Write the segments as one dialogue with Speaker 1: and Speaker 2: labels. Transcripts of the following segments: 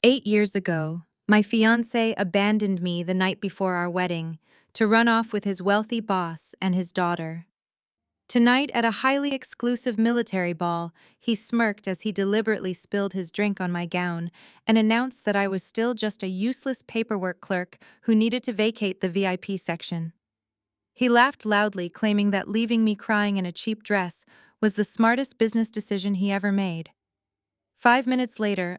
Speaker 1: 8 years ago, my fiancé abandoned me the night before our wedding to run off with his wealthy boss and his daughter. Tonight, at a highly exclusive military ball, he smirked as he deliberately spilled his drink on my gown and announced that I was still just a useless paperwork clerk who needed to vacate the VIP section. He laughed loudly, claiming that leaving me crying in a cheap dress was the smartest business decision he ever made. 5 minutes later,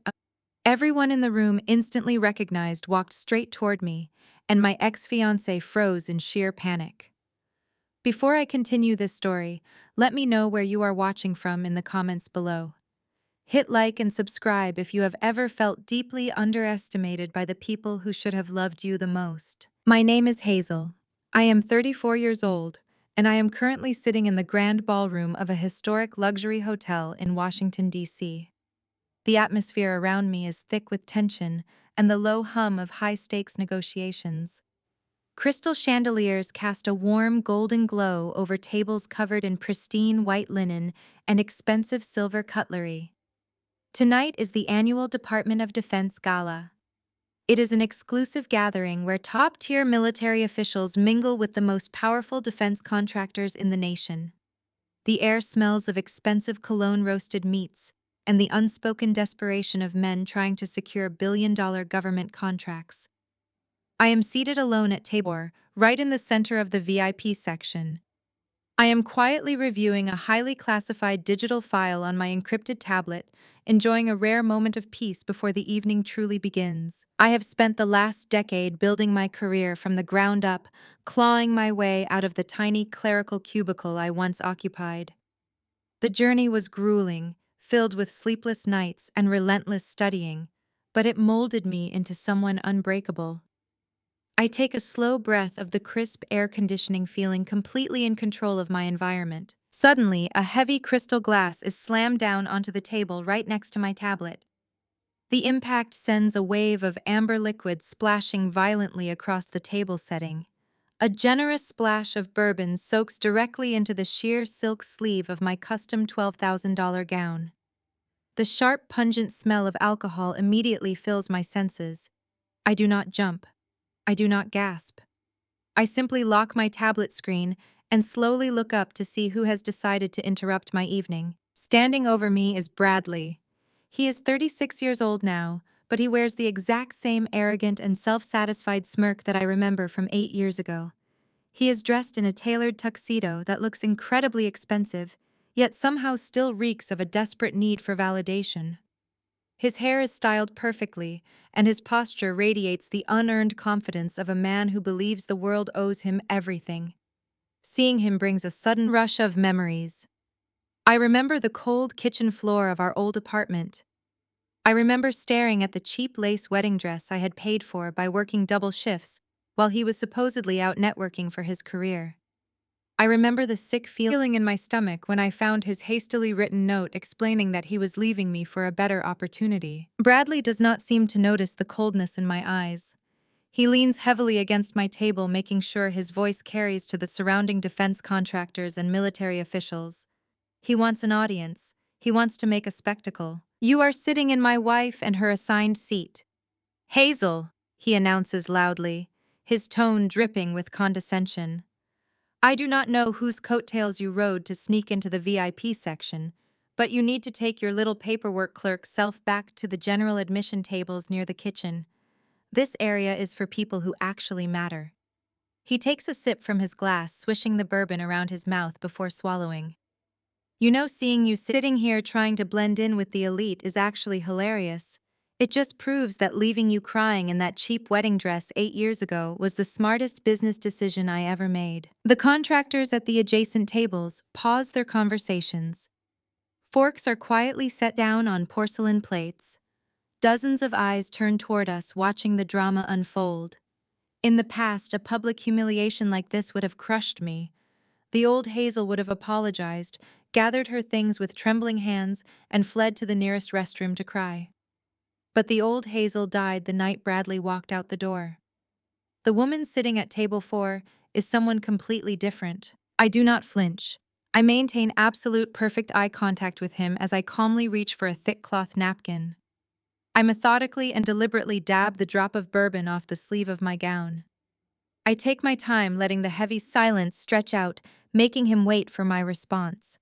Speaker 1: everyone in the room instantly recognized walked straight toward me, and my ex-fiancé froze in sheer panic. Before I continue this story, let me know where you are watching from in the comments below. Hit like and subscribe if you have ever felt deeply underestimated by the people who should have loved you the most. My name is Hazel. I am 34 years old, and I am currently sitting in the grand ballroom of a historic luxury hotel in Washington, D.C. The atmosphere around me is thick with tension and the low hum of high-stakes negotiations. Crystal chandeliers cast a warm golden glow over tables covered in pristine white linen and expensive silver cutlery. Tonight is the annual Department of Defense Gala. It is an exclusive gathering where top-tier military officials mingle with the most powerful defense contractors in the nation. The air smells of expensive cologne-roasted meats and the unspoken desperation of men trying to secure billion-dollar government contracts. I am seated alone at table, right in the center of the VIP section. I am quietly reviewing a highly classified digital file on my encrypted tablet, enjoying a rare moment of peace before the evening truly begins. I have spent the last decade building my career from the ground up, clawing my way out of the tiny clerical cubicle I once occupied. The journey was grueling, filled with sleepless nights and relentless studying, but it molded me into someone unbreakable. I take a slow breath of the crisp air conditioning, feeling completely in control of my environment. Suddenly, a heavy crystal glass is slammed down onto the table right next to my tablet. The impact sends a wave of amber liquid splashing violently across the table setting. A generous splash of bourbon soaks directly into the sheer silk sleeve of my custom $12,000 gown. The sharp, pungent smell of alcohol immediately fills my senses. I do not jump. I do not gasp. I simply lock my tablet screen and slowly look up to see who has decided to interrupt my evening. Standing over me is Bradley. He is 36 years old now, but he wears the exact same arrogant and self-satisfied smirk that I remember from 8 years ago. He is dressed in a tailored tuxedo that looks incredibly expensive, yet somehow still reeks of a desperate need for validation. His hair is styled perfectly, and his posture radiates the unearned confidence of a man who believes the world owes him everything. Seeing him brings a sudden rush of memories. I remember the cold kitchen floor of our old apartment. I remember staring at the cheap lace wedding dress I had paid for by working double shifts while he was supposedly out networking for his career. I remember the sick feeling in my stomach when I found his hastily written note explaining that he was leaving me for a better opportunity. Bradley does not seem to notice the coldness in my eyes. He leans heavily against my table, making sure his voice carries to the surrounding defense contractors and military officials. He wants an audience. He wants to make a spectacle. "You are sitting in my wife and her assigned seat. Hazel," he announces loudly, his tone dripping with condescension. "I do not know whose coattails you rode to sneak into the VIP section, but you need to take your little paperwork clerk self back to the general admission tables near the kitchen. This area is for people who actually matter." He takes a sip from his glass, swishing the bourbon around his mouth before swallowing. "You know, seeing you sitting here trying to blend in with the elite is actually hilarious. It just proves that leaving you crying in that cheap wedding dress 8 years ago was the smartest business decision I ever made." The contractors at the adjacent tables pause their conversations. Forks are quietly set down on porcelain plates. Dozens of eyes turn toward us, watching the drama unfold. In the past, a public humiliation like this would have crushed me. The old Hazel would have apologized, gathered her things with trembling hands, and fled to the nearest restroom to cry. But the old Hazel died the night Bradley walked out the door. The woman sitting at table 4 is someone completely different. I do not flinch. I maintain absolute perfect eye contact with him as I calmly reach for a thick cloth napkin. I methodically and deliberately dab the drop of bourbon off the sleeve of my gown. I take my time letting the heavy silence stretch out, making him wait for my response.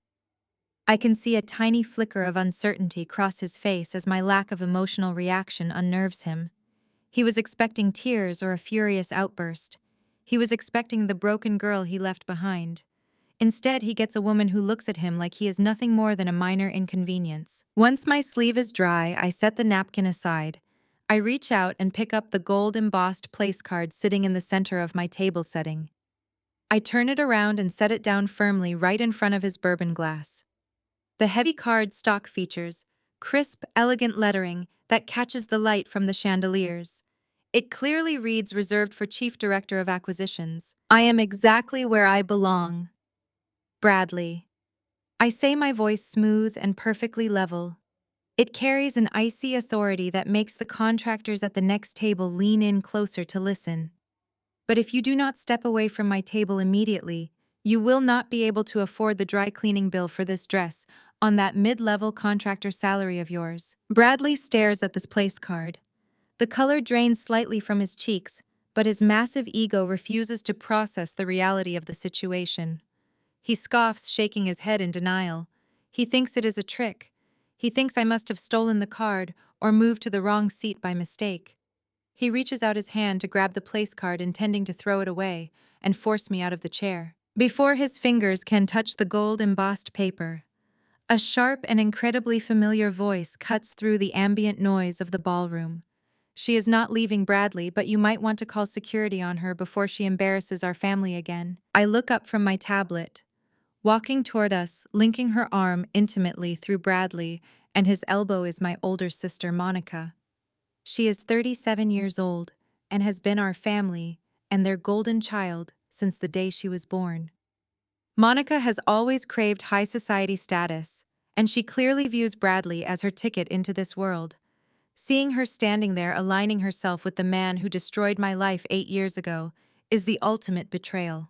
Speaker 1: I can see a tiny flicker of uncertainty cross his face as my lack of emotional reaction unnerves him. He was expecting tears or a furious outburst. He was expecting the broken girl he left behind. Instead, he gets a woman who looks at him like he is nothing more than a minor inconvenience. Once my sleeve is dry, I set the napkin aside. I reach out and pick up the gold-embossed place card sitting in the center of my table setting. I turn it around and set it down firmly right in front of his bourbon glass. The heavy card stock features crisp, elegant lettering that catches the light from the chandeliers. It clearly reads reserved for Chief Director of Acquisitions. I am exactly where I belong. Bradley. I say, my voice smooth and perfectly level. It carries an icy authority that makes the contractors at the next table lean in closer to listen. But if you do not step away from my table immediately, you will not be able to afford the dry cleaning bill for this dress on that mid-level contractor salary of yours. Bradley stares at this place card. The color drains slightly from his cheeks, but his massive ego refuses to process the reality of the situation. He scoffs, shaking his head in denial. He thinks it is a trick. He thinks I must have stolen the card or moved to the wrong seat by mistake. He reaches out his hand to grab the place card, intending to throw it away and force me out of the chair. Before his fingers can touch the gold-embossed paper, a sharp and incredibly familiar voice cuts through the ambient noise of the ballroom. She is not leaving Bradley, but you might want to call security on her before she embarrasses our family again. I look up from my tablet. Walking toward us, linking her arm intimately through Bradley, and his elbow is my older sister, Monica. She is 37 years old and has been our family and their golden child since the day she was born. Monica has always craved high society status, and she clearly views Bradley as her ticket into this world. Seeing her standing there aligning herself with the man who destroyed my life 8 years ago is the ultimate betrayal.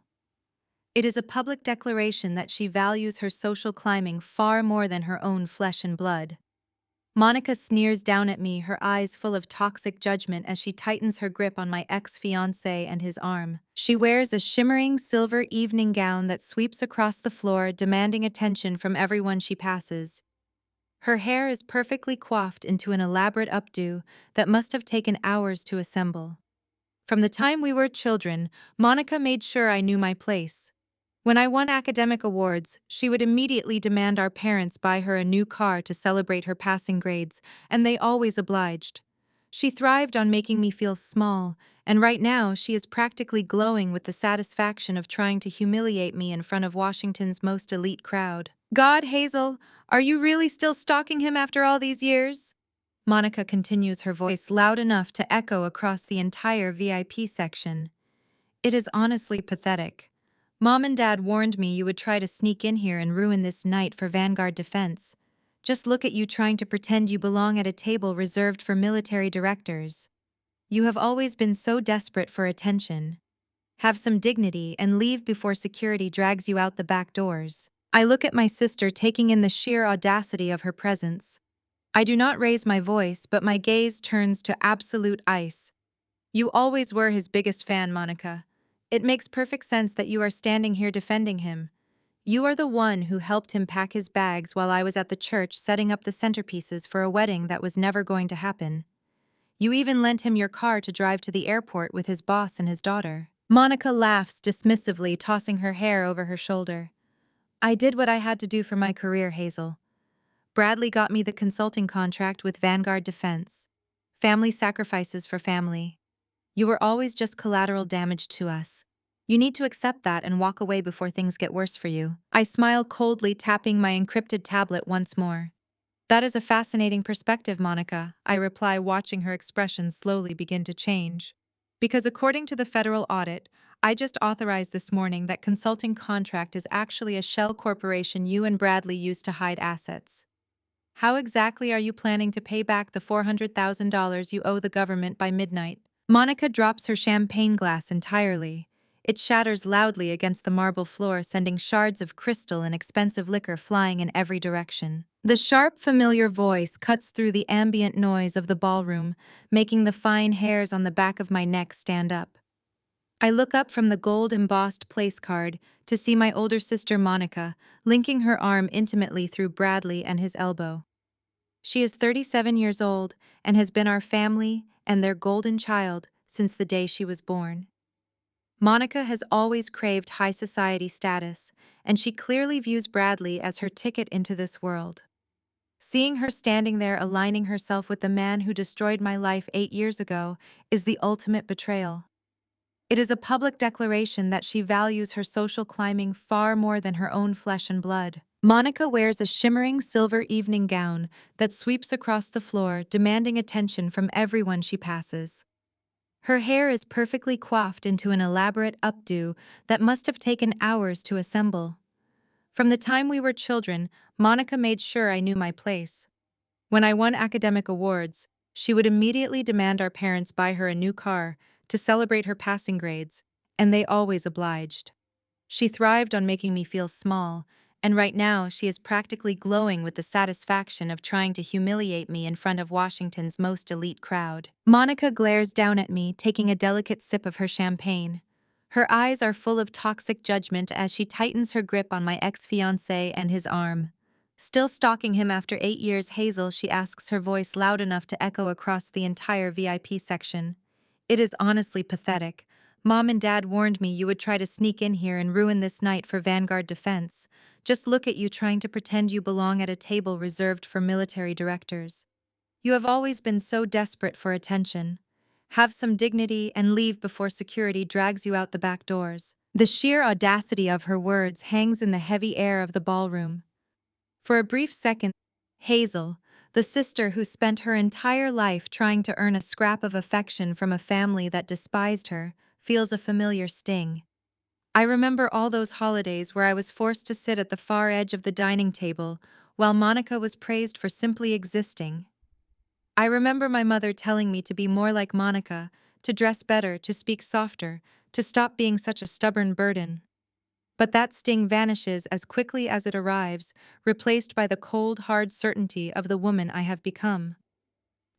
Speaker 1: It is a public declaration that she values her social climbing far more than her own flesh and blood. Monica sneers down at me, her eyes full of toxic judgment as she tightens her grip on my ex-fiancé and his arm. She wears a shimmering silver evening gown that sweeps across the floor, demanding attention from everyone she passes. Her hair is perfectly coiffed into an elaborate updo that must have taken hours to assemble. From the time we were children, Monica made sure I knew my place. When I won academic awards, she would immediately demand our parents buy her a new car to celebrate her passing grades, and they always obliged. She thrived on making me feel small, and right now she is practically glowing with the satisfaction of trying to humiliate me in front of Washington's most elite crowd. God, Hazel, are you really still stalking him after all these years? Monica continues, her voice loud enough to echo across the entire VIP section. It is honestly pathetic. Mom and Dad warned me you would try to sneak in here and ruin this night for Vanguard Defense. Just look at you trying to pretend you belong at a table reserved for military directors. You have always been so desperate for attention. Have some dignity and leave before security drags you out the back doors. I look at my sister, taking in the sheer audacity of her presence. I do not raise my voice, but my gaze turns to absolute ice. You always were his biggest fan, Monica. It makes perfect sense that you are standing here defending him. You are the one who helped him pack his bags while I was at the church setting up the centerpieces for a wedding that was never going to happen. You even lent him your car to drive to the airport with his boss and his daughter. Monica laughs dismissively, tossing her hair over her shoulder. I did what I had to do for my career, Hazel. Bradley got me the consulting contract with Vanguard Defense. Family sacrifices for family. You were always just collateral damage to us. You need to accept that and walk away before things get worse for you. I smile coldly, tapping my encrypted tablet once more. That is a fascinating perspective, Monica, I reply, watching her expression slowly begin to change. Because according to the federal audit I just authorized this morning, that consulting contract is actually a shell corporation you and Bradley used to hide assets. How exactly are you planning to pay back the $400,000 you owe the government by midnight? Monica drops her champagne glass entirely. It shatters loudly against the marble floor, sending shards of crystal and expensive liquor flying in every direction. The sharp, familiar voice cuts through the ambient noise of the ballroom, making the fine hairs on the back of my neck stand up. I look up from the gold-embossed place card to see my older sister Monica, linking her arm intimately through Bradley and his elbow. She is 37 years old and has been our family and their golden child since the day she was born. Monica has always craved high society status, and she clearly views Bradley as her ticket into this world. Seeing her standing there aligning herself with the man who destroyed my life 8 years ago is the ultimate betrayal. It is a public declaration that she values her social climbing far more than her own flesh and blood. Monica wears a shimmering silver evening gown that sweeps across the floor, demanding attention from everyone she passes. Her hair is perfectly coiffed into an elaborate updo that must have taken hours to assemble. From the time we were children, Monica made sure I knew my place. When I won academic awards, she would immediately demand our parents buy her a new car to celebrate her passing grades, and they always obliged. She thrived on making me feel small, and right now she is practically glowing with the satisfaction of trying to humiliate me in front of Washington's most elite crowd. Monica glares down at me, taking a delicate sip of her champagne. Her eyes are full of toxic judgment as she tightens her grip on my ex-fiancé and his arm. Still stalking him after 8 years, Hazel, she asks, her voice loud enough to echo across the entire VIP section. It is honestly pathetic. Mom and Dad warned me you would try to sneak in here and ruin this night for Vanguard Defense. Just look at you trying to pretend you belong at a table reserved for military directors. You have always been so desperate for attention. Have some dignity and leave before security drags you out the back doors. The sheer audacity of her words hangs in the heavy air of the ballroom. For a brief second, Hazel, the sister who spent her entire life trying to earn a scrap of affection from a family that despised her, feels a familiar sting. I remember all those holidays where I was forced to sit at the far edge of the dining table while Monica was praised for simply existing. I remember my mother telling me to be more like Monica, to dress better, to speak softer, to stop being such a stubborn burden. But that sting vanishes as quickly as it arrives, replaced by the cold, hard certainty of the woman I have become.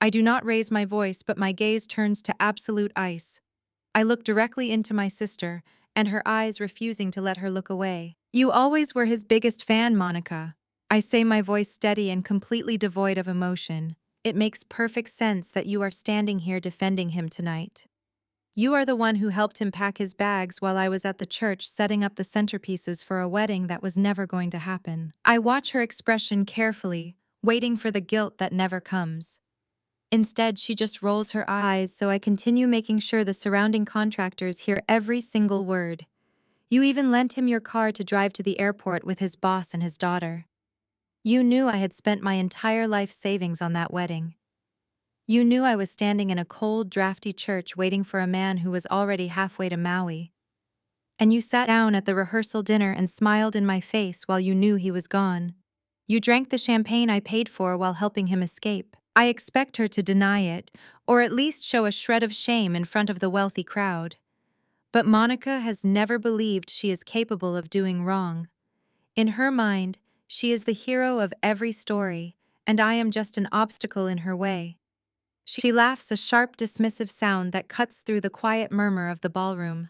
Speaker 1: I do not raise my voice, but my gaze turns to absolute ice. I look directly into my sister, and her eyes refusing to let her look away. You always were his biggest fan, Monica. I say, my voice steady and completely devoid of emotion. It makes perfect sense that you are standing here defending him tonight. You are the one who helped him pack his bags while I was at the church setting up the centerpieces for a wedding that was never going to happen. I watch her expression carefully, waiting for the guilt that never comes. Instead, she just rolls her eyes, so I continue, making sure the surrounding contractors hear every single word. You even lent him your car to drive to the airport with his boss and his daughter. You knew I had spent my entire life savings on that wedding. You knew I was standing in a cold, drafty church waiting for a man who was already halfway to Maui. And you sat down at the rehearsal dinner and smiled in my face while you knew he was gone. You drank the champagne I paid for while helping him escape. I expect her to deny it, or at least show a shred of shame in front of the wealthy crowd. But Monica has never believed she is capable of doing wrong. In her mind, she is the hero of every story, and I am just an obstacle in her way. She laughs, a sharp, dismissive sound that cuts through the quiet murmur of the ballroom.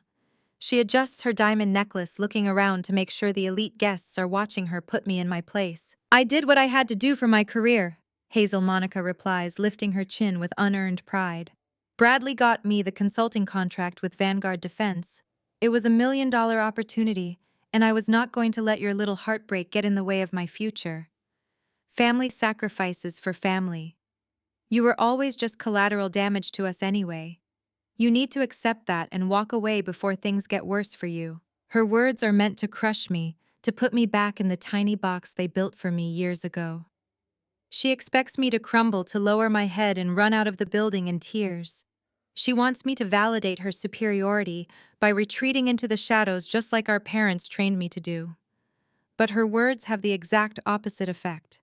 Speaker 1: She adjusts her diamond necklace, looking around to make sure the elite guests are watching her put me in my place. I did what I had to do for my career, Hazel, Monica replies, lifting her chin with unearned pride. Bradley got me the consulting contract with Vanguard Defense. It was $1 million opportunity, and I was not going to let your little heartbreak get in the way of my future. Family sacrifices for family. You were always just collateral damage to us anyway. You need to accept that and walk away before things get worse for you. Her words are meant to crush me, to put me back in the tiny box they built for me years ago. She expects me to crumble, to lower my head and run out of the building in tears. She wants me to validate her superiority by retreating into the shadows just like our parents trained me to do. But her words have the exact opposite effect.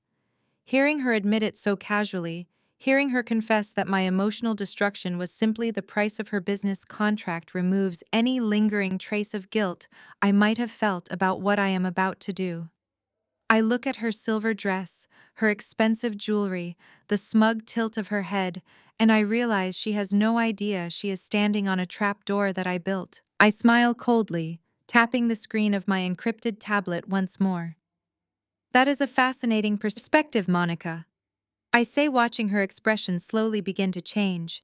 Speaker 1: Hearing her admit it so casually, hearing her confess that my emotional destruction was simply the price of her business contract, removes any lingering trace of guilt I might have felt about what I am about to do. I look at her silver dress, her expensive jewelry, the smug tilt of her head, and I realize she has no idea she is standing on a trap door that I built. I smile coldly, tapping the screen of my encrypted tablet once more. That is a fascinating perspective, Monica, I say, watching her expression slowly begin to change.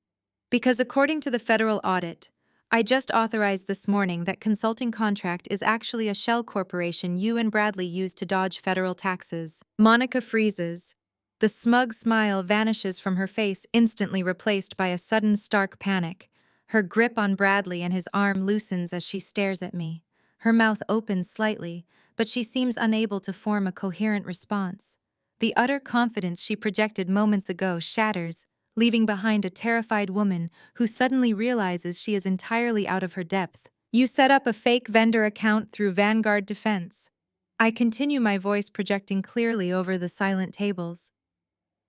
Speaker 1: Because according to the federal audit, I just authorized this morning, that consulting contract is actually a shell corporation you and Bradley used to dodge federal taxes. Monica freezes. The smug smile vanishes from her face, instantly replaced by a sudden stark panic. Her grip on Bradley and his arm loosens as she stares at me. Her mouth opens slightly, but she seems unable to form a coherent response. The utter confidence she projected moments ago shatters, leaving behind a terrified woman who suddenly realizes she is entirely out of her depth. You set up a fake vendor account through Vanguard Defense. I continue, my voice projecting clearly over the silent tables.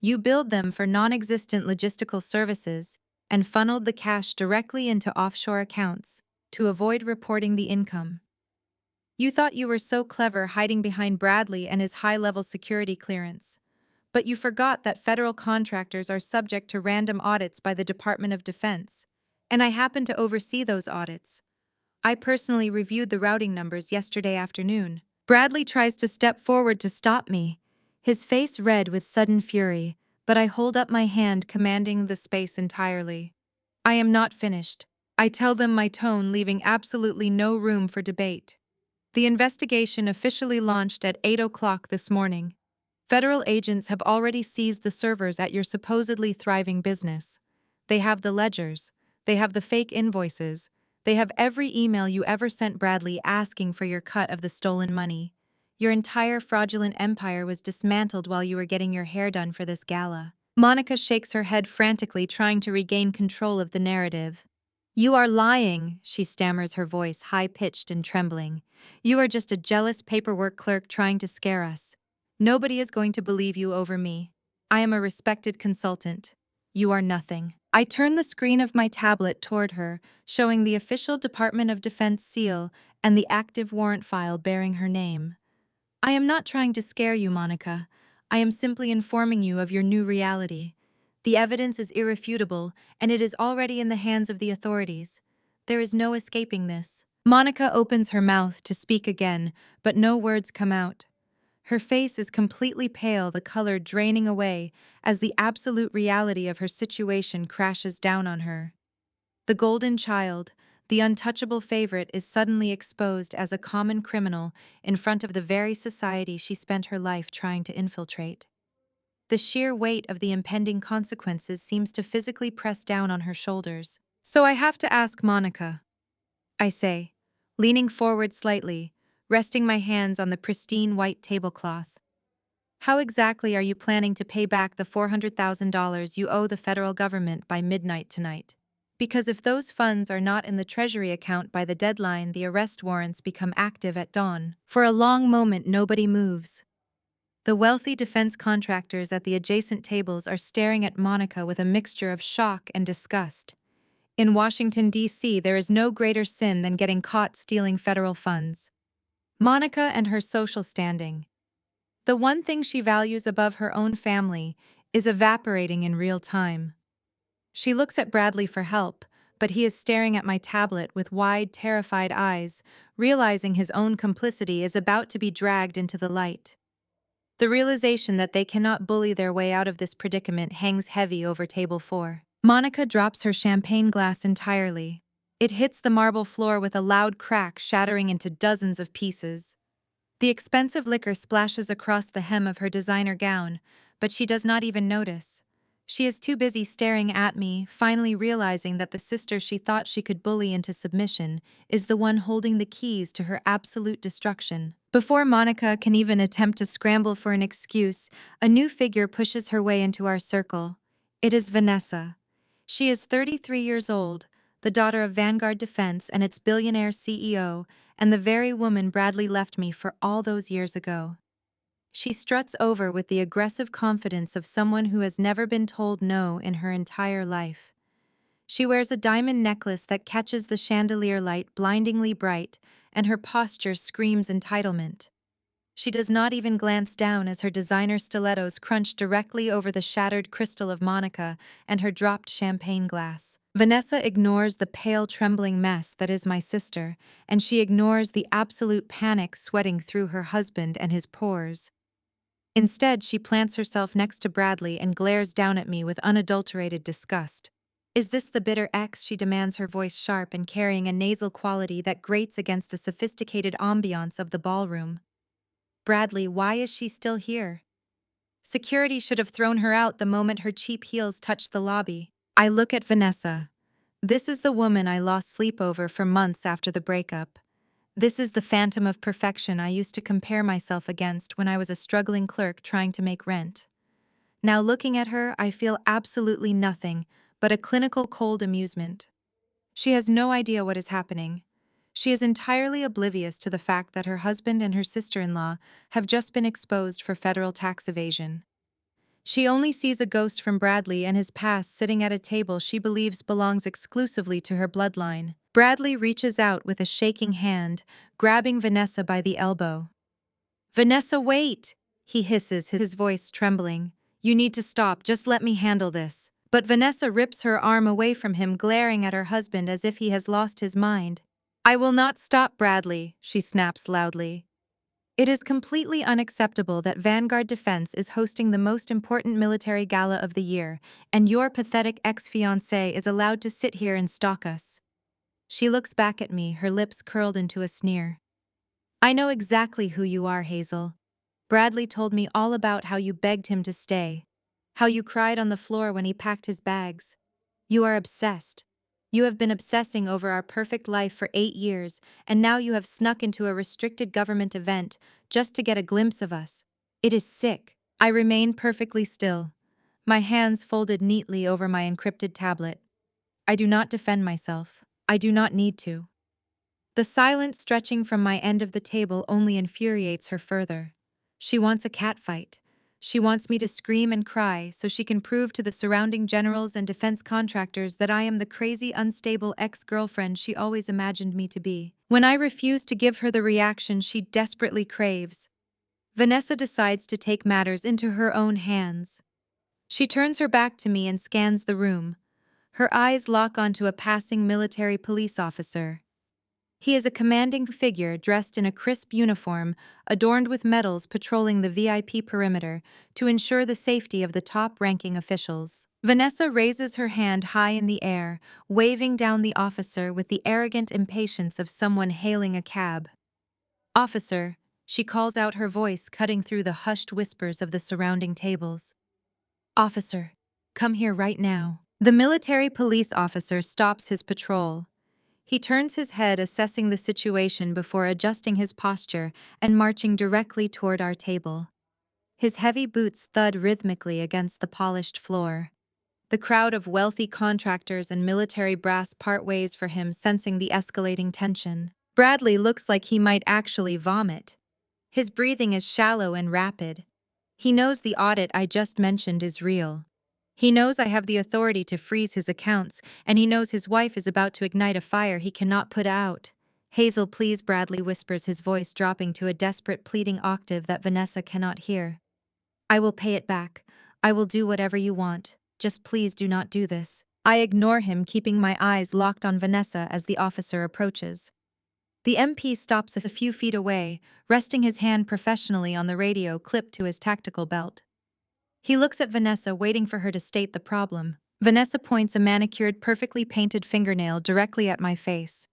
Speaker 1: You billed them for non-existent logistical services and funneled the cash directly into offshore accounts to avoid reporting the income. You thought you were so clever hiding behind Bradley and his high-level security clearance. But you forgot that federal contractors are subject to random audits by the Department of Defense, and I happen to oversee those audits. I personally reviewed the routing numbers yesterday afternoon. Bradley tries to step forward to stop me, his face red with sudden fury, but I hold up my hand, commanding the space entirely. I am not finished. I tell them, my tone leaving absolutely no room for debate. The investigation officially launched at 8 o'clock this morning. Federal agents have already seized the servers at your supposedly thriving business. They have the ledgers, they have the fake invoices, they have every email you ever sent Bradley asking for your cut of the stolen money. Your entire fraudulent empire was dismantled while you were getting your hair done for this gala. Monica shakes her head frantically, trying to regain control of the narrative. You are lying, she stammers, her voice high-pitched and trembling. You are just a jealous paperwork clerk trying to scare us. Nobody is going to believe you over me. I am a respected consultant. You are nothing. I turn the screen of my tablet toward her, showing the official Department of Defense seal and the active warrant file bearing her name. I am not trying to scare you, Monica. I am simply informing you of your new reality. The evidence is irrefutable, and it is already in the hands of the authorities. There is no escaping this. Monica opens her mouth to speak again, but no words come out. Her face is completely pale, the color draining away as the absolute reality of her situation crashes down on her. The golden child, the untouchable favorite, is suddenly exposed as a common criminal in front of the very society she spent her life trying to infiltrate. The sheer weight of the impending consequences seems to physically press down on her shoulders. So I have to ask, Monica, I say, leaning forward slightly, resting my hands on the pristine white tablecloth. How exactly are you planning to pay back the $400,000 you owe the federal government by midnight tonight? Because if those funds are not in the Treasury account by the deadline, the arrest warrants become active at dawn. For a long moment, nobody moves. The wealthy defense contractors at the adjacent tables are staring at Monica with a mixture of shock and disgust. In Washington, D.C., there is no greater sin than getting caught stealing federal funds. Monica and her social standing. The one thing she values above her own family is evaporating in real time. She looks at Bradley for help, but he is staring at my tablet with wide, terrified eyes, realizing his own complicity is about to be dragged into the light. The realization that they cannot bully their way out of this predicament hangs heavy over table 4. Monica drops her champagne glass entirely. It hits the marble floor with a loud crack, shattering into dozens of pieces. The expensive liquor splashes across the hem of her designer gown, but she does not even notice. She is too busy staring at me, finally realizing that the sister she thought she could bully into submission is the one holding the keys to her absolute destruction. Before Monica can even attempt to scramble for an excuse, a new figure pushes her way into our circle. It is Vanessa. She is 33 years old, the daughter of Vanguard Defense and its billionaire CEO, and the very woman Bradley left me for all those years ago. She struts over with the aggressive confidence of someone who has never been told no in her entire life. She wears a diamond necklace that catches the chandelier light blindingly bright, and her posture screams entitlement. She does not even glance down as her designer stilettos crunch directly over the shattered crystal of Monica and her dropped champagne glass. Vanessa ignores the pale, trembling mess that is my sister, and she ignores the absolute panic sweating through her husband and his pores. Instead, she plants herself next to Bradley and glares down at me with unadulterated disgust. Is this the bitter ex? She demands, her voice sharp and carrying a nasal quality that grates against the sophisticated ambiance of the ballroom. Bradley, why is she still here? Security should have thrown her out the moment her cheap heels touched the lobby. I look at Vanessa. This is the woman I lost sleep over for months after the breakup. This is the phantom of perfection I used to compare myself against when I was a struggling clerk trying to make rent. Now looking at her, I feel absolutely nothing but a clinical cold amusement. She has no idea what is happening. She is entirely oblivious to the fact that her husband and her sister-in-law have just been exposed for federal tax evasion. She only sees a ghost from Bradley and his past sitting at a table she believes belongs exclusively to her bloodline. Bradley reaches out with a shaking hand, grabbing Vanessa by the elbow. Vanessa, wait! He hisses, his voice trembling. You need to stop, just let me handle this. But Vanessa rips her arm away from him, glaring at her husband as if he has lost his mind. I will not stop, Bradley, she snaps loudly. It is completely unacceptable that Vanguard Defense is hosting the most important military gala of the year, and your pathetic ex-fiancé is allowed to sit here and stalk us. She looks back at me, her lips curled into a sneer. I know exactly who you are, Hazel. Bradley told me all about how you begged him to stay, how you cried on the floor when he packed his bags. You are obsessed. You have been obsessing over our perfect life for 8 years, and now you have snuck into a restricted government event just to get a glimpse of us. It is sick. I remain perfectly still, my hands folded neatly over my encrypted tablet. I do not defend myself. I do not need to. The silence stretching from my end of the table only infuriates her further. She wants a catfight. She wants me to scream and cry so she can prove to the surrounding generals and defense contractors that I am the crazy, unstable ex-girlfriend she always imagined me to be. When I refuse to give her the reaction she desperately craves, Vanessa decides to take matters into her own hands. She turns her back to me and scans the room. Her eyes lock onto a passing military police officer. He is a commanding figure dressed in a crisp uniform, adorned with medals, patrolling the VIP perimeter to ensure the safety of the top-ranking officials. Vanessa raises her hand high in the air, waving down the officer with the arrogant impatience of someone hailing a cab. Officer, she calls out, her voice cutting through the hushed whispers of the surrounding tables. Officer, come here right now. The military police officer stops his patrol. He turns his head, assessing the situation before adjusting his posture and marching directly toward our table. His heavy boots thud rhythmically against the polished floor. The crowd of wealthy contractors and military brass part ways for him, sensing the escalating tension. Bradley looks like he might actually vomit. His breathing is shallow and rapid. He knows the audit I just mentioned is real. He knows I have the authority to freeze his accounts, and he knows his wife is about to ignite a fire he cannot put out. Hazel, please, Bradley whispers, his voice dropping to a desperate, pleading octave that Vanessa cannot hear. I will pay it back. I will do whatever you want. Just please do not do this. I ignore him, keeping my eyes locked on Vanessa as the officer approaches. The MP stops a few feet away, resting his hand professionally on the radio clipped to his tactical belt. He looks at Vanessa, waiting for her to state the problem. Vanessa points a manicured, perfectly painted fingernail directly at my face.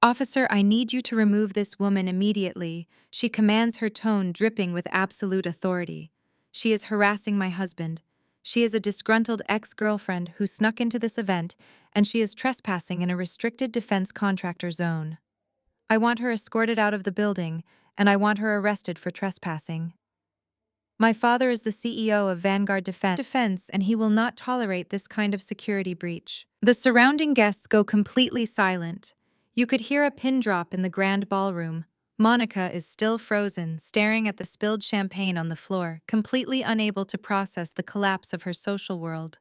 Speaker 1: Officer, I need you to remove this woman immediately, she commands, her tone dripping with absolute authority. She is harassing my husband. She is a disgruntled ex-girlfriend who snuck into this event, and she is trespassing in a restricted defense contractor zone. I want her escorted out of the building, and I want her arrested for trespassing. My father is the CEO of Vanguard Defense, and he will not tolerate this kind of security breach. The surrounding guests go completely silent. You could hear a pin drop in the grand ballroom. Monica is still frozen, staring at the spilled champagne on the floor, completely unable to process the collapse of her social world.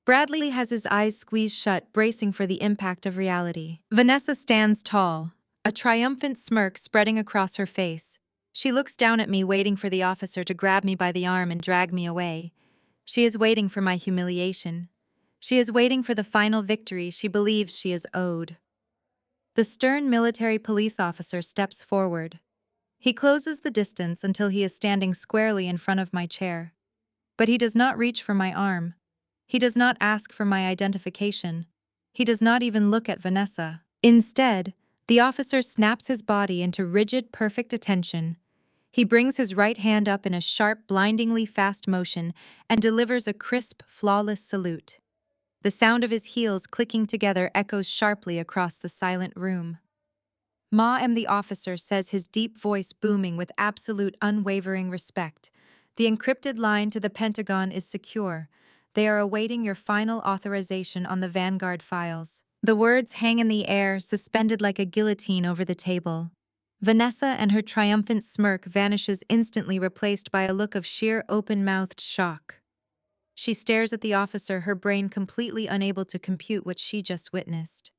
Speaker 1: Bradley has his eyes squeezed shut, bracing for the impact of reality. Vanessa stands tall, a triumphant smirk spreading across her face. She looks down at me, waiting for the officer to grab me by the arm and drag me away. She is waiting for my humiliation. She is waiting for the final victory she believes she is owed. The stern military police officer steps forward. He closes the distance until he is standing squarely in front of my chair. But he does not reach for my arm. He does not ask for my identification. He does not even look at Vanessa. Instead, the officer snaps his body into rigid, perfect attention. He brings his right hand up in a sharp, blindingly fast motion and delivers a crisp, flawless salute. The sound of his heels clicking together echoes sharply across the silent room. Ma the officer says, his deep voice booming with absolute unwavering respect. The encrypted line to the Pentagon is secure. They are awaiting your final authorization on the Vanguard files. The words hang in the air, suspended like a guillotine over the table. Vanessa and her triumphant smirk vanishes instantly, replaced by a look of sheer open-mouthed shock. She stares at the officer, her brain completely unable to compute what she just witnessed.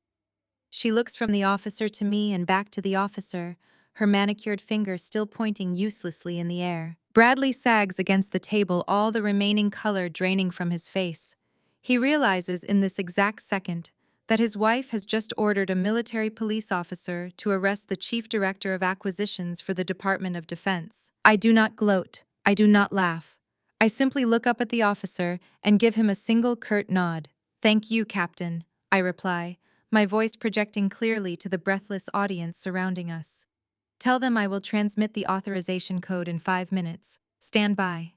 Speaker 1: She looks from the officer to me and back to the officer, her manicured finger still pointing uselessly in the air. Bradley sags against the table, all the remaining color draining from his face. He realizes in this exact second that his wife has just ordered a military police officer to arrest the chief director of acquisitions for the Department of Defense. I do not gloat. I do not laugh. I simply look up at the officer and give him a single curt nod. "Thank you, Captain," I reply, my voice projecting clearly to the breathless audience surrounding us. "Tell them I will transmit the authorization code in 5 minutes. Stand by."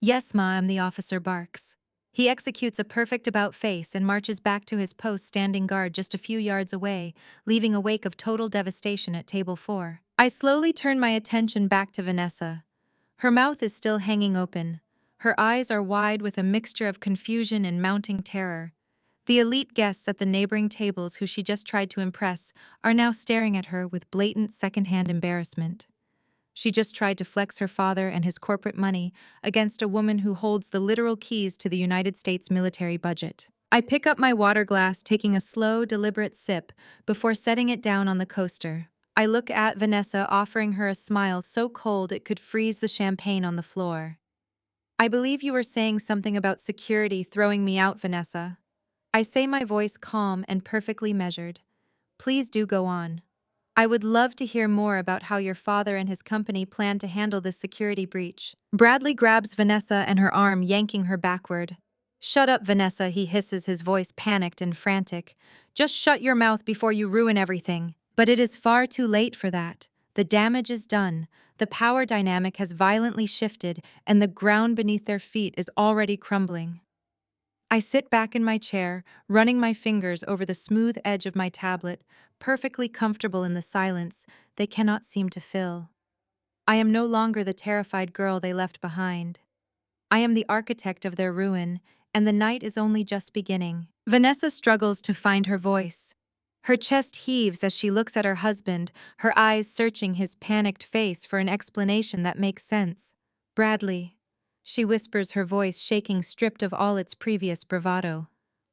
Speaker 1: "Yes, ma'am," the officer barks. He executes a perfect about-face and marches back to his post, standing guard just a few yards away, leaving a wake of total devastation at table 4. I slowly turn my attention back to Vanessa. Her mouth is still hanging open. Her eyes are wide with a mixture of confusion and mounting terror. The elite guests at the neighboring tables who she just tried to impress are now staring at her with blatant secondhand embarrassment. She just tried to flex her father and his corporate money against a woman who holds the literal keys to the United States military budget. I pick up my water glass, taking a slow, deliberate sip before setting it down on the coaster. I look at Vanessa, offering her a smile so cold it could freeze the champagne on the floor. "I believe you were saying something about security throwing me out, Vanessa." I say, my voice calm and perfectly measured. "Please do go on. I would love to hear more about how your father and his company plan to handle this security breach." Bradley grabs Vanessa and her arm, yanking her backward. "Shut up, Vanessa," he hisses, his voice panicked and frantic. "Just shut your mouth before you ruin everything." But it is far too late for that. The damage is done. The power dynamic has violently shifted, and the ground beneath their feet is already crumbling. I sit back in my chair, running my fingers over the smooth edge of my tablet, perfectly comfortable in the silence they cannot seem to fill. I am no longer the terrified girl they left behind. I am the architect of their ruin, and the night is only just beginning. Vanessa struggles to find her voice. Her chest heaves as she looks at her husband, her eyes searching his panicked face for an explanation that makes sense. "Bradley," she whispers, her voice shaking, stripped of all its previous bravado.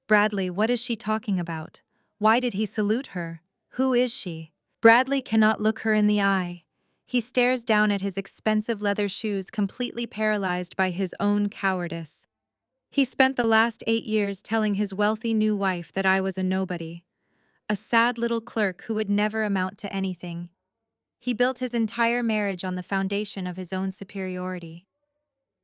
Speaker 1: "Bradley, what is she talking about? Why did he salute her? Who is she?" Bradley cannot look her in the eye. He stares down at his expensive leather shoes, completely paralyzed by his own cowardice. He spent the last 8 years telling his wealthy new wife that I was a nobody, a sad little clerk who would never amount to anything. He built his entire marriage on the foundation of his own superiority.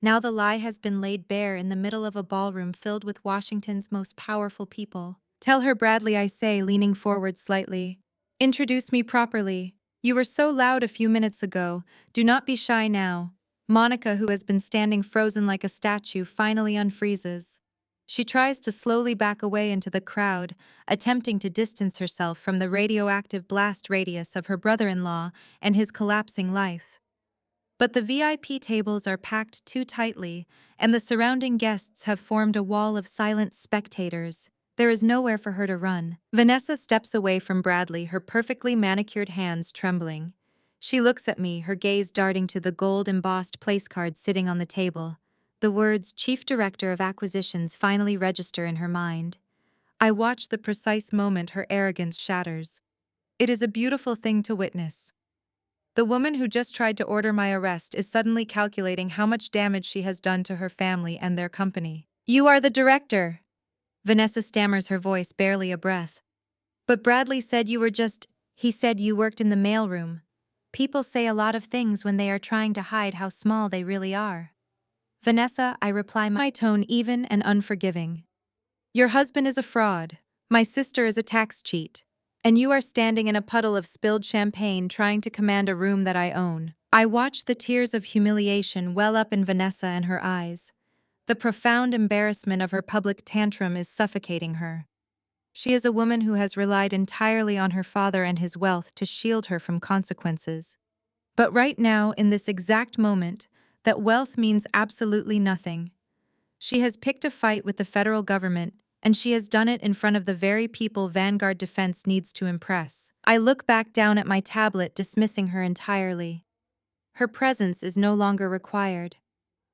Speaker 1: Now the lie has been laid bare in the middle of a ballroom filled with Washington's most powerful people. "Tell her, Bradley," I say, leaning forward slightly. "Introduce me properly. You were so loud a few minutes ago. Do not be shy now." Monica, who has been standing frozen like a statue, finally unfreezes. She tries to slowly back away into the crowd, attempting to distance herself from the radioactive blast radius of her brother-in-law and his collapsing life. But the VIP tables are packed too tightly, and the surrounding guests have formed a wall of silent spectators. There is nowhere for her to run. Vanessa steps away from Bradley, her perfectly manicured hands trembling. She looks at me, her gaze darting to the gold-embossed place card sitting on the table. The words "Chief Director of Acquisitions" finally register in her mind. I watch the precise moment her arrogance shatters. It is a beautiful thing to witness. The woman who just tried to order my arrest is suddenly calculating how much damage she has done to her family and their company. You are the director. Vanessa stammers, her voice barely a breath. But Bradley said you were just, he said you worked in the mailroom. People say a lot of things when they are trying to hide how small they really are. Vanessa, I reply, my tone even and unforgiving. Your husband is a fraud. My sister is a tax cheat. And you are standing in a puddle of spilled champagne trying to command a room that I own. I watch the tears of humiliation well up in Vanessa and her eyes. The profound embarrassment of her public tantrum is suffocating her. She is a woman who has relied entirely on her father and his wealth to shield her from consequences. But right now, in this exact moment, that wealth means absolutely nothing. She has picked a fight with the federal government, and she has done it in front of the very people Vanguard Defense needs to impress. I look back down at my tablet, dismissing her entirely. Her presence is no longer required.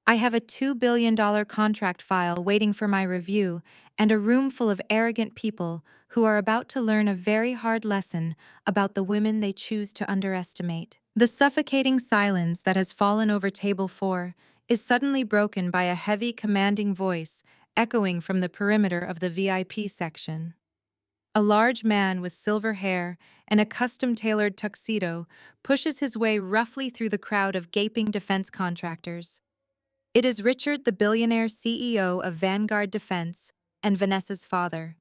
Speaker 1: I have a $2 billion contract file waiting for my review and a room full of arrogant people who are about to learn a very hard lesson about the women they choose to underestimate. The suffocating silence that has fallen over table 4 is suddenly broken by a heavy, commanding voice echoing from the perimeter of the VIP section. A large man with silver hair and a custom-tailored tuxedo pushes his way roughly through the crowd of gaping defense contractors. It is Richard, the billionaire CEO of Vanguard Defense, and Vanessa's father.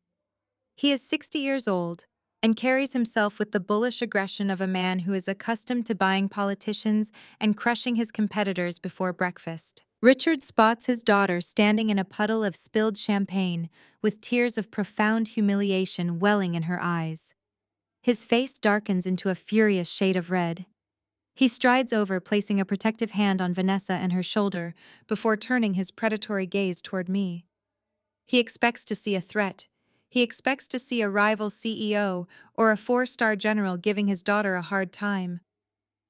Speaker 1: He is 60 years old and carries himself with the bullish aggression of a man who is accustomed to buying politicians and crushing his competitors before breakfast. Richard spots his daughter standing in a puddle of spilled champagne, with tears of profound humiliation welling in her eyes. His face darkens into a furious shade of red. He strides over, placing a protective hand on Vanessa and her shoulder before turning his predatory gaze toward me. He expects to see a threat. He expects to see a rival CEO or a four-star general giving his daughter a hard time.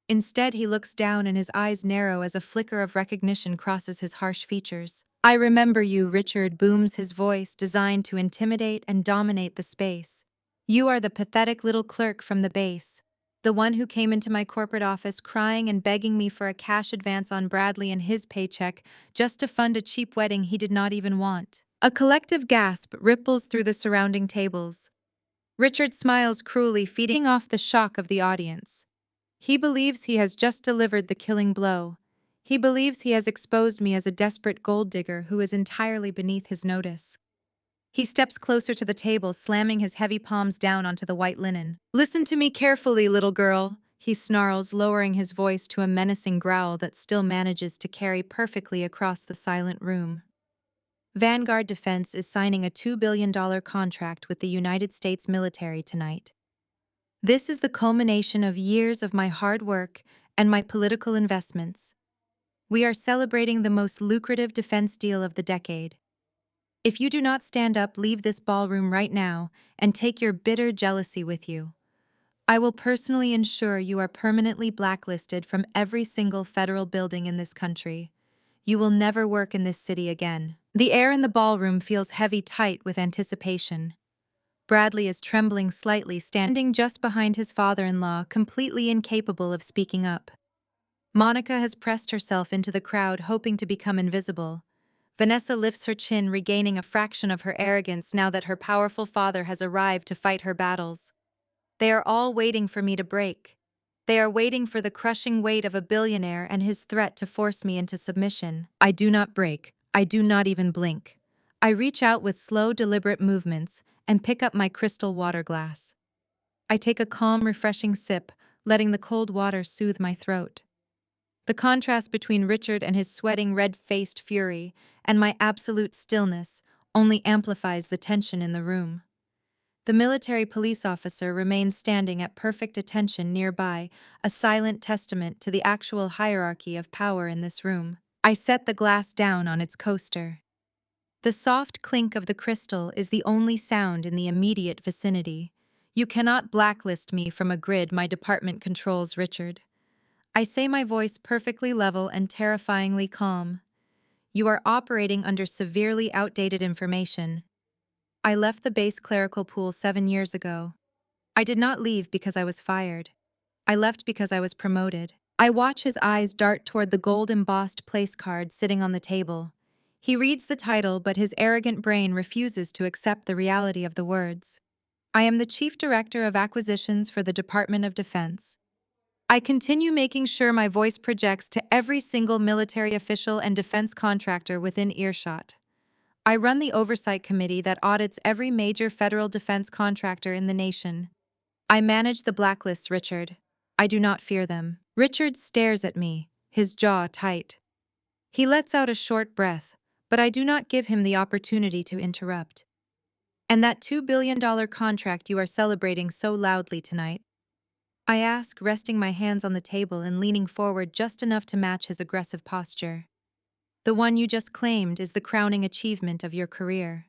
Speaker 1: Instead, he looks down and his eyes narrow as a flicker of recognition crosses his harsh features. I remember you, Richard, booms his voice, designed to intimidate and dominate the space. You are the pathetic little clerk from the base. The one who came into my corporate office crying and begging me for a cash advance on Bradley and his paycheck just to fund a cheap wedding he did not even want. A collective gasp ripples through the surrounding tables. Richard smiles cruelly, feeding off the shock of the audience. He believes he has just delivered the killing blow. He believes he has exposed me as a desperate gold digger who is entirely beneath his notice. He steps closer to the table, slamming his heavy palms down onto the white linen. Listen to me carefully, little girl, he snarls, lowering his voice to a menacing growl that still manages to carry perfectly across the silent room. Vanguard Defense is signing a $2 billion contract with the United States military tonight. This is the culmination of years of my hard work and my political investments. We are celebrating the most lucrative defense deal of the decade. If you do not stand up, leave this ballroom right now and take your bitter jealousy with you. I will personally ensure you are permanently blacklisted from every single federal building in this country. You will never work in this city again. The air in the ballroom feels heavy, tight with anticipation. Bradley is trembling slightly, standing just behind his father-in-law, completely incapable of speaking up. Monica has pressed herself into the crowd, hoping to become invisible. Vanessa lifts her chin, regaining a fraction of her arrogance now that her powerful father has arrived to fight her battles. They are all waiting for me to break. They are waiting for the crushing weight of a billionaire and his threat to force me into submission. I do not break. I do not even blink. I reach out with slow, deliberate movements and pick up my crystal water glass. I take a calm, refreshing sip, letting the cold water soothe my throat. The contrast between Richard and his sweating, red-faced fury and my absolute stillness only amplifies the tension in the room. The military police officer remains standing at perfect attention nearby, a silent testament to the actual hierarchy of power in this room. I set the glass down on its coaster. The soft clink of the crystal is the only sound in the immediate vicinity. You cannot blacklist me from a grid my department controls, Richard. I say, my voice perfectly level and terrifyingly calm. You are operating under severely outdated information. I left the base clerical pool 7 years ago. I did not leave because I was fired. I left because I was promoted. I watch his eyes dart toward the gold-embossed place card sitting on the table. He reads the title, but his arrogant brain refuses to accept the reality of the words. I am the Chief Director of Acquisitions for the Department of Defense. I continue making sure my voice projects to every single military official and defense contractor within earshot. I run the oversight committee that audits every major federal defense contractor in the nation. I manage the blacklists, Richard. I do not fear them. Richard stares at me, his jaw tight. He lets out a short breath, but I do not give him the opportunity to interrupt. And that $2 billion contract you are celebrating so loudly tonight? I ask, resting my hands on the table and leaning forward just enough to match his aggressive posture. The one you just claimed is the crowning achievement of your career.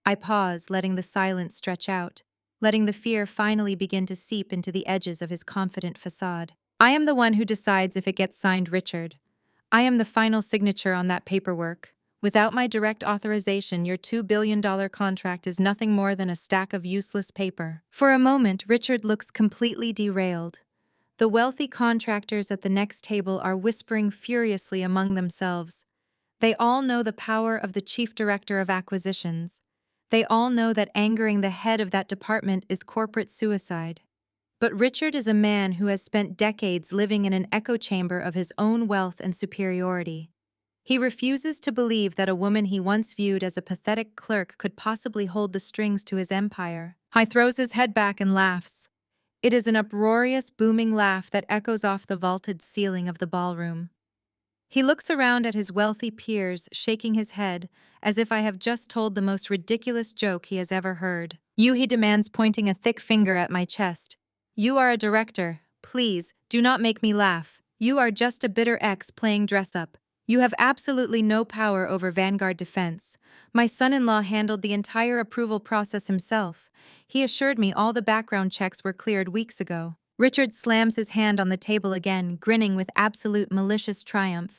Speaker 1: I pause, letting the silence stretch out, letting the fear finally begin to seep into the edges of his confident facade. I am the one who decides if it gets signed, Richard. I am the final signature on that paperwork. Without my direct authorization, your $2 billion contract is nothing more than a stack of useless paper. For a moment, Richard looks completely derailed. The wealthy contractors at the next table are whispering furiously among themselves. They all know the power of the Chief Director of Acquisitions. They all know that angering the head of that department is corporate suicide. But Richard is a man who has spent decades living in an echo chamber of his own wealth and superiority. He refuses to believe that a woman he once viewed as a pathetic clerk could possibly hold the strings to his empire. He throws his head back and laughs. It is an uproarious, booming laugh that echoes off the vaulted ceiling of the ballroom. He looks around at his wealthy peers, shaking his head, as if I have just told the most ridiculous joke he has ever heard. You, he demands, pointing a thick finger at my chest. You are a director. Please, do not make me laugh. You are just a bitter ex playing dress-up. You have absolutely no power over Vanguard Defense. My son-in-law handled the entire approval process himself. He assured me all the background checks were cleared weeks ago. Richard slams his hand on the table again, grinning with absolute malicious triumph.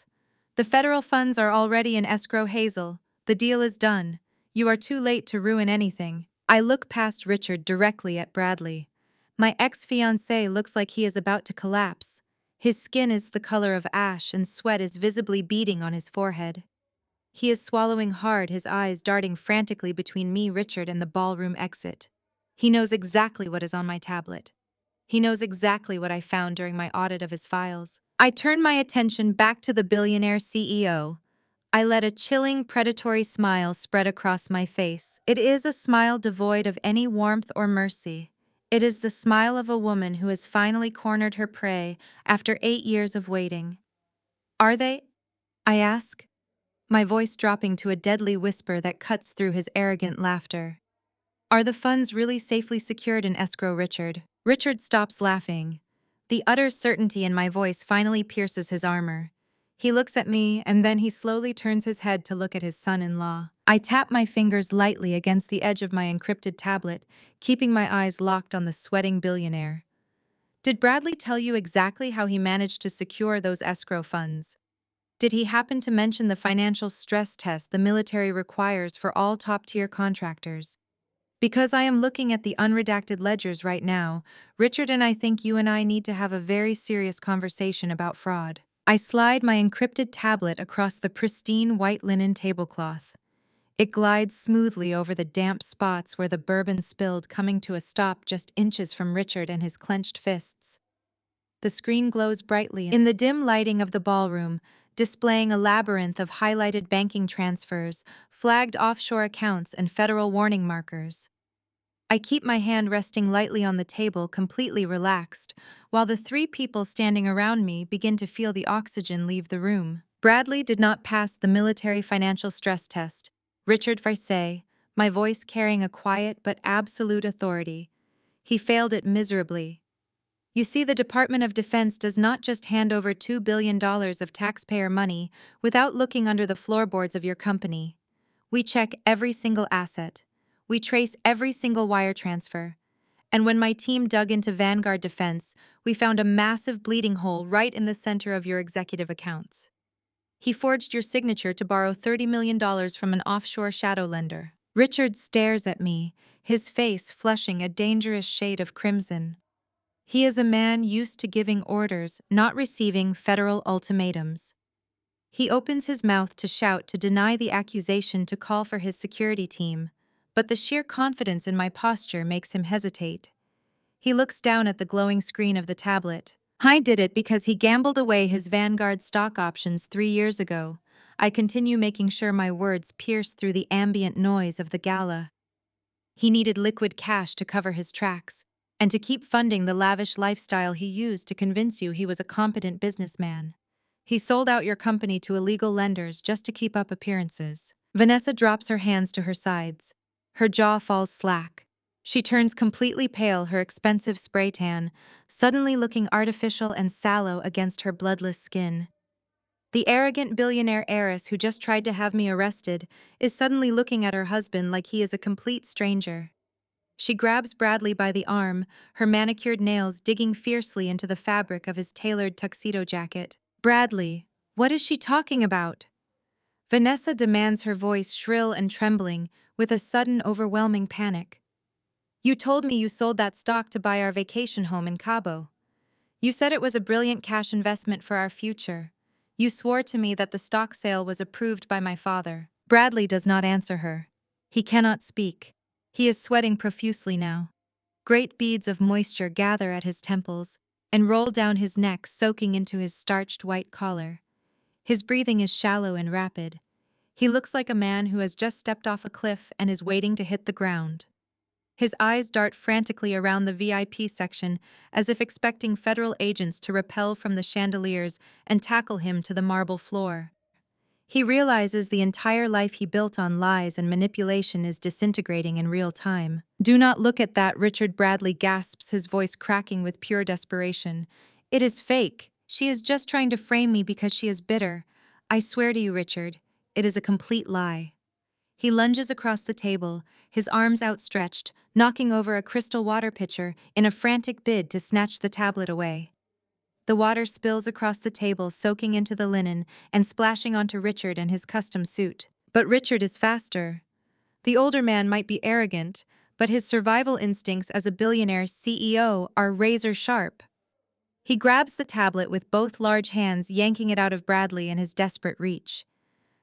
Speaker 1: The federal funds are already in escrow, Hazel. The deal is done. You are too late to ruin anything. I look past Richard directly at Bradley. My ex-fiancé looks like he is about to collapse. His skin is the color of ash and sweat is visibly beading on his forehead. He is swallowing hard, his eyes darting frantically between me, Richard, and the ballroom exit. He knows exactly what is on my tablet. He knows exactly what I found during my audit of his files. I turn my attention back to the billionaire CEO. I let a chilling, predatory smile spread across my face. It is a smile devoid of any warmth or mercy. It is the smile of a woman who has finally cornered her prey after 8 years of waiting. Are they? I ask, my voice dropping to a deadly whisper that cuts through his arrogant laughter. Are the funds really safely secured in escrow, Richard? Richard stops laughing. The utter certainty in my voice finally pierces his armor. He looks at me, and then he slowly turns his head to look at his son-in-law. I tap my fingers lightly against the edge of my encrypted tablet, keeping my eyes locked on the sweating billionaire. Did Bradley tell you exactly how he managed to secure those escrow funds? Did he happen to mention the financial stress test the military requires for all top-tier contractors? Because I am looking at the unredacted ledgers right now, Richard, and I think you and I need to have a very serious conversation about fraud. I slide my encrypted tablet across the pristine white linen tablecloth. It glides smoothly over the damp spots where the bourbon spilled, coming to a stop just inches from Richard and his clenched fists. The screen glows brightly in the dim lighting of the ballroom, displaying a labyrinth of highlighted banking transfers, flagged offshore accounts, and federal warning markers. I keep my hand resting lightly on the table, completely relaxed, while the 3 people standing around me begin to feel the oxygen leave the room. Bradley did not pass the military financial stress test. Richard Fiancé, my voice carrying a quiet but absolute authority. He failed it miserably. You see, the Department of Defense does not just hand over $2 billion of taxpayer money without looking under the floorboards of your company. We check every single asset. We trace every single wire transfer. And when my team dug into Vanguard Defense, we found a massive bleeding hole right in the center of your executive accounts. He forged your signature to borrow $30 million from an offshore shadow lender. Richard stares at me, his face flushing a dangerous shade of crimson. He is a man used to giving orders, not receiving federal ultimatums. He opens his mouth to shout to deny the accusation to call for his security team, but the sheer confidence in my posture makes him hesitate. He looks down at the glowing screen of the tablet. I did it because he gambled away his Vanguard stock options 3 years ago. I continue making sure my words pierce through the ambient noise of the gala. He needed liquid cash to cover his tracks, and to keep funding the lavish lifestyle he used to convince you he was a competent businessman. He sold out your company to illegal lenders just to keep up appearances. Vanessa drops her hands to her sides. Her jaw falls slack. She turns completely pale, her expensive spray tan suddenly looking artificial and sallow against her bloodless skin. The arrogant billionaire heiress who just tried to have me arrested is suddenly looking at her husband like he is a complete stranger. She grabs Bradley by the arm, her manicured nails digging fiercely into the fabric of his tailored tuxedo jacket. Bradley, what is she talking about? Vanessa demands, her voice shrill and trembling, with a sudden overwhelming panic. You told me you sold that stock to buy our vacation home in Cabo. You said it was a brilliant cash investment for our future. You swore to me that the stock sale was approved by my father. Bradley does not answer her. He cannot speak. He is sweating profusely now. Great beads of moisture gather at his temples and roll down his neck, soaking into his starched white collar. His breathing is shallow and rapid. He looks like a man who has just stepped off a cliff and is waiting to hit the ground. His eyes dart frantically around the VIP section, as if expecting federal agents to rappel from the chandeliers and tackle him to the marble floor. He realizes the entire life he built on lies and manipulation is disintegrating in real time. Do not look at that, Richard Bradley gasps, his voice cracking with pure desperation. It is fake. She is just trying to frame me because she is bitter. I swear to you, Richard, it is a complete lie. He lunges across the table, his arms outstretched, knocking over a crystal water pitcher in a frantic bid to snatch the tablet away. The water spills across the table, soaking into the linen and splashing onto Richard and his custom suit. But Richard is faster. The older man might be arrogant, but his survival instincts as a billionaire CEO are razor sharp. He grabs the tablet with both large hands, yanking it out of Bradley in his desperate reach.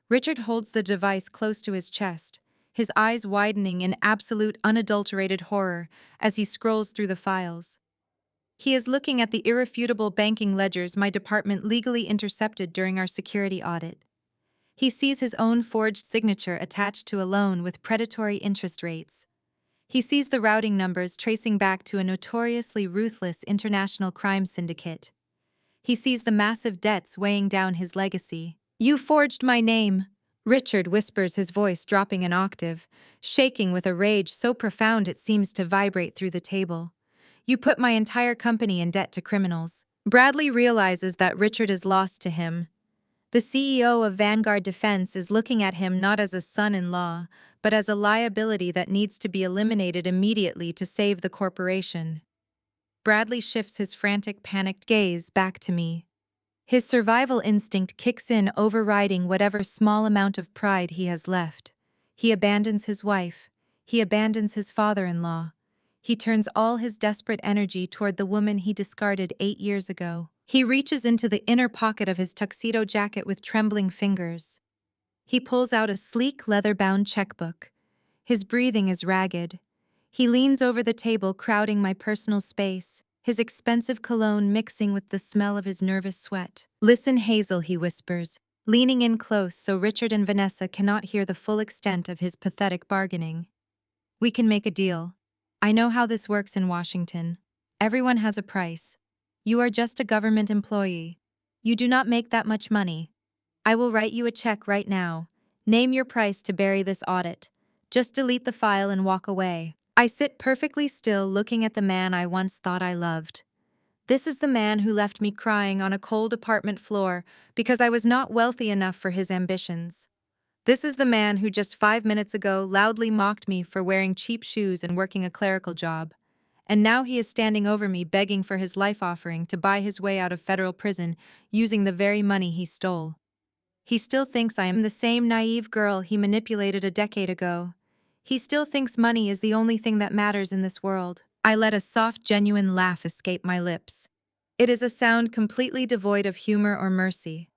Speaker 1: Richard holds the device close to his chest, his eyes widening in absolute unadulterated horror as he scrolls through the files. He is looking at the irrefutable banking ledgers my department legally intercepted during our security audit. He sees his own forged signature attached to a loan with predatory interest rates. He sees the routing numbers tracing back to a notoriously ruthless international crime syndicate. He sees the massive debts weighing down his legacy. You forged my name, Richard whispers, his voice dropping an octave, shaking with a rage so profound it seems to vibrate through the table. You put my entire company in debt to criminals. Bradley realizes that Richard is lost to him. The CEO of Vanguard Defense is looking at him not as a son-in-law, but as a liability that needs to be eliminated immediately to save the corporation. Bradley shifts his frantic, panicked gaze back to me. His survival instinct kicks in, overriding whatever small amount of pride he has left. He abandons his wife. He abandons his father-in-law. He turns all his desperate energy toward the woman he discarded 8 years ago. He reaches into the inner pocket of his tuxedo jacket with trembling fingers. He pulls out a sleek, leather-bound checkbook. His breathing is ragged. He leans over the table, crowding my personal space, his expensive cologne mixing with the smell of his nervous sweat. Listen, Hazel, he whispers, leaning in close so Richard and Vanessa cannot hear the full extent of his pathetic bargaining. We can make a deal. I know how this works in Washington. Everyone has a price. You are just a government employee. You do not make that much money. I will write you a check right now. Name your price to bury this audit. Just delete the file and walk away. I sit perfectly still, looking at the man I once thought I loved. This is the man who left me crying on a cold apartment floor because I was not wealthy enough for his ambitions. This is the man who just 5 minutes ago loudly mocked me for wearing cheap shoes and working a clerical job. And now he is standing over me begging for his life offering to buy his way out of federal prison using the very money he stole. He still thinks I am the same naive girl he manipulated a decade ago. He still thinks money is the only thing that matters in this world. I let a soft, genuine laugh escape my lips. It is a sound completely devoid of humor or mercy.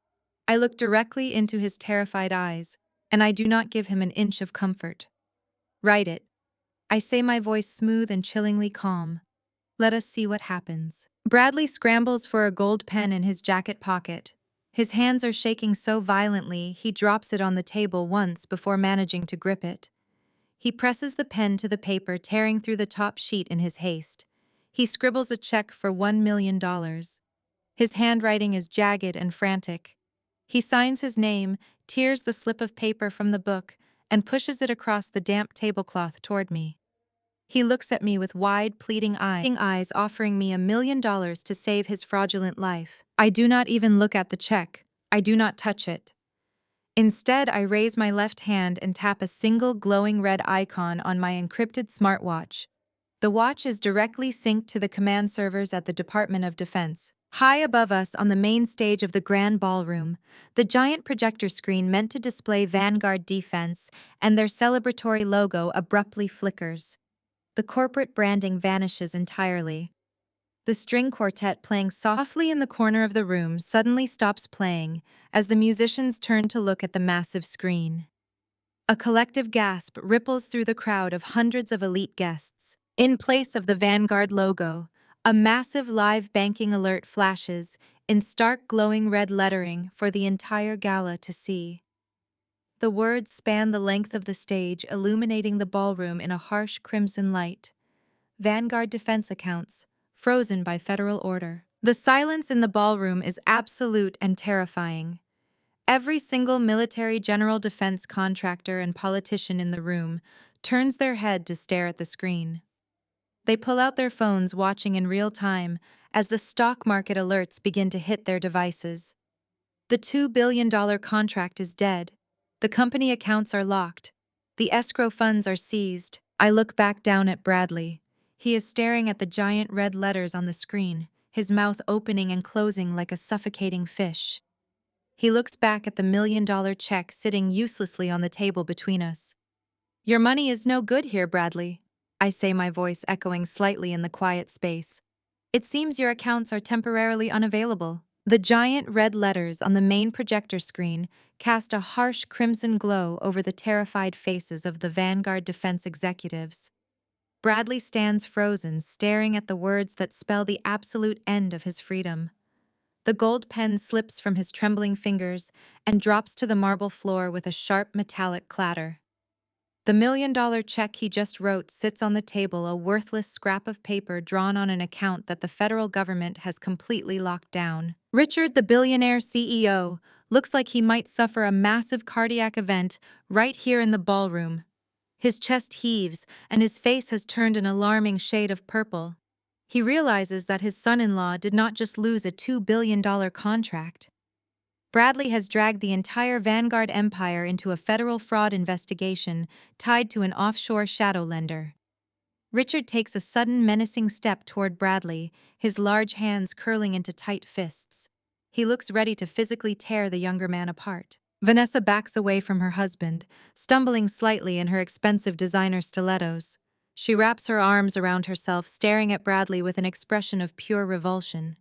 Speaker 1: I look directly into his terrified eyes, and I do not give him an inch of comfort. Write it. I say, my voice smooth and chillingly calm. Let us see what happens. Bradley scrambles for a gold pen in his jacket pocket. His hands are shaking so violently he drops it on the table once before managing to grip it. He presses the pen to the paper, tearing through the top sheet in his haste. He scribbles a check for $1 million. His handwriting is jagged and frantic. He signs his name, tears the slip of paper from the book, and pushes it across the damp tablecloth toward me. He looks at me with wide, pleading eyes, offering me $1 million to save his fraudulent life. I do not even look at the check. I do not touch it. Instead, I raise my left hand and tap a single glowing red icon on my encrypted smartwatch. The watch is directly synced to the command servers at the Department of Defense. High above us on the main stage of the grand ballroom, the giant projector screen meant to display Vanguard Defense and their celebratory logo abruptly flickers. The corporate branding vanishes entirely. The string quartet playing softly in the corner of the room suddenly stops playing as the musicians turn to look at the massive screen. A collective gasp ripples through the crowd of hundreds of elite guests. In place of the Vanguard logo, a massive live banking alert flashes in stark glowing red lettering for the entire gala to see. The words span the length of the stage, illuminating the ballroom in a harsh crimson light. Vanguard defense accounts, frozen by federal order. The silence in the ballroom is absolute and terrifying. Every single military, general, defense contractor and politician in the room turns their head to stare at the screen. They pull out their phones, watching in real time as the stock market alerts begin to hit their devices. The $2 billion contract is dead. The company accounts are locked. The escrow funds are seized. I look back down at Bradley. He is staring at the giant red letters on the screen, his mouth opening and closing like a suffocating fish. He looks back at the $1 million check sitting uselessly on the table between us. Your money is no good here, Bradley, I say, my voice echoing slightly in the quiet space. It seems your accounts are temporarily unavailable. The giant red letters on the main projector screen cast a harsh crimson glow over the terrified faces of the Vanguard defense executives. Bradley stands frozen, staring at the words that spell the absolute end of his freedom. The gold pen slips from his trembling fingers and drops to the marble floor with a sharp metallic clatter. The $1 million check he just wrote sits on the table, a worthless scrap of paper drawn on an account that the federal government has completely locked down. Richard, the billionaire CEO, looks like he might suffer a massive cardiac event right here in the ballroom. His chest heaves, and his face has turned an alarming shade of purple. He realizes that his son-in-law did not just lose a $2 billion contract. Bradley has dragged the entire Vanguard empire into a federal fraud investigation tied to an offshore shadow lender. Richard takes a sudden menacing step toward Bradley, his large hands curling into tight fists. He looks ready to physically tear the younger man apart. Vanessa backs away from her husband, stumbling slightly in her expensive designer stilettos. She wraps her arms around herself, staring at Bradley with an expression of pure revulsion.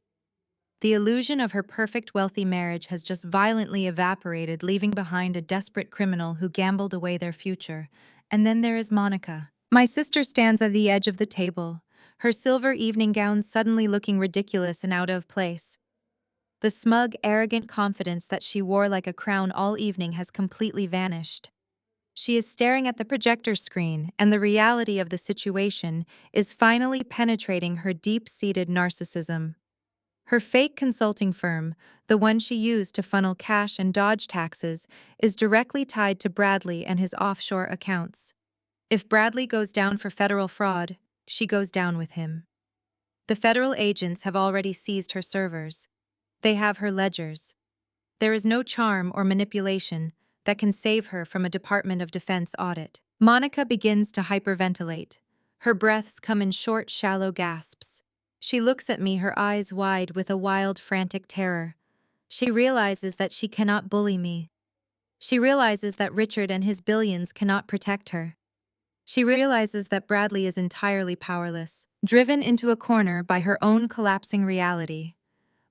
Speaker 1: The illusion of her perfect wealthy marriage has just violently evaporated, leaving behind a desperate criminal who gambled away their future. And then there is Monica. My sister stands at the edge of the table, her silver evening gown suddenly looking ridiculous and out of place. The smug, arrogant confidence that she wore like a crown all evening has completely vanished. She is staring at the projector screen, and the reality of the situation is finally penetrating her deep-seated narcissism. Her fake consulting firm, the one she used to funnel cash and dodge taxes, is directly tied to Bradley and his offshore accounts. If Bradley goes down for federal fraud, she goes down with him. The federal agents have already seized her servers. They have her ledgers. There is no charm or manipulation that can save her from a Department of Defense audit. Monica begins to hyperventilate. Her breaths come in short, shallow gasps. She looks at me, her eyes wide with a wild, frantic terror. She realizes that she cannot bully me. She realizes that Richard and his billions cannot protect her. She realizes that Bradley is entirely powerless, driven into a corner by her own collapsing reality.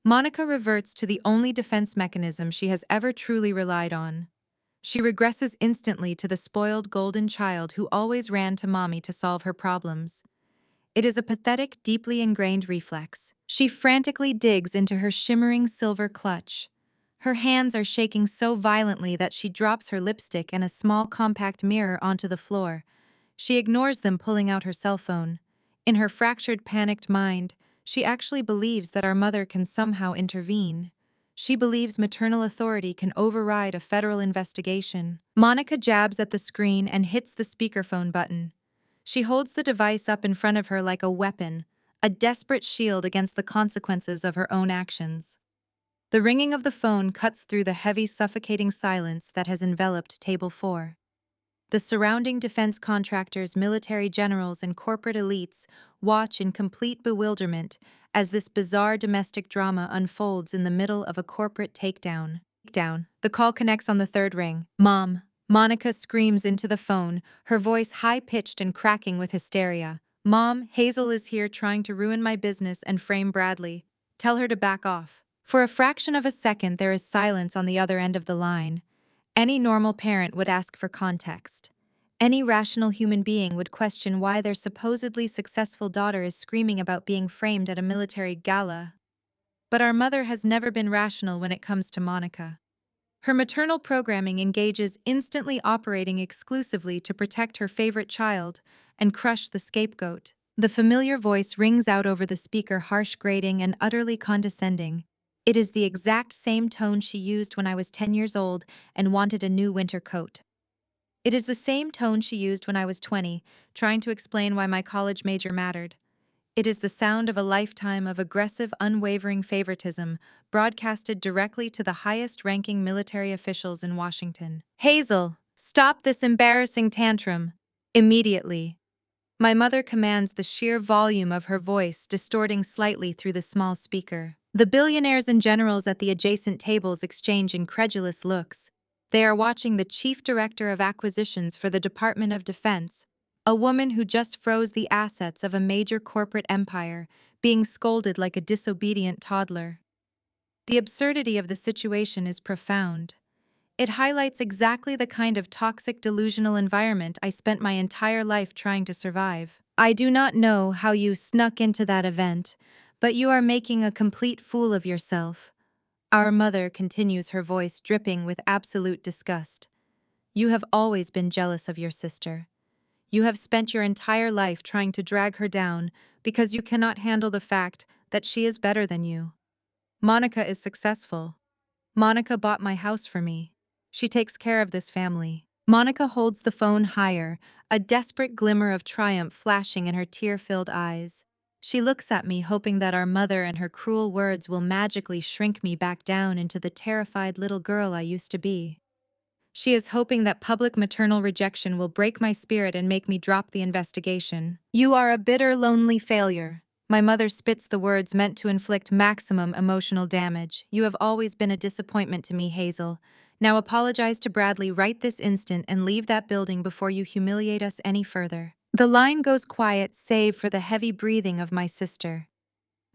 Speaker 1: Monica reverts to the only defense mechanism she has ever truly relied on. She regresses instantly to the spoiled golden child who always ran to mommy to solve her problems. It is a pathetic, deeply ingrained reflex. She frantically digs into her shimmering silver clutch. Her hands are shaking so violently that she drops her lipstick and a small compact mirror onto the floor. She ignores them, pulling out her cell phone. In her fractured, panicked mind, she actually believes that our mother can somehow intervene. She believes maternal authority can override a federal investigation. Monica jabs at the screen and hits the speakerphone button. She holds the device up in front of her like a weapon, a desperate shield against the consequences of her own actions. The ringing of the phone cuts through the heavy, suffocating silence that has enveloped Table 4. The surrounding defense contractors, military generals, and corporate elites watch in complete bewilderment as this bizarre domestic drama unfolds in the middle of a corporate takedown. The call connects on the third ring. Mom. Monica screams into the phone, her voice high-pitched and cracking with hysteria. Mom, Hazel is here trying to ruin my business and frame Bradley. Tell her to back off. For a fraction of a second, there is silence on the other end of the line. Any normal parent would ask for context. Any rational human being would question why their supposedly successful daughter is screaming about being framed at a military gala. But our mother has never been rational when it comes to Monica. Her maternal programming engages instantly, operating exclusively to protect her favorite child and crush the scapegoat. The familiar voice rings out over the speaker, harsh, grating, and utterly condescending. It is the exact same tone she used when I was 10 years old and wanted a new winter coat. It is the same tone she used when I was 20, trying to explain why my college major mattered. It is the sound of a lifetime of aggressive, unwavering favoritism, broadcasted directly to the highest-ranking military officials in Washington. Hazel, stop this embarrassing tantrum. Immediately. My mother commands, the sheer volume of her voice distorting slightly through the small speaker. The billionaires and generals at the adjacent tables exchange incredulous looks. They are watching the chief director of acquisitions for the Department of Defense, a woman who just froze the assets of a major corporate empire, being scolded like a disobedient toddler. The absurdity of the situation is profound. It highlights exactly the kind of toxic, delusional environment I spent my entire life trying to survive. I do not know how you snuck into that event, but you are making a complete fool of yourself. Our mother continues, her voice dripping with absolute disgust. You have always been jealous of your sister. You have spent your entire life trying to drag her down because you cannot handle the fact that she is better than you. Monica is successful. Monica bought my house for me. She takes care of this family. Monica holds the phone higher, a desperate glimmer of triumph flashing in her tear-filled eyes. She looks at me, hoping that our mother and her cruel words will magically shrink me back down into the terrified little girl I used to be. She is hoping that public maternal rejection will break my spirit and make me drop the investigation. You are a bitter, lonely failure. My mother spits the words meant to inflict maximum emotional damage. You have always been a disappointment to me, Hazel. Now apologize to Bradley right this instant and leave that building before you humiliate us any further. The line goes quiet, save for the heavy breathing of my sister.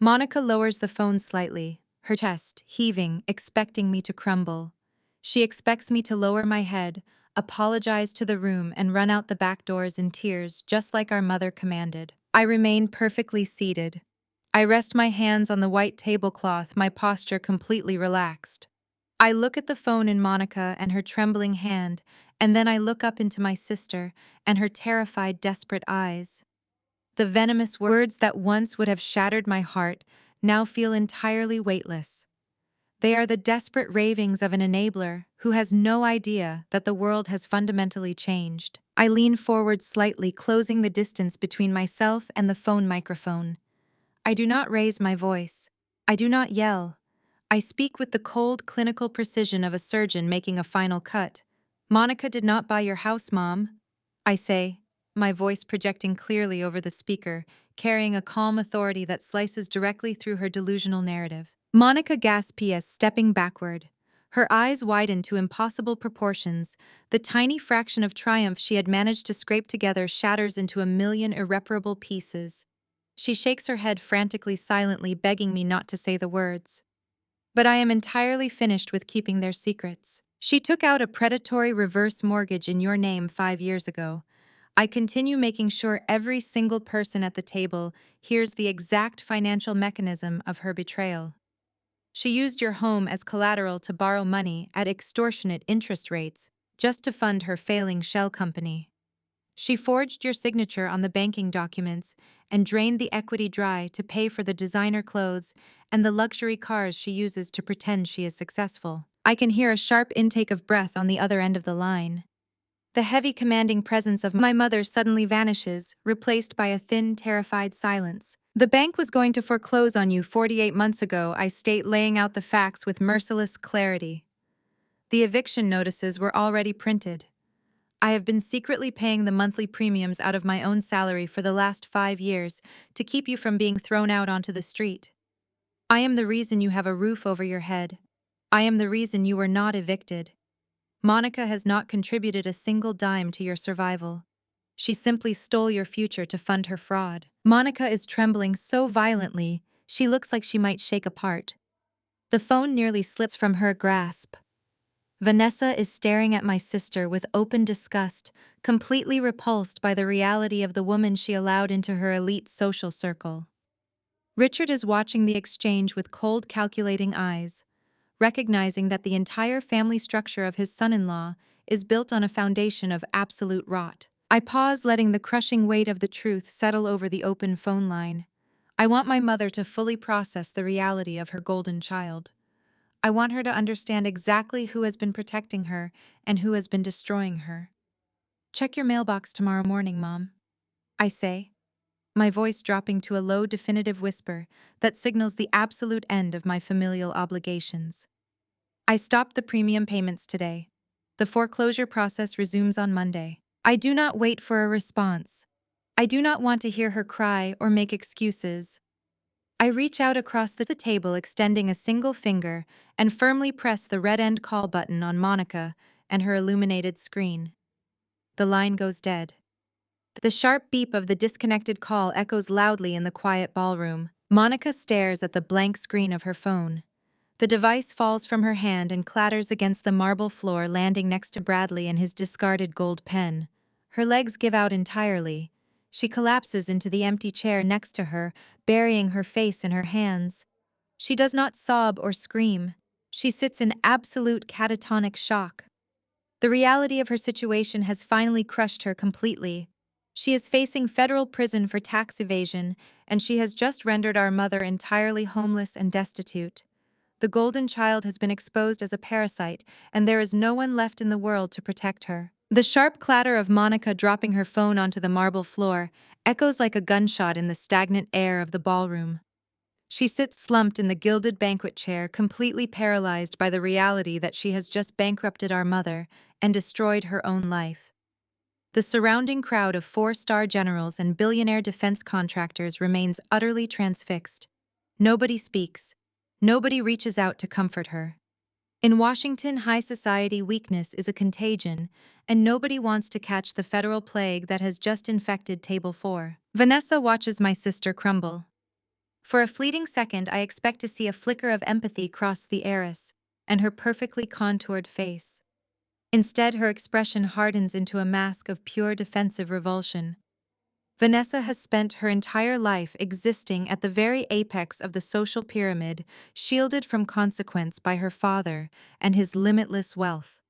Speaker 1: Monica lowers the phone slightly, her chest heaving, expecting me to crumble. She expects me to lower my head, apologize to the room, and run out the back doors in tears, just like our mother commanded. I remain perfectly seated. I rest my hands on the white tablecloth, my posture completely relaxed. I look at the phone in Monica and her trembling hand, and then I look up into my sister and her terrified, desperate eyes. The venomous words that once would have shattered my heart now feel entirely weightless. They are the desperate ravings of an enabler who has no idea that the world has fundamentally changed. I lean forward slightly, closing the distance between myself and the phone microphone. I do not raise my voice. I do not yell. I speak with the cold, clinical precision of a surgeon making a final cut. Monica did not buy your house, Mom, I say, my voice projecting clearly over the speaker, carrying a calm authority that slices directly through her delusional narrative. Monica gasps, stepping backward. Her eyes widen to impossible proportions. The tiny fraction of triumph she had managed to scrape together shatters into a million irreparable pieces. She shakes her head frantically, silently begging me not to say the words. But I am entirely finished with keeping their secrets. She took out a predatory reverse mortgage in your name 5 years ago. I continue making sure every single person at the table hears the exact financial mechanism of her betrayal. She used your home as collateral to borrow money at extortionate interest rates just to fund her failing shell company. She forged your signature on the banking documents and drained the equity dry to pay for the designer clothes and the luxury cars she uses to pretend she is successful. I can hear a sharp intake of breath on the other end of the line. The heavy, commanding presence of my mother suddenly vanishes, replaced by a thin, terrified silence. The bank was going to foreclose on you 48 months ago, I state, laying out the facts with merciless clarity. The eviction notices were already printed. I have been secretly paying the monthly premiums out of my own salary for the last 5 years to keep you from being thrown out onto the street. I am the reason you have a roof over your head. I am the reason you were not evicted. Monica has not contributed a single dime to your survival. She simply stole your future to fund her fraud. Monica is trembling so violently, she looks like she might shake apart. The phone nearly slips from her grasp. Vanessa is staring at my sister with open disgust, completely repulsed by the reality of the woman she allowed into her elite social circle. Richard is watching the exchange with cold, calculating eyes, recognizing that the entire family structure of his son-in-law is built on a foundation of absolute rot. I pause, letting the crushing weight of the truth settle over the open phone line. I want my mother to fully process the reality of her golden child. I want her to understand exactly who has been protecting her and who has been destroying her. Check your mailbox tomorrow morning, Mom, I say, my voice dropping to a low, definitive whisper that signals the absolute end of my familial obligations. I stopped the premium payments today. The foreclosure process resumes on Monday. I do not wait for a response. I do not want to hear her cry or make excuses. I reach out across the table, extending a single finger, and firmly press the red end call button on Monica and her illuminated screen. The line goes dead. The sharp beep of the disconnected call echoes loudly in the quiet ballroom. Monica stares at the blank screen of her phone. The device falls from her hand and clatters against the marble floor, landing next to Bradley and his discarded gold pen. Her legs give out entirely. She collapses into the empty chair next to her, burying her face in her hands. She does not sob or scream. She sits in absolute catatonic shock. The reality of her situation has finally crushed her completely. She is facing federal prison for tax evasion, and she has just rendered our mother entirely homeless and destitute. The golden child has been exposed as a parasite, and there is no one left in the world to protect her. The sharp clatter of Monica dropping her phone onto the marble floor echoes like a gunshot in the stagnant air of the ballroom. She sits slumped in the gilded banquet chair, completely paralyzed by the reality that she has just bankrupted our mother and destroyed her own life. The surrounding crowd of four-star generals and billionaire defense contractors remains utterly transfixed. Nobody speaks. Nobody reaches out to comfort her. In Washington, high society weakness is a contagion, and nobody wants to catch the federal plague that has just infected Table 4. Vanessa watches my sister crumble. For a fleeting second, I expect to see a flicker of empathy cross the heiress and her perfectly contoured face. Instead, her expression hardens into a mask of pure defensive revulsion. Vanessa has spent her entire life existing at the very apex of the social pyramid, shielded from consequence by her father and his limitless wealth.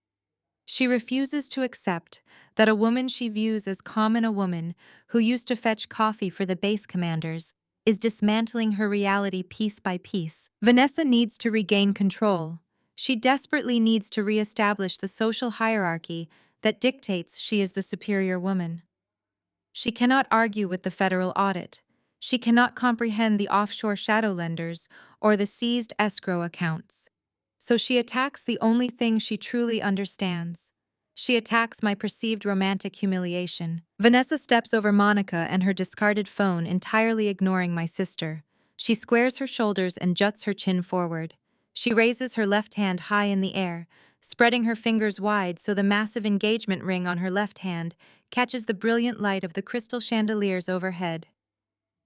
Speaker 1: She refuses to accept that a woman she views as common, a woman who used to fetch coffee for the base commanders, is dismantling her reality piece by piece. Vanessa needs to regain control. She desperately needs to reestablish the social hierarchy that dictates she is the superior woman. She cannot argue with the federal audit. She cannot comprehend the offshore shadow lenders or the seized escrow accounts. So she attacks the only thing she truly understands. She attacks my perceived romantic humiliation. Vanessa steps over Monica and her discarded phone, entirely ignoring my sister. She squares her shoulders and juts her chin forward. She raises her left hand high in the air, spreading her fingers wide so the massive engagement ring on her left hand catches the brilliant light of the crystal chandeliers overhead.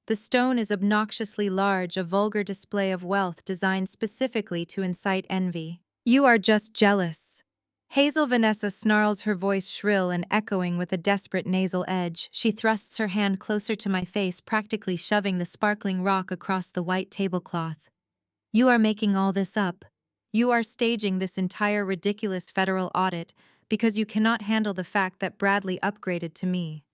Speaker 1: The stone is obnoxiously large, a vulgar display of wealth designed specifically to incite envy. You are just jealous. Hazel Vanessa snarls, her voice shrill and echoing with a desperate nasal edge. She thrusts her hand closer to my face, practically shoving the sparkling rock across the white tablecloth. You are making all this up. You are staging this entire ridiculous federal audit because you cannot handle the fact that Bradley upgraded to me.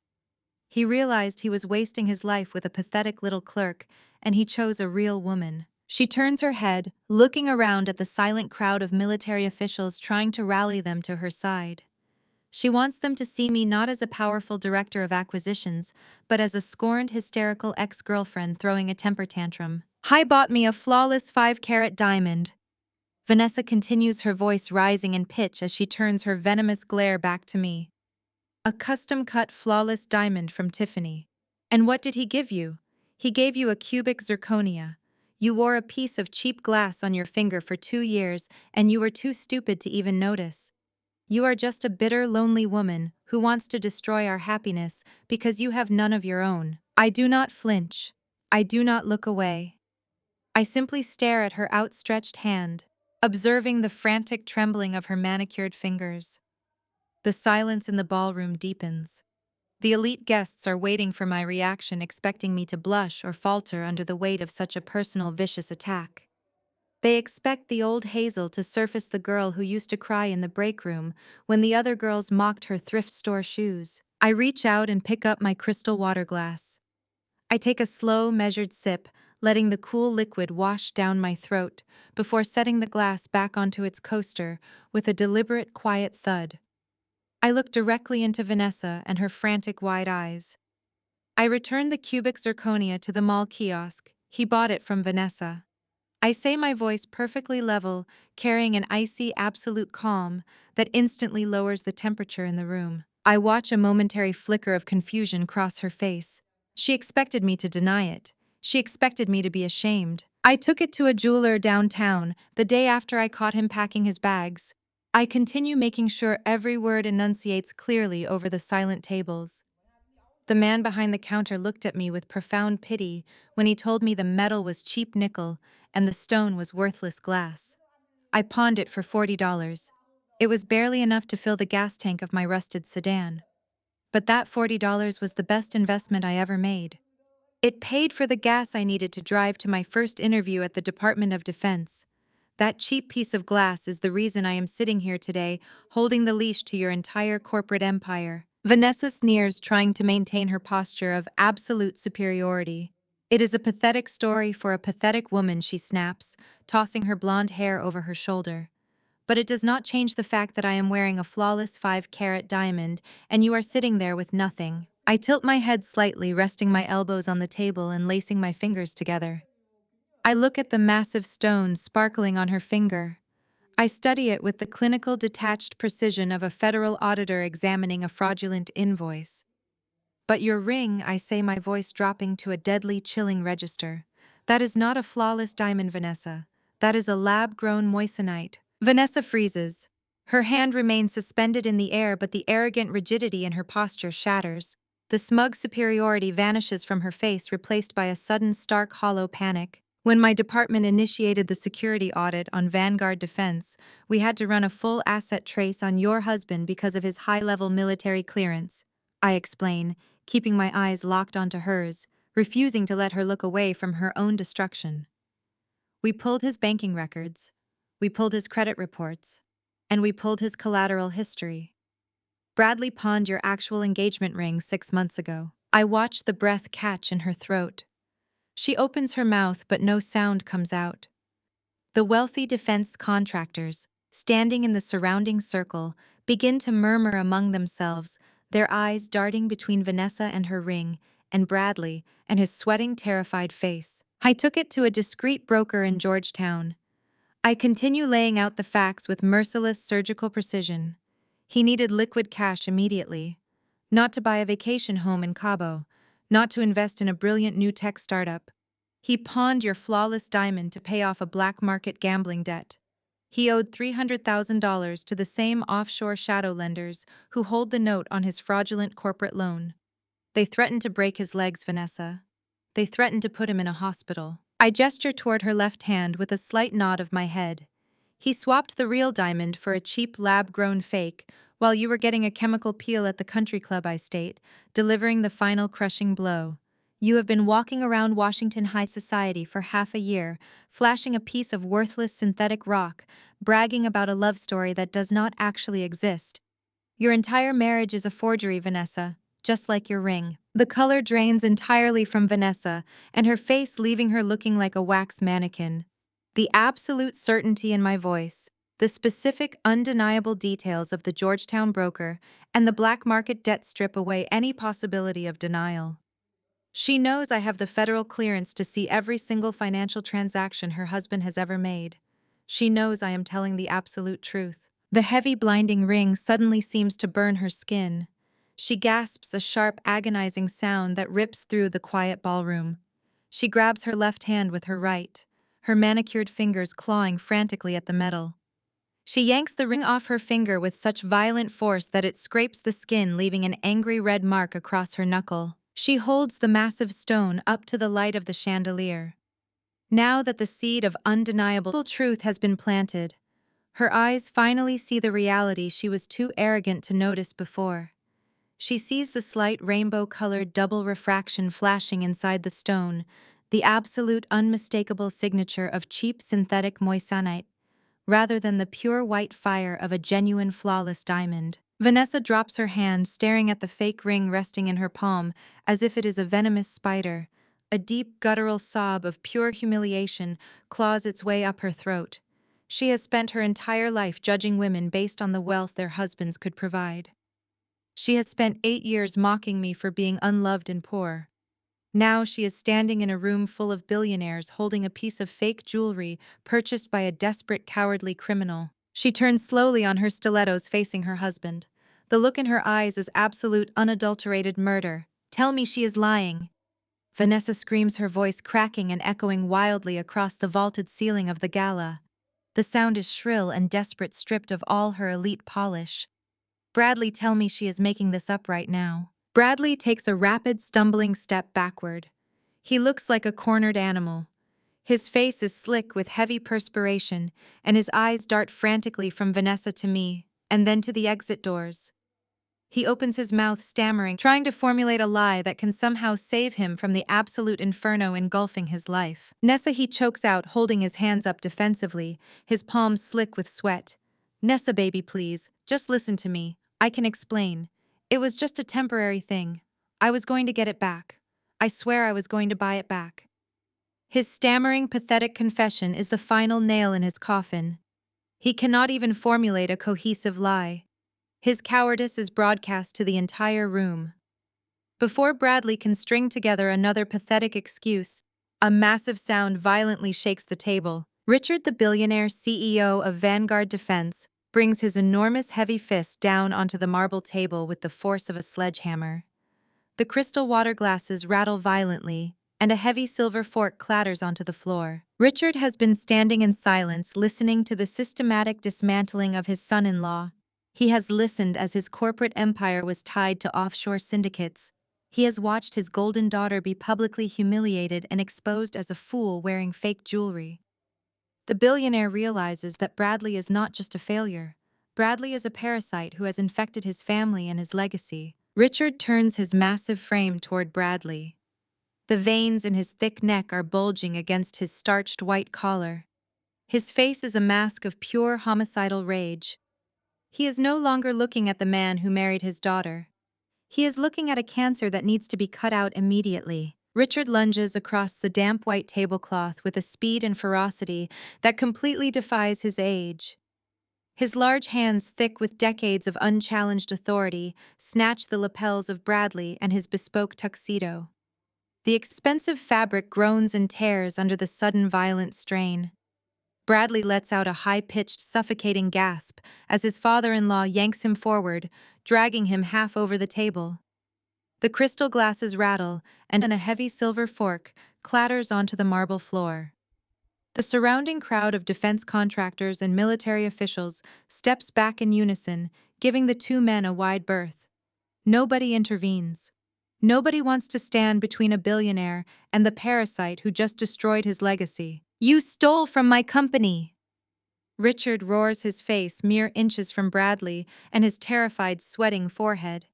Speaker 1: He realized he was wasting his life with a pathetic little clerk, and he chose a real woman. She turns her head, looking around at the silent crowd of military officials trying to rally them to her side. She wants them to see me not as a powerful director of acquisitions, but as a scorned, hysterical ex-girlfriend throwing a temper tantrum. I bought me a flawless 5-carat diamond. Vanessa continues, her voice rising in pitch as she turns her venomous glare back to me. A custom-cut flawless diamond from Tiffany. And what did he give you? He gave you a cubic zirconia. You wore a piece of cheap glass on your finger for 2 years, and you were too stupid to even notice. You are just a bitter, lonely woman who wants to destroy our happiness because you have none of your own. I do not flinch. I do not look away. I simply stare at her outstretched hand, observing the frantic trembling of her manicured fingers. The silence in the ballroom deepens. The elite guests are waiting for my reaction, expecting me to blush or falter under the weight of such a personal, vicious attack. They expect the old Hazel to surface, the girl who used to cry in the break room when the other girls mocked her thrift store shoes. I reach out and pick up my crystal water glass. I take a slow, measured sip, letting the cool liquid wash down my throat before setting the glass back onto its coaster with a deliberate, quiet thud. I look directly into Vanessa and her frantic wide eyes. I return the cubic zirconia to the mall kiosk. He bought it from Vanessa. I say, my voice perfectly level, carrying an icy, absolute calm that instantly lowers the temperature in the room. I watch a momentary flicker of confusion cross her face. She expected me to deny it. She expected me to be ashamed. I took it to a jeweler downtown the day after I caught him packing his bags. I continue, making sure every word enunciates clearly over the silent tables. The man behind the counter looked at me with profound pity when he told me the metal was cheap nickel and the stone was worthless glass. I pawned it for $40. It was barely enough to fill the gas tank of my rusted sedan. But that $40 was the best investment I ever made. It paid for the gas I needed to drive to my first interview at the Department of Defense. That cheap piece of glass is the reason I am sitting here today, holding the leash to your entire corporate empire. Vanessa sneers, trying to maintain her posture of absolute superiority. It is a pathetic story for a pathetic woman, she snaps, tossing her blonde hair over her shoulder. But it does not change the fact that I am wearing a flawless 5-carat diamond, and you are sitting there with nothing. I tilt my head slightly, resting my elbows on the table and lacing my fingers together. I look at the massive stone sparkling on her finger. I study it with the clinical, detached precision of a federal auditor examining a fraudulent invoice. But your ring, I say, my voice dropping to a deadly, chilling register. That is not a flawless diamond, Vanessa. That is a lab-grown moissanite. Vanessa freezes. Her hand remains suspended in the air, but the arrogant rigidity in her posture shatters. The smug superiority vanishes from her face, replaced by a sudden, stark, hollow panic. When my department initiated the security audit on Vanguard Defense, we had to run a full asset trace on your husband because of his high-level military clearance. I explain, keeping my eyes locked onto hers, refusing to let her look away from her own destruction. We pulled his banking records. We pulled his credit reports. And we pulled his collateral history. Bradley pawned your actual engagement ring 6 months ago. I watch the breath catch in her throat. She opens her mouth, but no sound comes out. The wealthy defense contractors, standing in the surrounding circle, begin to murmur among themselves, their eyes darting between Vanessa and her ring, and Bradley, and his sweating, terrified face. I took it to a discreet broker in Georgetown. I continue laying out the facts with merciless, surgical precision. He needed liquid cash immediately. Not to buy a vacation home in Cabo, not to invest in a brilliant new tech startup. He pawned your flawless diamond to pay off a black market gambling debt. He owed $300,000 to the same offshore shadow lenders who hold the note on his fraudulent corporate loan. They threatened to break his legs, Vanessa. They threatened to put him in a hospital. I gesture toward her left hand with a slight nod of my head. He swapped the real diamond for a cheap lab-grown fake, while you were getting a chemical peel at the country club, I state, delivering the final crushing blow. You have been walking around Washington high society for half a year, flashing a piece of worthless synthetic rock, bragging about a love story that does not actually exist. Your entire marriage is a forgery, Vanessa, just like your ring. The color drains entirely from Vanessa, and her face leaving her looking like a wax mannequin. The absolute certainty in my voice, the specific, undeniable details of the Georgetown broker, and the black market debt strip away any possibility of denial. She knows I have the federal clearance to see every single financial transaction her husband has ever made. She knows I am telling the absolute truth. The heavy, blinding ring suddenly seems to burn her skin. She gasps a sharp, agonizing sound that rips through the quiet ballroom. She grabs her left hand with her right, her manicured fingers clawing frantically at the metal. She yanks the ring off her finger with such violent force that it scrapes the skin, leaving an angry red mark across her knuckle. She holds the massive stone up to the light of the chandelier. Now that the seed of undeniable truth has been planted, her eyes finally see the reality she was too arrogant to notice before. She sees the slight rainbow-colored double refraction flashing inside the stone, the absolute unmistakable signature of cheap synthetic moissanite, rather than the pure white fire of a genuine flawless diamond. Vanessa drops her hand, staring at the fake ring resting in her palm as if it is a venomous spider. A deep guttural sob of pure humiliation claws its way up her throat. She has spent her entire life judging women based on the wealth their husbands could provide. She has spent 8 years mocking me for being unloved and poor. Now she is standing in a room full of billionaires holding a piece of fake jewelry purchased by a desperate, cowardly criminal. She turns slowly on her stilettos, facing her husband. The look in her eyes is absolute, unadulterated murder. Tell me she is lying. Vanessa screams, her voice cracking and echoing wildly across the vaulted ceiling of the gala. The sound is shrill and desperate, stripped of all her elite polish. Bradley, tell me she is making this up right now. Bradley takes a rapid, stumbling step backward. He looks like a cornered animal. His face is slick with heavy perspiration, and his eyes dart frantically from Vanessa to me, and then to the exit doors. He opens his mouth, stammering, trying to formulate a lie that can somehow save him from the absolute inferno engulfing his life. Nessa, he chokes out, holding his hands up defensively, his palms slick with sweat. Nessa, baby, please, just listen to me. I can explain. It was just a temporary thing. I was going to get it back. I swear I was going to buy it back. His stammering, pathetic confession is the final nail in his coffin. He cannot even formulate a cohesive lie. His cowardice is broadcast to the entire room. Before Bradley can string together another pathetic excuse, a massive sound violently shakes the table. Richard, the billionaire CEO of Vanguard Defense, brings his enormous heavy fist down onto the marble table with the force of a sledgehammer. The crystal water glasses rattle violently, and a heavy silver fork clatters onto the floor. Richard has been standing in silence, listening to the systematic dismantling of his son-in-law. He has listened as his corporate empire was tied to offshore syndicates. He has watched his golden daughter be publicly humiliated and exposed as a fool wearing fake jewelry. The billionaire realizes that Bradley is not just a failure. Bradley is a parasite who has infected his family and his legacy. Richard turns his massive frame toward Bradley. The veins in his thick neck are bulging against his starched white collar. His face is a mask of pure homicidal rage. He is no longer looking at the man who married his daughter. He is looking at a cancer that needs to be cut out immediately. Richard lunges across the damp white tablecloth with a speed and ferocity that completely defies his age. His large hands, thick with decades of unchallenged authority, snatch the lapels of Bradley and his bespoke tuxedo. The expensive fabric groans and tears under the sudden violent strain. Bradley lets out a high-pitched, suffocating gasp as his father-in-law yanks him forward, dragging him half over the table. The crystal glasses rattle, and a heavy silver fork clatters onto the marble floor. The surrounding crowd of defense contractors and military officials steps back in unison, giving the two men a wide berth. Nobody intervenes. Nobody wants to stand between a billionaire and the parasite who just destroyed his legacy. "You stole from my company!" Richard roars, his face mere inches from Bradley and his terrified, sweating forehead.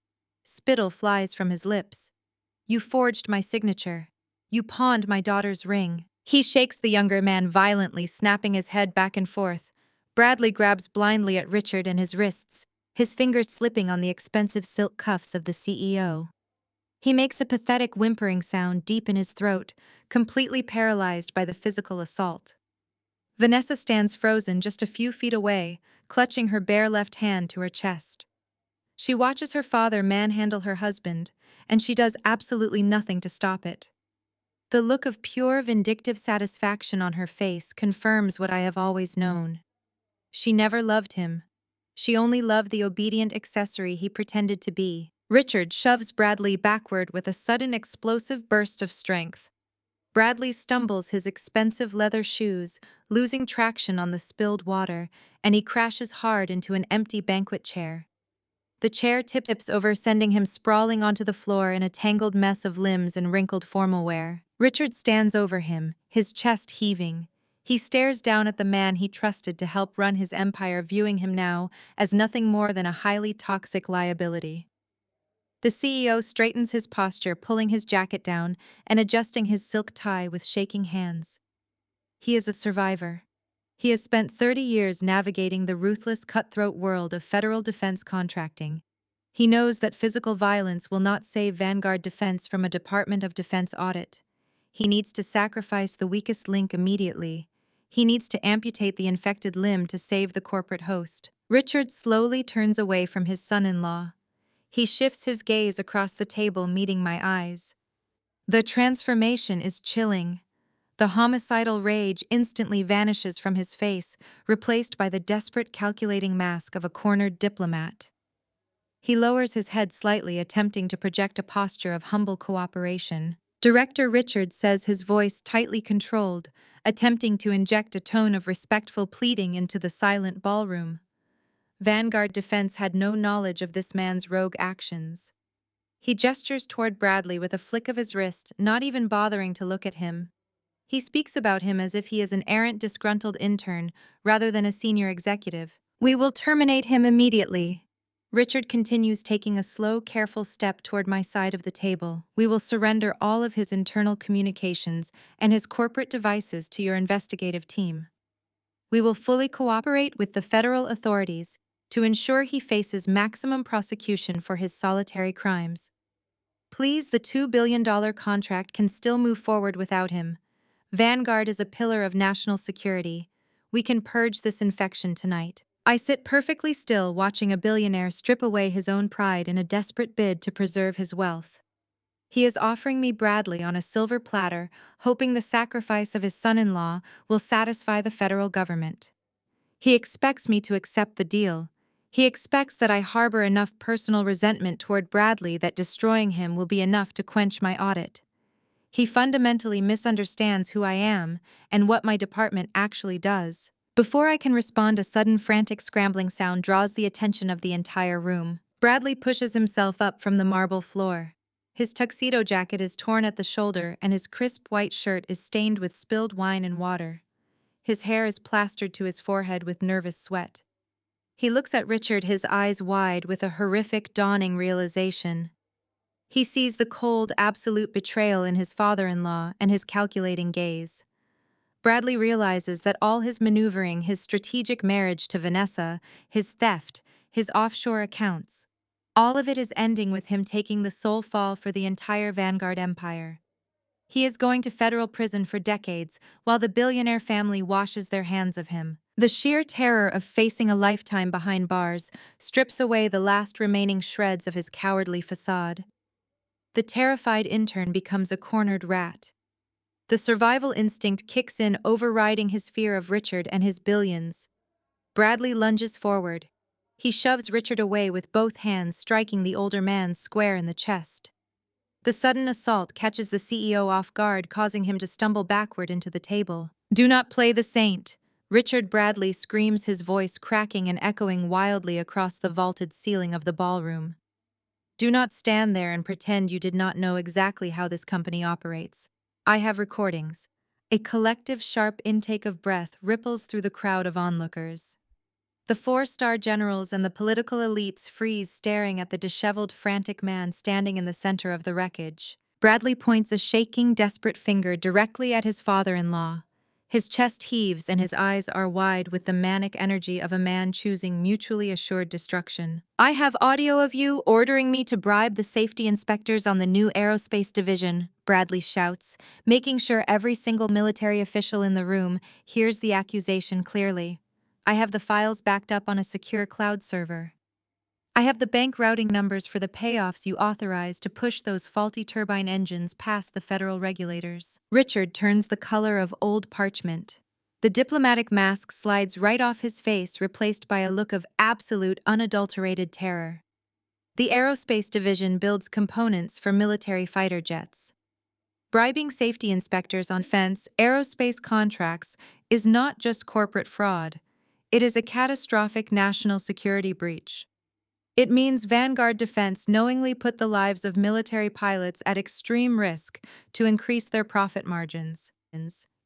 Speaker 1: Spittle flies from his lips. "You forged my signature. You pawned my daughter's ring." He shakes the younger man violently, snapping his head back and forth. Bradley grabs blindly at Richard and his wrists, his fingers slipping on the expensive silk cuffs of the CEO. He makes a pathetic whimpering sound deep in his throat, completely paralyzed by the physical assault. Vanessa stands frozen just a few feet away, clutching her bare left hand to her chest. She watches her father manhandle her husband, and she does absolutely nothing to stop it. The look of pure vindictive satisfaction on her face confirms what I have always known. She never loved him. She only loved the obedient accessory he pretended to be. Richard shoves Bradley backward with a sudden explosive burst of strength. Bradley stumbles his expensive leather shoes, losing traction on the spilled water, and he crashes hard into an empty banquet chair. The chair tips over, sending him sprawling onto the floor in a tangled mess of limbs and wrinkled formal wear. Richard stands over him, his chest heaving. He stares down at the man he trusted to help run his empire, viewing him now as nothing more than a highly toxic liability. The CEO straightens his posture, pulling his jacket down and adjusting his silk tie with shaking hands. He is a survivor. He has spent 30 years navigating the ruthless, cutthroat world of federal defense contracting. He knows that physical violence will not save Vanguard Defense from a Department of Defense audit. He needs to sacrifice the weakest link immediately. He needs to amputate the infected limb to save the corporate host. Richard slowly turns away from his son-in-law. He shifts his gaze across the table, meeting my eyes. The transformation is chilling. The homicidal rage instantly vanishes from his face, replaced by the desperate, calculating mask of a cornered diplomat. He lowers his head slightly, attempting to project a posture of humble cooperation. Director Richard says, his voice tightly controlled, attempting to inject a tone of respectful pleading into the silent ballroom. Vanguard Defense had no knowledge of this man's rogue actions. He gestures toward Bradley with a flick of his wrist, not even bothering to look at him. He speaks about him as if he is an errant, disgruntled intern rather than a senior executive. "We will terminate him immediately." Richard continues, taking a slow, careful step toward my side of the table. "We will surrender all of his internal communications and his corporate devices to your investigative team. We will fully cooperate with the federal authorities to ensure he faces maximum prosecution for his solitary crimes. Please, the $2 billion contract can still move forward without him. Vanguard is a pillar of national security. We can purge this infection tonight." I sit perfectly still, watching a billionaire strip away his own pride in a desperate bid to preserve his wealth. He is offering me Bradley on a silver platter, hoping the sacrifice of his son-in-law will satisfy the federal government. He expects me to accept the deal. He expects that I harbor enough personal resentment toward Bradley that destroying him will be enough to quench my audit. He fundamentally misunderstands who I am and what my department actually does. Before I can respond, a sudden frantic scrambling sound draws the attention of the entire room. Bradley pushes himself up from the marble floor. His tuxedo jacket is torn at the shoulder and his crisp white shirt is stained with spilled wine and water. His hair is plastered to his forehead with nervous sweat. He looks at Richard, his eyes wide with a horrific, dawning realization. He sees the cold, absolute betrayal in his father-in-law and his calculating gaze. Bradley realizes that all his maneuvering, his strategic marriage to Vanessa, his theft, his offshore accounts, all of it is ending with him taking the sole fall for the entire Vanguard empire. He is going to federal prison for decades, while the billionaire family washes their hands of him. The sheer terror of facing a lifetime behind bars strips away the last remaining shreds of his cowardly facade. The terrified intern becomes a cornered rat. The survival instinct kicks in, overriding his fear of Richard and his billions. Bradley lunges forward. He shoves Richard away with both hands, striking the older man square in the chest. The sudden assault catches the CEO off guard, causing him to stumble backward into the table. "Do not play the saint!" Richard Bradley screams, his voice cracking and echoing wildly across the vaulted ceiling of the ballroom. "Do not stand there and pretend you did not know exactly how this company operates. I have recordings." A collective sharp intake of breath ripples through the crowd of onlookers. The four-star generals and the political elites freeze, staring at the disheveled, frantic man standing in the center of the wreckage. Bradley points a shaking, desperate finger directly at his father-in-law. His chest heaves and his eyes are wide with the manic energy of a man choosing mutually assured destruction. "I have audio of you ordering me to bribe the safety inspectors on the new aerospace division," Bradley shouts, making sure every single military official in the room hears the accusation clearly. "I have the files backed up on a secure cloud server. I have the bank routing numbers for the payoffs you authorized to push those faulty turbine engines past the federal regulators." Richard turns the color of old parchment. The diplomatic mask slides right off his face, replaced by a look of absolute, unadulterated terror. The aerospace division builds components for military fighter jets. Bribing safety inspectors on defense aerospace contracts is not just corporate fraud. It is a catastrophic national security breach. It means Vanguard Defense knowingly put the lives of military pilots at extreme risk to increase their profit margins.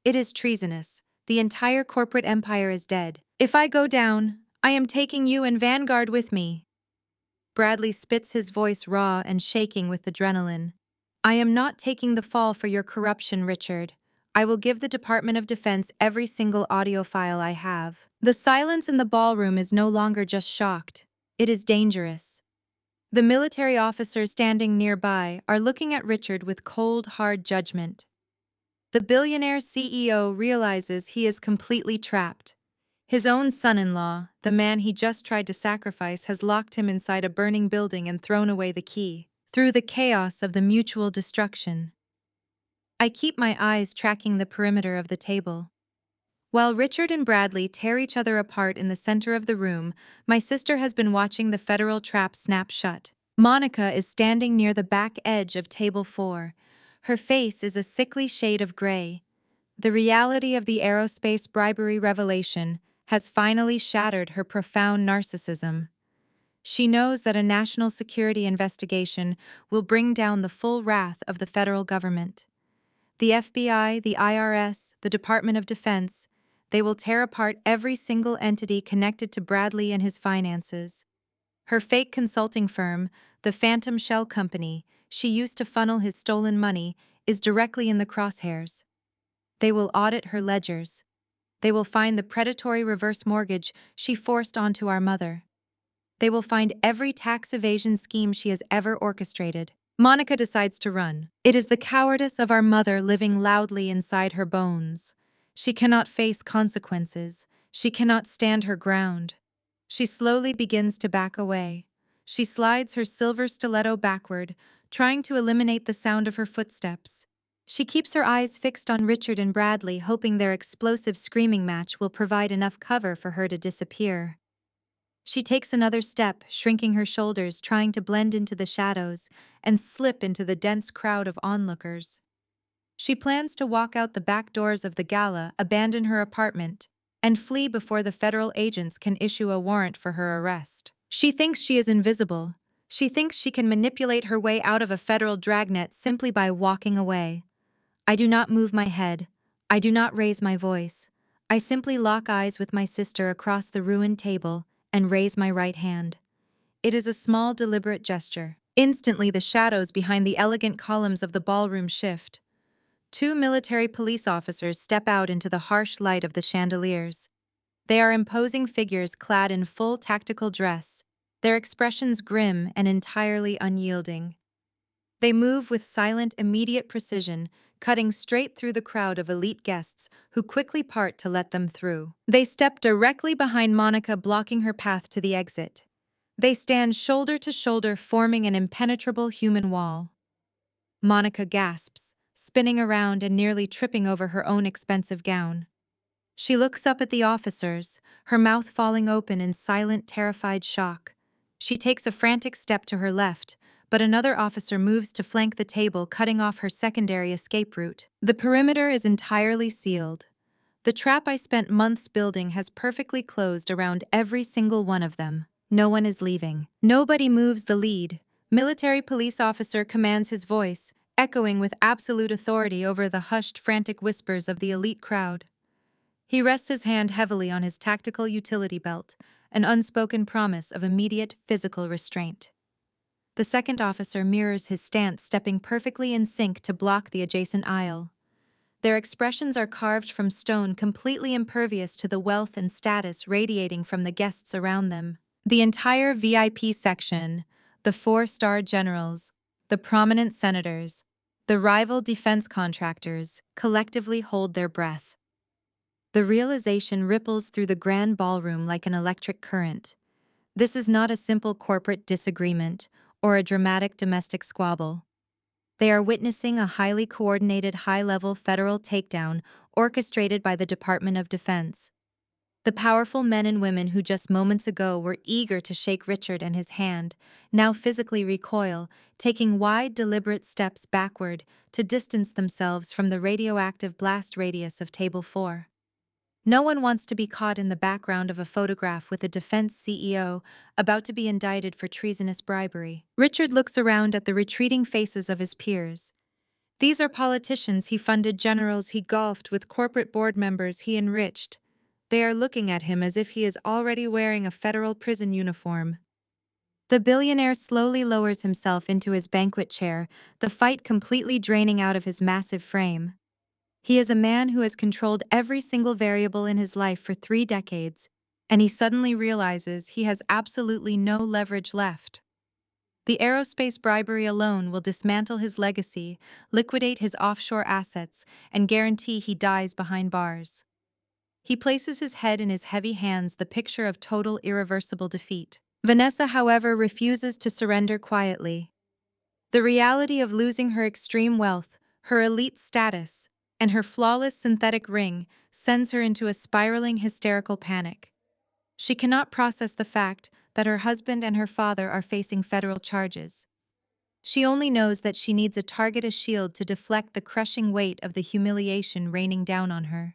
Speaker 1: It is treasonous. The entire corporate empire is dead. "If I go down, I am taking you and Vanguard with me." Bradley spits, his voice raw and shaking with adrenaline. "I am not taking the fall for your corruption, Richard. I will give the Department of Defense every single audio file I have." The silence in the ballroom is no longer just shocked. It is dangerous. The military officers standing nearby are looking at Richard with cold, hard judgment. The billionaire CEO realizes he is completely trapped. His own son-in-law, the man he just tried to sacrifice, has locked him inside a burning building and thrown away the key. Through the chaos of the mutual destruction, I keep my eyes tracking the perimeter of the table. While Richard and Bradley tear each other apart in the center of the room, my sister has been watching the federal trap snap shut. Monica is standing near the back edge of table 4. Her face is a sickly shade of gray. The reality of the aerospace bribery revelation has finally shattered her profound narcissism. She knows that a national security investigation will bring down the full wrath of the federal government. The FBI, the IRS, the Department of Defense, they will tear apart every single entity connected to Bradley and his finances. Her fake consulting firm, the Phantom Shell Company she used to funnel his stolen money, is directly in the crosshairs. They will audit her ledgers. They will find the predatory reverse mortgage she forced onto our mother. They will find every tax evasion scheme she has ever orchestrated. Monica decides to run. It is the cowardice of our mother living loudly inside her bones. She cannot face consequences. She cannot stand her ground. She slowly begins to back away. She slides her silver stiletto backward, trying to eliminate the sound of her footsteps. She keeps her eyes fixed on Richard and Bradley, hoping their explosive screaming match will provide enough cover for her to disappear. She takes another step, shrinking her shoulders, trying to blend into the shadows and slip into the dense crowd of onlookers. She plans to walk out the back doors of the gala, abandon her apartment, and flee before the federal agents can issue a warrant for her arrest. She thinks she is invisible. She thinks she can manipulate her way out of a federal dragnet simply by walking away. I do not move my head. I do not raise my voice. I simply lock eyes with my sister across the ruined table and raise my right hand. It is a small, deliberate gesture. Instantly, the shadows behind the elegant columns of the ballroom shift. 2 military police officers step out into the harsh light of the chandeliers. They are imposing figures clad in full tactical dress, their expressions grim and entirely unyielding. They move with silent, immediate precision, cutting straight through the crowd of elite guests who quickly part to let them through. They step directly behind Monica, blocking her path to the exit. They stand shoulder to shoulder, forming an impenetrable human wall. Monica gasps, spinning around and nearly tripping over her own expensive gown. She looks up at the officers, her mouth falling open in silent, terrified shock. She takes a frantic step to her left, but another officer moves to flank the table, cutting off her secondary escape route. The perimeter is entirely sealed. The trap I spent months building has perfectly closed around every single one of them. No one is leaving. Nobody moves the lead. Military police officer commands, his voice echoing with absolute authority over the hushed, frantic whispers of the elite crowd. He rests his hand heavily on his tactical utility belt, an unspoken promise of immediate physical restraint. The second officer mirrors his stance, stepping perfectly in sync to block the adjacent aisle. Their expressions are carved from stone, completely impervious to the wealth and status radiating from the guests around them. The entire VIP section, the four-star generals, the prominent senators, the rival defense contractors, collectively hold their breath. The realization ripples through the grand ballroom like an electric current. This is not a simple corporate disagreement or a dramatic domestic squabble. They are witnessing a highly coordinated, high-level federal takedown orchestrated by the Department of Defense. The powerful men and women who just moments ago were eager to shake Richard and his hand now physically recoil, taking wide, deliberate steps backward to distance themselves from the radioactive blast radius of Table 4. No one wants to be caught in the background of a photograph with a defense CEO about to be indicted for treasonous bribery. Richard looks around at the retreating faces of his peers. These are politicians he funded, generals he golfed with, corporate board members he enriched. They are looking at him as if he is already wearing a federal prison uniform. The billionaire slowly lowers himself into his banquet chair, the fight completely draining out of his massive frame. He is a man who has controlled every single variable in his life for 3 decades, and he suddenly realizes he has absolutely no leverage left. The aerospace bribery alone will dismantle his legacy, liquidate his offshore assets, and guarantee he dies behind bars. He places his head in his heavy hands, the picture of total, irreversible defeat. Vanessa, however, refuses to surrender quietly. The reality of losing her extreme wealth, her elite status, and her flawless synthetic ring sends her into a spiraling, hysterical panic. She cannot process the fact that her husband and her father are facing federal charges. She only knows that she needs a target, a shield, to deflect the crushing weight of the humiliation raining down on her.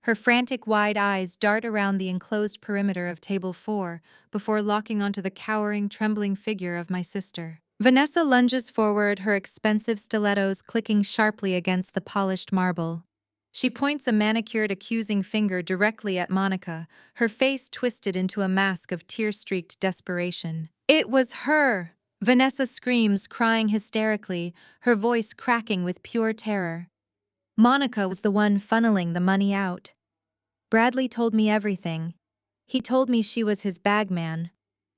Speaker 1: Her frantic, wide eyes dart around the enclosed perimeter of Table 4 before locking onto the cowering, trembling figure of my sister. Vanessa lunges forward, her expensive stilettos clicking sharply against the polished marble. She points a manicured, accusing finger directly at Monica, her face twisted into a mask of tear-streaked desperation. "It was her!" Vanessa screams, crying hysterically, her voice cracking with pure terror. "Monica was the one funneling the money out. Bradley told me everything. He told me she was his bagman.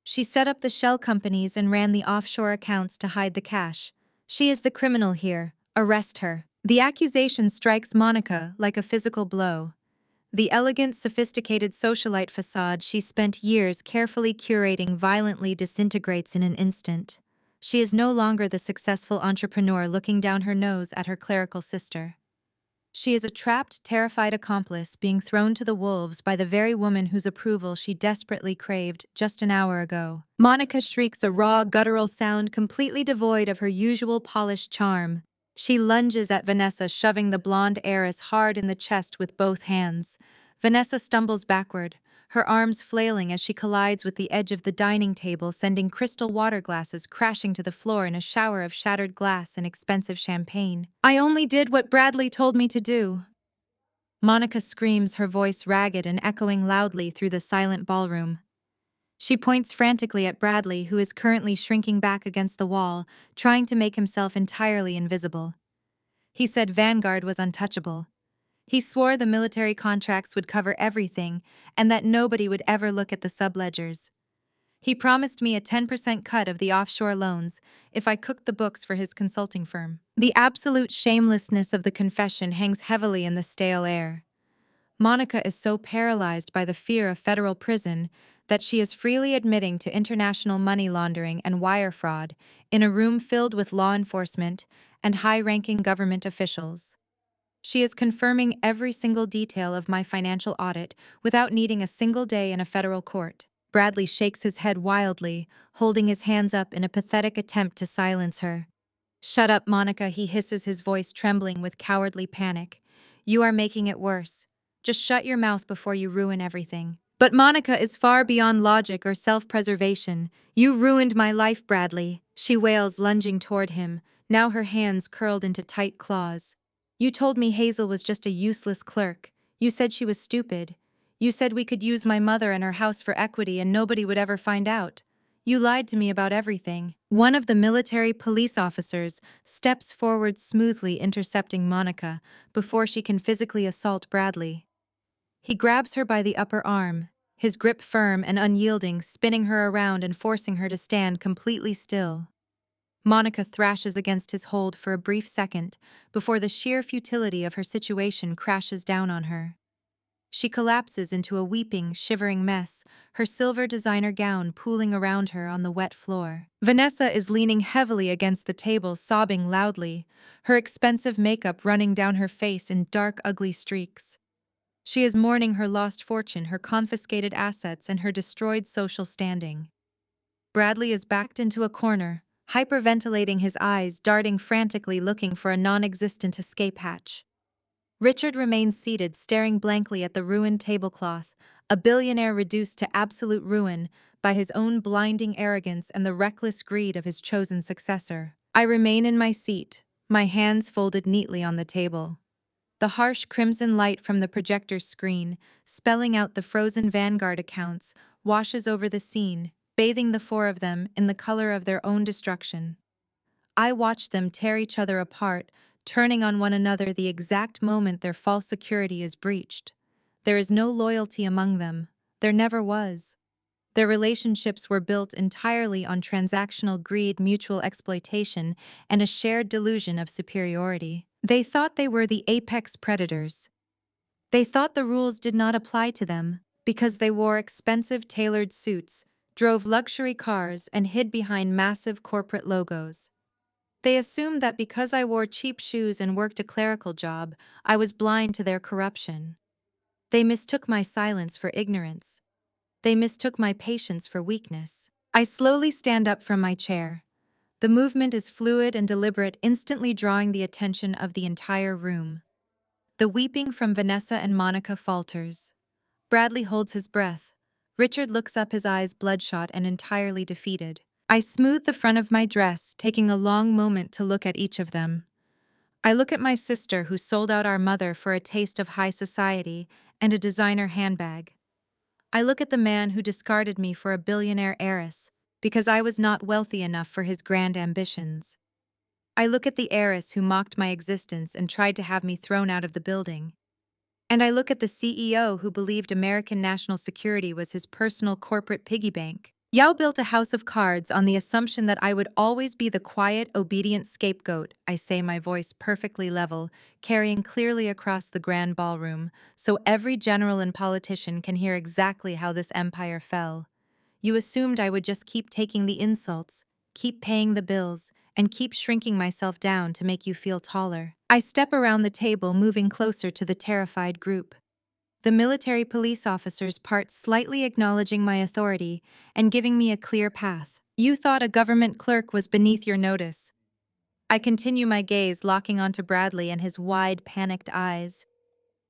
Speaker 1: She set up the shell companies and ran the offshore accounts to hide the cash. She is the criminal here. Arrest her." The accusation strikes Monica like a physical blow. The elegant, sophisticated socialite facade she spent years carefully curating violently disintegrates in an instant. She is no longer the successful entrepreneur looking down her nose at her clerical sister. She is a trapped, terrified accomplice being thrown to the wolves by the very woman whose approval she desperately craved just an hour ago. Monica shrieks a raw, guttural sound completely devoid of her usual polished charm. She lunges at Vanessa, shoving the blonde heiress hard in the chest with both hands. Vanessa stumbles backward, her arms flailing as she collides with the edge of the dining table, sending crystal water glasses crashing to the floor in a shower of shattered glass and expensive champagne. "I only did what Bradley told me to do." Monica screams, her voice ragged and echoing loudly through the silent ballroom. She points frantically at Bradley, who is currently shrinking back against the wall, trying to make himself entirely invisible. He said Vanguard was untouchable. He swore the military contracts would cover everything and that nobody would ever look at the subledgers. He promised me a 10% cut of the offshore loans if I cooked the books for his consulting firm. The absolute shamelessness of the confession hangs heavily in the stale air. Monica is so paralyzed by the fear of federal prison that she is freely admitting to international money laundering and wire fraud in a room filled with law enforcement and high-ranking government officials. She is confirming every single detail of my financial audit without needing a single day in a federal court. Bradley shakes his head wildly, holding his hands up in a pathetic attempt to silence her. "Shut up, Monica," he hisses, his voice trembling with cowardly panic. "You are making it worse. Just shut your mouth before you ruin everything." But Monica is far beyond logic or self-preservation. "You ruined my life, Bradley," she wails, lunging toward him, now her hands curled into tight claws. "You told me Hazel was just a useless clerk. You said she was stupid. You said we could use my mother and her house for equity and nobody would ever find out. You lied to me about everything." One of the military police officers steps forward smoothly, intercepting Monica before she can physically assault Bradley. He grabs her by the upper arm, his grip firm and unyielding, spinning her around and forcing her to stand completely still. Monica thrashes against his hold for a brief second before the sheer futility of her situation crashes down on her. She collapses into a weeping, shivering mess, her silver designer gown pooling around her on the wet floor. Vanessa is leaning heavily against the table, sobbing loudly, her expensive makeup running down her face in dark, ugly streaks. She is mourning her lost fortune, her confiscated assets, and her destroyed social standing. Bradley is backed into a corner, hyperventilating, his eyes darting frantically, looking for a non-existent escape hatch. Richard remains seated, staring blankly at the ruined tablecloth, a billionaire reduced to absolute ruin by his own blinding arrogance and the reckless greed of his chosen successor. I remain in my seat, my hands folded neatly on the table. The harsh crimson light from the projector screen, spelling out the frozen Vanguard accounts, washes over the scene, bathing the four of them in the color of their own destruction. I watch them tear each other apart, turning on one another the exact moment their false security is breached. There is no loyalty among them. There never was. Their relationships were built entirely on transactional greed, mutual exploitation, and a shared delusion of superiority. They thought they were the apex predators. They thought the rules did not apply to them because they wore expensive tailored suits, drove luxury cars, and hid behind massive corporate logos. They assumed that because I wore cheap shoes and worked a clerical job, I was blind to their corruption. They mistook my silence for ignorance. They mistook my patience for weakness. I slowly stand up from my chair. The movement is fluid and deliberate, instantly drawing the attention of the entire room. The weeping from Vanessa and Monica falters. Bradley holds his breath. Richard looks up, his eyes bloodshot and entirely defeated. I smooth the front of my dress, taking a long moment to look at each of them. I look at my sister, who sold out our mother for a taste of high society and a designer handbag. I look at the man who discarded me for a billionaire heiress because I was not wealthy enough for his grand ambitions. I look at the heiress who mocked my existence and tried to have me thrown out of the building. And I look at the CEO who believed American national security was his personal corporate piggy bank. Yao built a house of cards on the assumption that I would always be the quiet, obedient scapegoat, I say, my voice perfectly level, carrying clearly across the grand ballroom, so every general and politician can hear exactly how this empire fell. You assumed I would just keep taking the insults, keep paying the bills, and keep shrinking myself down to make you feel taller. I step around the table, moving closer to the terrified group. The military police officers part slightly, acknowledging my authority and giving me a clear path. You thought a government clerk was beneath your notice. I continue, my gaze locking onto Bradley and his wide, panicked eyes.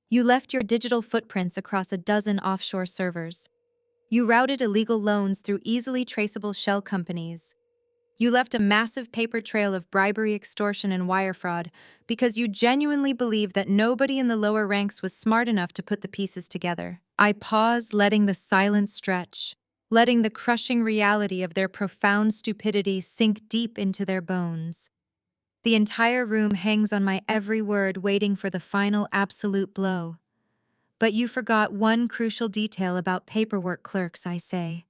Speaker 1: You left your digital footprints across a dozen offshore servers. You routed illegal loans through easily traceable shell companies. You left a massive paper trail of bribery, extortion, and wire fraud because you genuinely believed that nobody in the lower ranks was smart enough to put the pieces together. I pause, letting the silence stretch, letting the crushing reality of their profound stupidity sink deep into their bones. The entire room hangs on my every word, waiting for the final absolute blow. But you forgot one crucial detail about paperwork clerks, I say,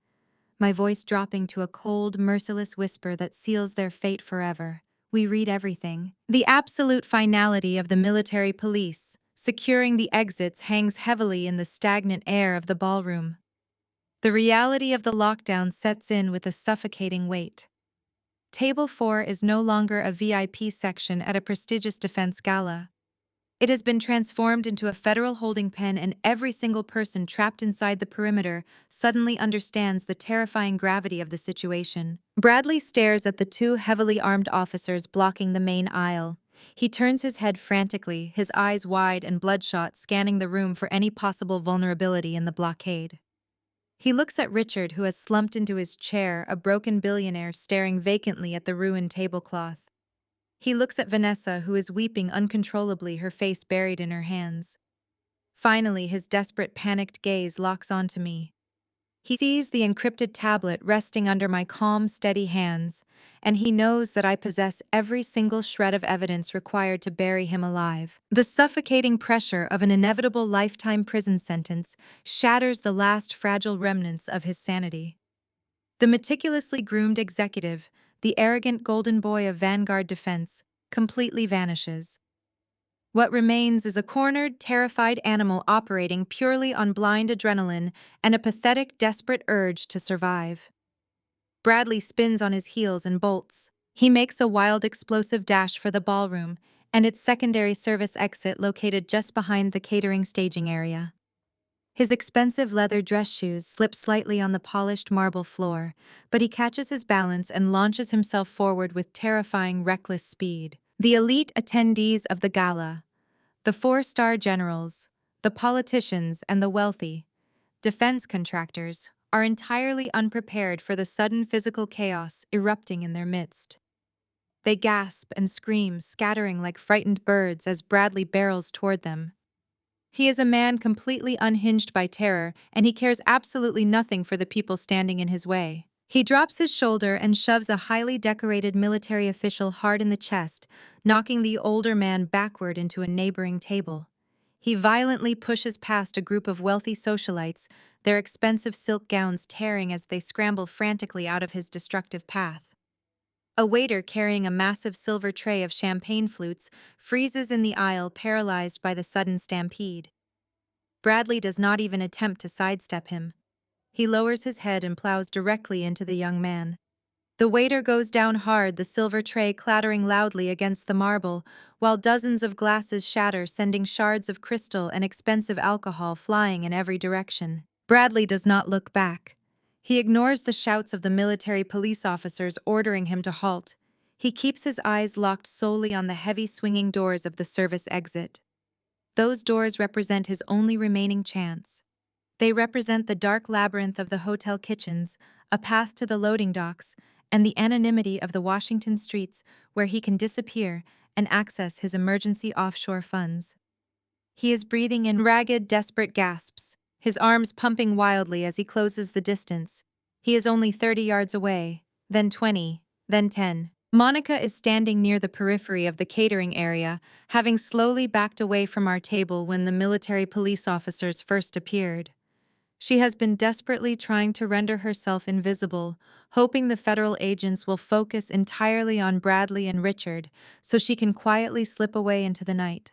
Speaker 1: my voice dropping to a cold, merciless whisper that seals their fate forever. We read everything. The absolute finality of the military police, securing the exits, hangs heavily in the stagnant air of the ballroom. The reality of the lockdown sets in with a suffocating weight. Table 4 is no longer a VIP section at a prestigious defense gala. It has been transformed into a federal holding pen, and every single person trapped inside the perimeter suddenly understands the terrifying gravity of the situation. Bradley stares at the two heavily armed officers blocking the main aisle. He turns his head frantically, his eyes wide and bloodshot, scanning the room for any possible vulnerability in the blockade. He looks at Richard, who has slumped into his chair, a broken billionaire staring vacantly at the ruined tablecloth. He looks at Vanessa, who is weeping uncontrollably, her face buried in her hands. Finally, his desperate, panicked gaze locks onto me. He sees the encrypted tablet resting under my calm, steady hands, and he knows that I possess every single shred of evidence required to bury him alive. The suffocating pressure of an inevitable lifetime prison sentence shatters the last fragile remnants of his sanity. The meticulously groomed executive, the arrogant golden boy of Vanguard Defense, completely vanishes. What remains is a cornered, terrified animal operating purely on blind adrenaline and a pathetic, desperate urge to survive. Bradley spins on his heels and bolts. He makes a wild, explosive dash for the ballroom and its secondary service exit located just behind the catering staging area. His expensive leather dress shoes slip slightly on the polished marble floor, but he catches his balance and launches himself forward with terrifying, reckless speed. The elite attendees of the gala, the four-star generals, the politicians, and the wealthy defense contractors, are entirely unprepared for the sudden physical chaos erupting in their midst. They gasp and scream, scattering like frightened birds as Bradley barrels toward them. He is a man completely unhinged by terror, and he cares absolutely nothing for the people standing in his way. He drops his shoulder and shoves a highly decorated military official hard in the chest, knocking the older man backward into a neighboring table. He violently pushes past a group of wealthy socialites, their expensive silk gowns tearing as they scramble frantically out of his destructive path. A waiter carrying a massive silver tray of champagne flutes freezes in the aisle, paralyzed by the sudden stampede. Bradley does not even attempt to sidestep him. He lowers his head and plows directly into the young man. The waiter goes down hard, the silver tray clattering loudly against the marble, while dozens of glasses shatter, sending shards of crystal and expensive alcohol flying in every direction. Bradley does not look back. He ignores the shouts of the military police officers ordering him to halt. He keeps his eyes locked solely on the heavy swinging doors of the service exit. Those doors represent his only remaining chance. They represent the dark labyrinth of the hotel kitchens, a path to the loading docks, and the anonymity of the Washington streets where he can disappear and access his emergency offshore funds. He is breathing in ragged, desperate gasps, his arms pumping wildly as he closes the distance. He is only 30 yards away, then 20, then 10. Monica is standing near the periphery of the catering area, having slowly backed away from our table when the military police officers first appeared. She has been desperately trying to render herself invisible, hoping the federal agents will focus entirely on Bradley and Richard so she can quietly slip away into the night.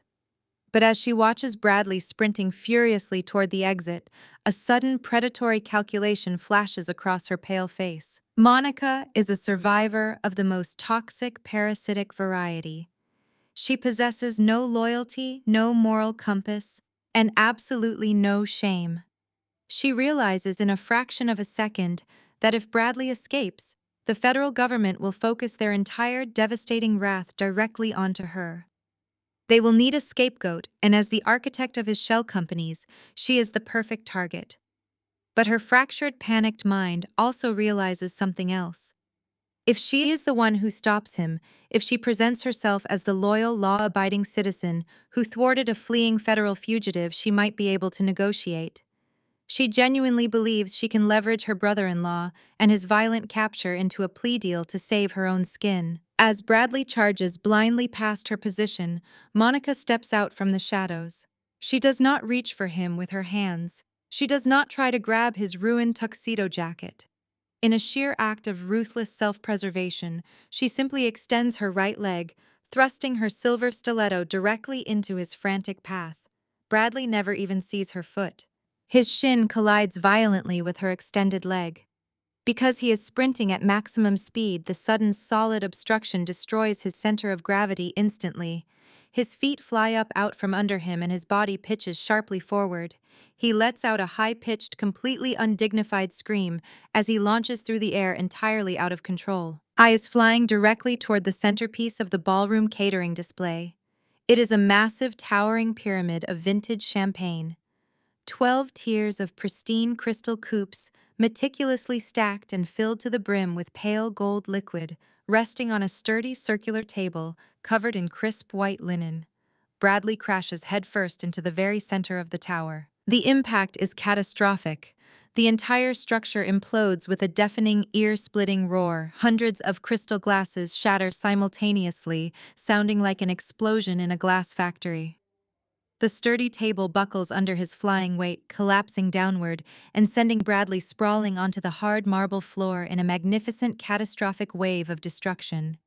Speaker 1: But as she watches Bradley sprinting furiously toward the exit, a sudden predatory calculation flashes across her pale face. Monica is a survivor of the most toxic, parasitic variety. She possesses no loyalty, no moral compass, and absolutely no shame. She realizes in a fraction of a second that if Bradley escapes, the federal government will focus their entire devastating wrath directly onto her. They will need a scapegoat, and as the architect of his shell companies, she is the perfect target. But her fractured, panicked mind also realizes something else. If she is the one who stops him, if she presents herself as the loyal, law-abiding citizen who thwarted a fleeing federal fugitive, she might be able to negotiate. She genuinely believes she can leverage her brother-in-law and his violent capture into a plea deal to save her own skin. As Bradley charges blindly past her position, Monica steps out from the shadows. She does not reach for him with her hands. She does not try to grab his ruined tuxedo jacket. In a sheer act of ruthless self-preservation, she simply extends her right leg, thrusting her silver stiletto directly into his frantic path. Bradley never even sees her foot. His shin collides violently with her extended leg. Because he is sprinting at maximum speed, the sudden solid obstruction destroys his center of gravity instantly. His feet fly up out from under him and his body pitches sharply forward. He lets out a high-pitched, completely undignified scream as he launches through the air entirely out of control. Eyes flying directly toward the centerpiece of the ballroom catering display. It is a massive, towering pyramid of vintage champagne. 12 tiers of pristine crystal coupes, meticulously stacked and filled to the brim with pale gold liquid, resting on a sturdy circular table covered in crisp white linen. Bradley crashes headfirst into the very center of the tower. The impact is catastrophic. The entire structure implodes with a deafening, ear-splitting roar. Hundreds of crystal glasses shatter simultaneously, sounding like an explosion in a glass factory. The sturdy table buckles under his flying weight, collapsing downward and sending Bradley sprawling onto the hard marble floor in a magnificent, catastrophic wave of destruction.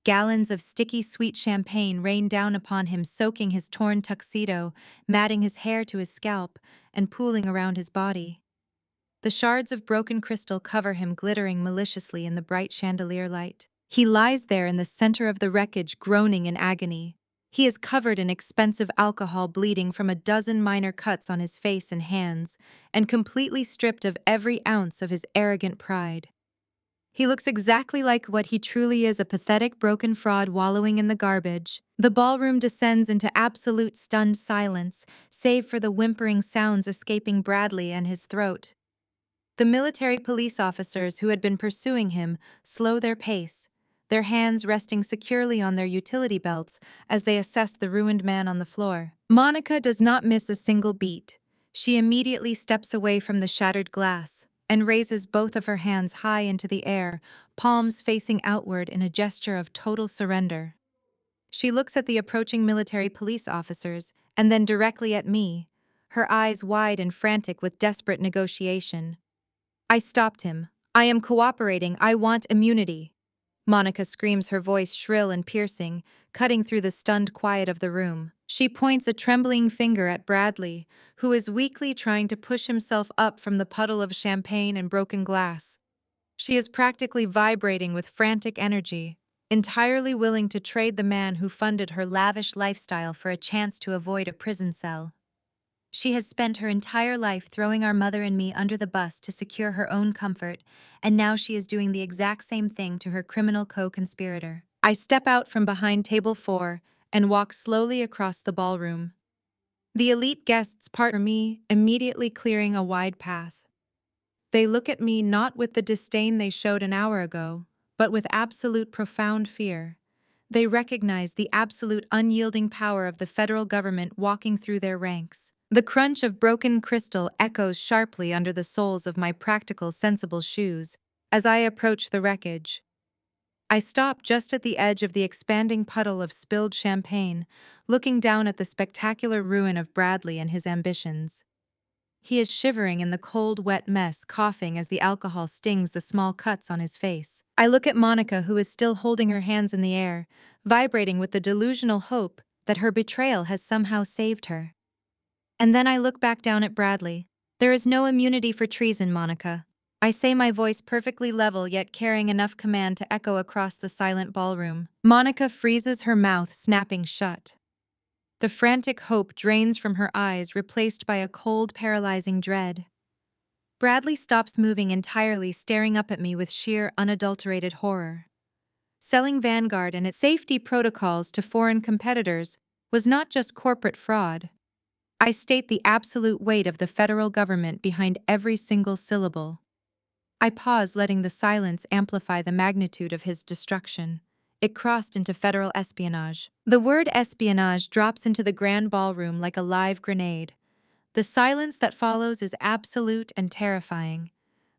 Speaker 1: Gallons of sticky sweet champagne rain down upon him, soaking his torn tuxedo, matting his hair to his scalp, and pooling around his body. The shards of broken crystal cover him, glittering maliciously in the bright chandelier light. He lies there in the center of the wreckage, groaning in agony. He is covered in expensive alcohol, bleeding from a dozen minor cuts on his face and hands, and completely stripped of every ounce of his arrogant pride. He looks exactly like what he truly is, a pathetic broken fraud wallowing in the garbage. The ballroom descends into absolute stunned silence, save for the whimpering sounds escaping Bradley and his throat. The military police officers who had been pursuing him slow their pace, their hands resting securely on their utility belts as they assess the ruined man on the floor. Monica does not miss a single beat. She immediately steps away from the shattered glass and raises both of her hands high into the air, palms facing outward in a gesture of total surrender. She looks at the approaching military police officers and then directly at me, her eyes wide and frantic with desperate negotiation. "I stopped him. I am cooperating. I want immunity." Monica screams, her voice shrill and piercing, cutting through the stunned quiet of the room. She points a trembling finger at Bradley, who is weakly trying to push himself up from the puddle of champagne and broken glass. She is practically vibrating with frantic energy, entirely willing to trade the man who funded her lavish lifestyle for a chance to avoid a prison cell. She has spent her entire life throwing our mother and me under the bus to secure her own comfort, and now she is doing the exact same thing to her criminal co-conspirator. I step out from behind table 4 and walk slowly across the ballroom. The elite guests part for me, immediately clearing a wide path. They look at me not with the disdain they showed an hour ago, but with absolute profound fear. They recognize the absolute unyielding power of the federal government walking through their ranks. The crunch of broken crystal echoes sharply under the soles of my practical, sensible shoes as I approach the wreckage. I stop just at the edge of the expanding puddle of spilled champagne, looking down at the spectacular ruin of Bradley and his ambitions. He is shivering in the cold, wet mess, coughing as the alcohol stings the small cuts on his face. I look at Monica, who is still holding her hands in the air, vibrating with the delusional hope that her betrayal has somehow saved her. And then I look back down at Bradley. "There is no immunity for treason, Monica." I say, my voice perfectly level yet carrying enough command to echo across the silent ballroom. Monica freezes, her mouth snapping shut. The frantic hope drains from her eyes, replaced by a cold, paralyzing dread. Bradley stops moving entirely, staring up at me with sheer, unadulterated horror. Selling Vanguard and its safety protocols to foreign competitors was not just corporate fraud. I state the absolute weight of the federal government behind every single syllable. I pause, letting the silence amplify the magnitude of his destruction. It crossed into federal espionage. The word espionage drops into the grand ballroom like a live grenade. The silence that follows is absolute and terrifying.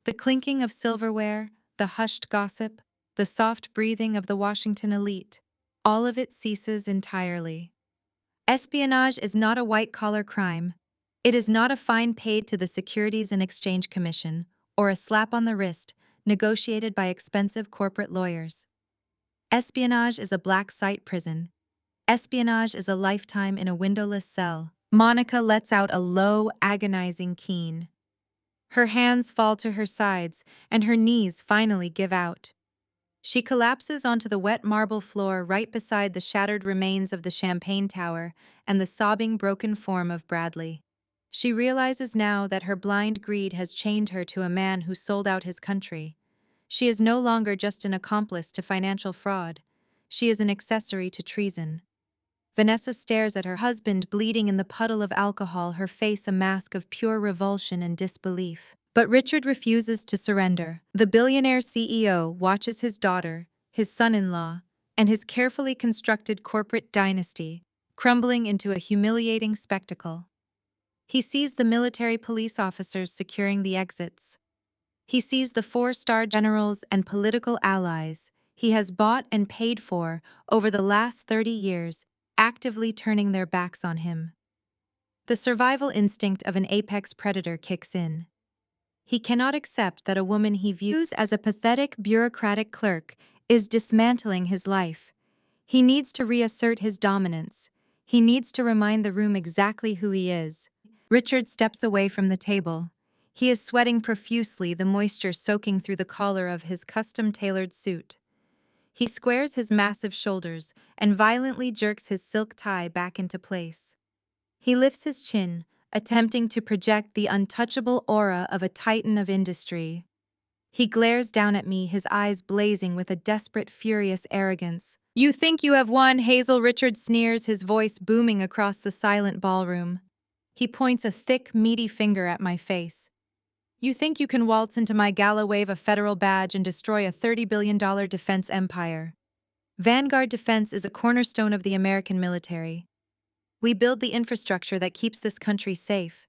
Speaker 1: The clinking of silverware, the hushed gossip, the soft breathing of the Washington elite, all of it ceases entirely. Espionage is not a white-collar crime. It is not a fine paid to the Securities and Exchange Commission, or a slap on the wrist, negotiated by expensive corporate lawyers. Espionage is a black site prison. Espionage is a lifetime in a windowless cell. Monica lets out a low, agonizing keen. Her hands fall to her sides, and her knees finally give out. She collapses onto the wet marble floor right beside the shattered remains of the Champagne Tower and the sobbing broken form of Bradley. She realizes now that her blind greed has chained her to a man who sold out his country. She is no longer just an accomplice to financial fraud. She is an accessory to treason. Vanessa stares at her husband bleeding in the puddle of alcohol, her face a mask of pure revulsion and disbelief. But Richard refuses to surrender. The billionaire CEO watches his daughter, his son-in-law, and his carefully constructed corporate dynasty crumbling into a humiliating spectacle. He sees the military police officers securing the exits. He sees the four-star generals and political allies he has bought and paid for over the last 30 years actively turning their backs on him. The survival instinct of an apex predator kicks in. He cannot accept that a woman he views as a pathetic bureaucratic clerk is dismantling his life. He needs to reassert his dominance. He needs to remind the room exactly who he is. Richard steps away from the table. He is sweating profusely, the moisture soaking through the collar of his custom-tailored suit. He squares his massive shoulders and violently jerks his silk tie back into place. He lifts his chin, attempting to project the untouchable aura of a titan of industry. He glares down at me, his eyes blazing with a desperate, furious arrogance. "You think you have won, Hazel?" Richard sneers, his voice booming across the silent ballroom. He points a thick, meaty finger at my face. "You think you can waltz into my gala, wave a federal badge, and destroy a $30 billion defense empire? Vanguard Defense is a cornerstone of the American military. We build the infrastructure that keeps this country safe.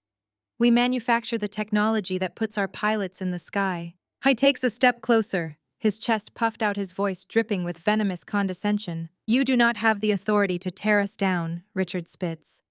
Speaker 1: We manufacture the technology that puts our pilots in the sky." He takes a step closer, his chest puffed out, his voice dripping with venomous condescension. "You do not have the authority to tear us down," Richard spits.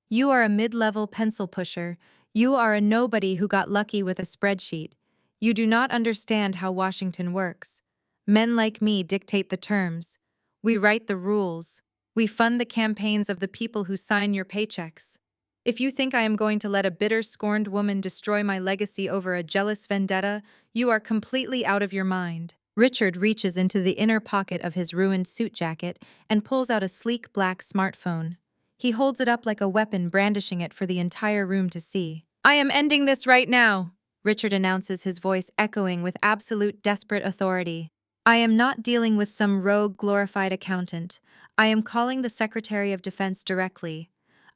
Speaker 1: "You are a mid-level pencil pusher. You are a nobody who got lucky with a spreadsheet. You do not understand how Washington works. Men like me dictate the terms. We write the rules. We fund the campaigns of the people who sign your paychecks. If you think I am going to let a bitter, scorned woman destroy my legacy over a jealous vendetta, you are completely out of your mind." Richard reaches into the inner pocket of his ruined suit jacket and pulls out a sleek black smartphone. He holds it up like a weapon, brandishing it for the entire room to see. "I am ending this right now," Richard announces, his voice echoing with absolute desperate authority. "I am not dealing with some rogue glorified accountant. I am calling the Secretary of Defense directly.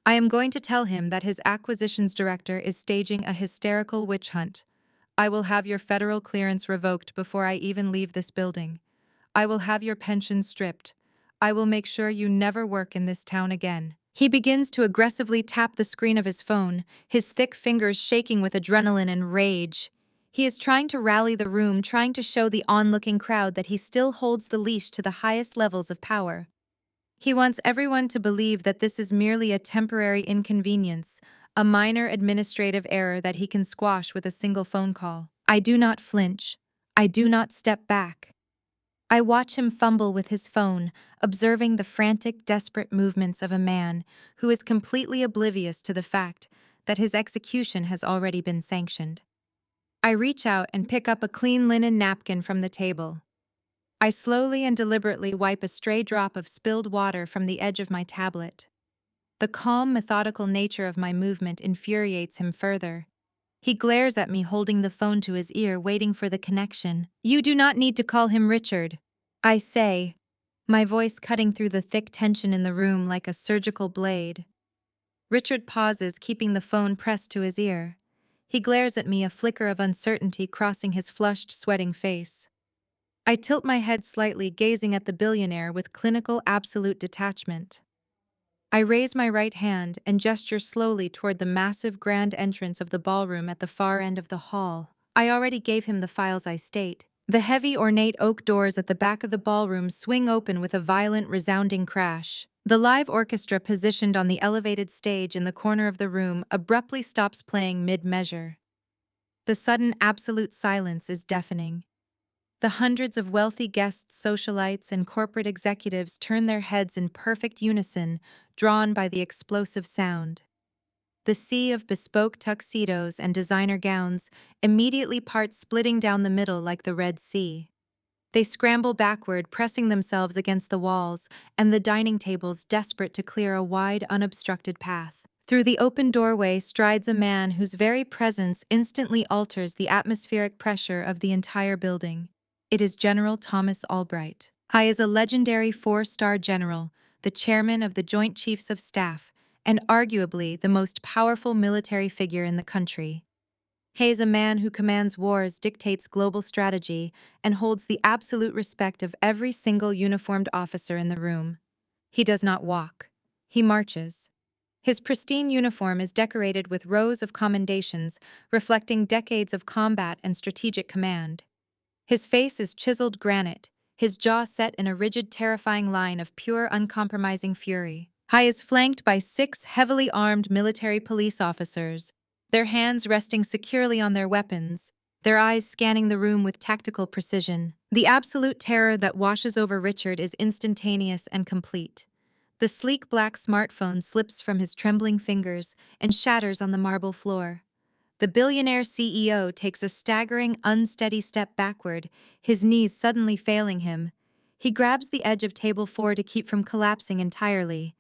Speaker 1: I am going to tell him that his acquisitions director is staging a hysterical witch hunt. I will have your federal clearance revoked before I even leave this building. I will have your pension stripped. I will make sure you never work in this town again." He begins to aggressively tap the screen of his phone, his thick fingers shaking with adrenaline and rage. He is trying to rally the room, trying to show the onlooking crowd that he still holds the leash to the highest levels of power. He wants everyone to believe that this is merely a temporary inconvenience, a minor administrative error that he can squash with a single phone call. I do not flinch. I do not step back. I watch him fumble with his phone, observing the frantic, desperate movements of a man who is completely oblivious to the fact that his execution has already been sanctioned. I reach out and pick up a clean linen napkin from the table. I slowly and deliberately wipe a stray drop of spilled water from the edge of my tablet. The calm, methodical nature of my movement infuriates him further. He glares at me, holding the phone to his ear, waiting for the connection. "You do not need to call him Richard," I say, my voice cutting through the thick tension in the room like a surgical blade. Richard pauses, keeping the phone pressed to his ear. He glares at me, a flicker of uncertainty crossing his flushed, sweating face. I tilt my head slightly, gazing at the billionaire with clinical, absolute detachment. I raise my right hand and gesture slowly toward the massive grand entrance of the ballroom at the far end of the hall. I already gave him the files, I state. The heavy, ornate oak doors at the back of the ballroom swing open with a violent, resounding crash. The live orchestra positioned on the elevated stage in the corner of the room abruptly stops playing mid-measure. The sudden, absolute silence is deafening. The hundreds of wealthy guests, socialites, and corporate executives turn their heads in perfect unison, drawn by the explosive sound. The sea of bespoke tuxedos and designer gowns immediately parts, splitting down the middle like the Red Sea. They scramble backward, pressing themselves against the walls, and the dining tables desperate to clear a wide, unobstructed path. Through the open doorway strides a man whose very presence instantly alters the atmospheric pressure of the entire building. It is General Thomas Albright. He is a legendary four-star general, the chairman of the Joint Chiefs of Staff, and arguably the most powerful military figure in the country. He is a man who commands wars, dictates global strategy, and holds the absolute respect of every single uniformed officer in the room. He does not walk. He marches. His pristine uniform is decorated with rows of commendations reflecting decades of combat and strategic command. His face is chiseled granite, his jaw set in a rigid, terrifying line of pure, uncompromising fury. He is flanked by 6 heavily armed military police officers, their hands resting securely on their weapons, their eyes scanning the room with tactical precision. The absolute terror that washes over Richard is instantaneous and complete. The sleek black smartphone slips from his trembling fingers and shatters on the marble floor. The billionaire CEO takes a staggering, unsteady step backward, his knees suddenly failing him. He grabs the edge of table 4 to keep from collapsing entirely.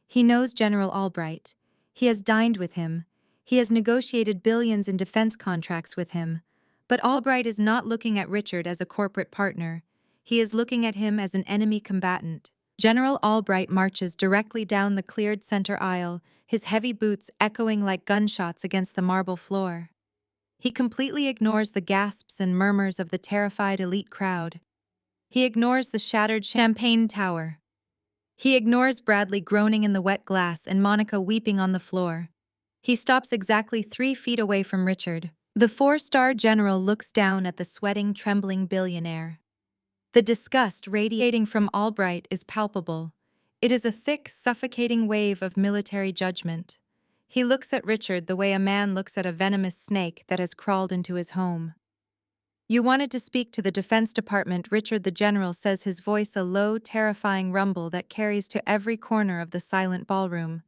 Speaker 1: He knows General Albright. He has dined with him. He has negotiated billions in defense contracts with him. But Albright is not looking at Richard as a corporate partner. He is looking at him as an enemy combatant. General Albright marches directly down the cleared center aisle, his heavy boots echoing like gunshots against the marble floor. He completely ignores the gasps and murmurs of the terrified elite crowd. He ignores the shattered champagne tower. He ignores Bradley groaning in the wet glass and Monica weeping on the floor. He stops exactly 3 feet away from Richard. The four-star general looks down at the sweating, trembling billionaire. The disgust radiating from Albright is palpable. It is a thick, suffocating wave of military judgment. He looks at Richard the way a man looks at a venomous snake that has crawled into his home. "You wanted to speak to the Defense Department," Richard the General says, his voice a low, terrifying rumble that carries to every corner of the silent ballroom.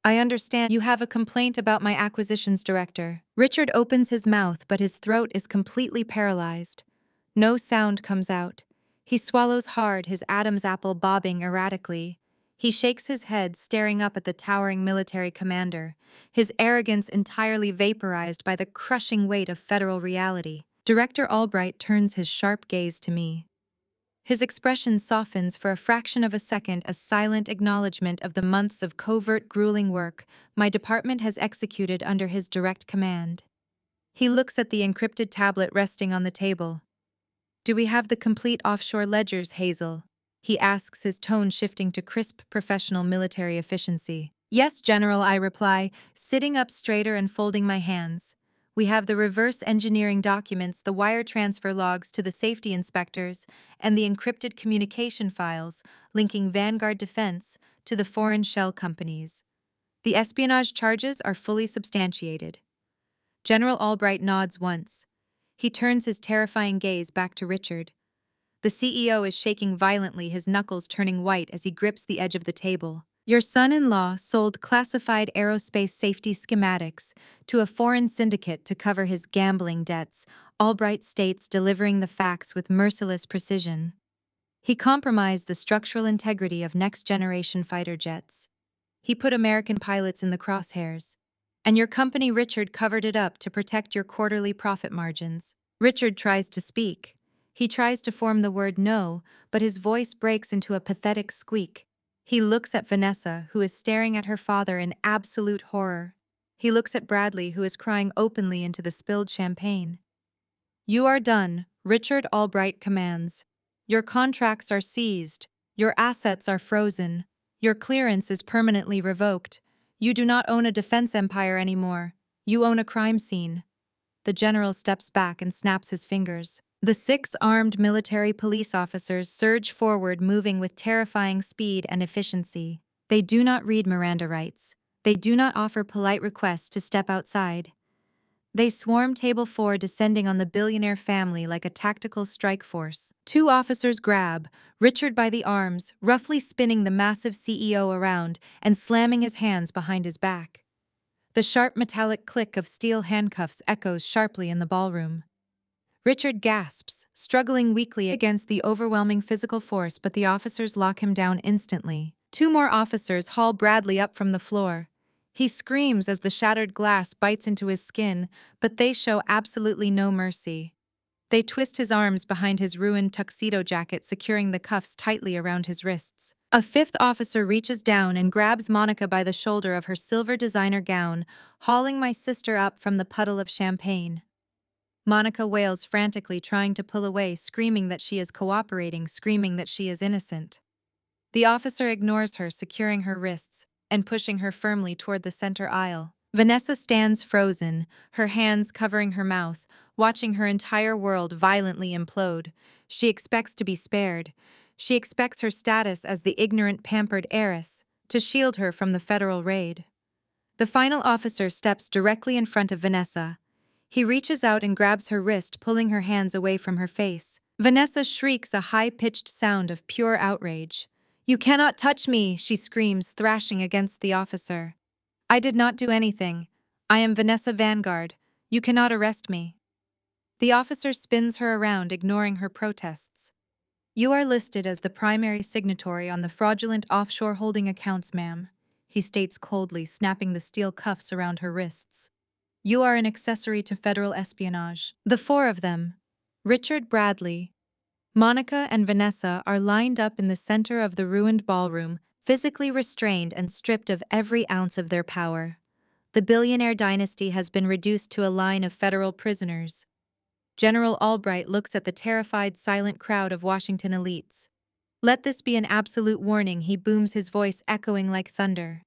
Speaker 1: "I understand you have a complaint about my acquisitions director." Richard opens his mouth, but his throat is completely paralyzed. No sound comes out. He swallows hard, his Adam's apple bobbing erratically. He shakes his head, staring up at the towering military commander, his arrogance entirely vaporized by the crushing weight of federal reality. Director Albright turns his sharp gaze to me. His expression softens for a fraction of a second, a silent acknowledgement of the months of covert, grueling work my department has executed under his direct command. He looks at the encrypted tablet resting on the table. "Do we have the complete offshore ledgers, Hazel?" he asks, his tone shifting to crisp, professional military efficiency. "Yes, General," I reply, sitting up straighter and folding my hands. "We have the reverse engineering documents, the wire transfer logs to the safety inspectors, and the encrypted communication files linking Vanguard Defense to the foreign shell companies. The espionage charges are fully substantiated." General Albright nods once. He turns his terrifying gaze back to Richard. The CEO is shaking violently, his knuckles turning white as he grips the edge of the table. "Your son-in-law sold classified aerospace safety schematics to a foreign syndicate to cover his gambling debts," Albright states, delivering the facts with merciless precision. "He compromised the structural integrity of next-generation fighter jets. He put American pilots in the crosshairs. And your company, Richard, covered it up to protect your quarterly profit margins." Richard tries to speak. He tries to form the word no, but his voice breaks into a pathetic squeak. He looks at Vanessa, who is staring at her father in absolute horror. He looks at Bradley, who is crying openly into the spilled champagne. "You are done," Richard Albright commands. "Your contracts are seized. Your assets are frozen. Your clearance is permanently revoked. You do not own a defense empire anymore. You own a crime scene." The general steps back and snaps his fingers. The 6 armed military police officers surge forward, moving with terrifying speed and efficiency. They do not read Miranda rights. They do not offer polite requests to step outside. They swarm table 4, descending on the billionaire family like a tactical strike force. 2 officers grab Richard by the arms, roughly spinning the massive CEO around and slamming his hands behind his back. The sharp metallic click of steel handcuffs echoes sharply in the ballroom. Richard gasps, struggling weakly against the overwhelming physical force, but the officers lock him down instantly. Two more officers haul Bradley up from the floor. He screams as the shattered glass bites into his skin, but they show absolutely no mercy. They twist his arms behind his ruined tuxedo jacket, securing the cuffs tightly around his wrists. A fifth officer reaches down and grabs Monica by the shoulder of her silver designer gown, hauling my sister up from the puddle of champagne. Monica wails frantically, trying to pull away, screaming that she is cooperating, screaming that she is innocent. The officer ignores her, securing her wrists and pushing her firmly toward the center aisle. Vanessa stands frozen, her hands covering her mouth, watching her entire world violently implode. She expects to be spared. She expects her status as the ignorant, pampered heiress to shield her from the federal raid. The final officer steps directly in front of Vanessa. He reaches out and grabs her wrist, pulling her hands away from her face. Vanessa shrieks a high-pitched sound of pure outrage. "You cannot touch me!" she screams, thrashing against the officer. "I did not do anything. I am Vanessa Vanguard. You cannot arrest me." The officer spins her around, ignoring her protests. "You are listed as the primary signatory on the fraudulent offshore holding accounts, ma'am," he states coldly, snapping the steel cuffs around her wrists. "You are an accessory to federal espionage." The four of them, Richard, Bradley, Monica, and Vanessa, are lined up in the center of the ruined ballroom, physically restrained and stripped of every ounce of their power. The billionaire dynasty has been reduced to a line of federal prisoners. General Albright looks at the terrified, silent crowd of Washington elites. "Let this be an absolute warning," he booms, his voice echoing like thunder.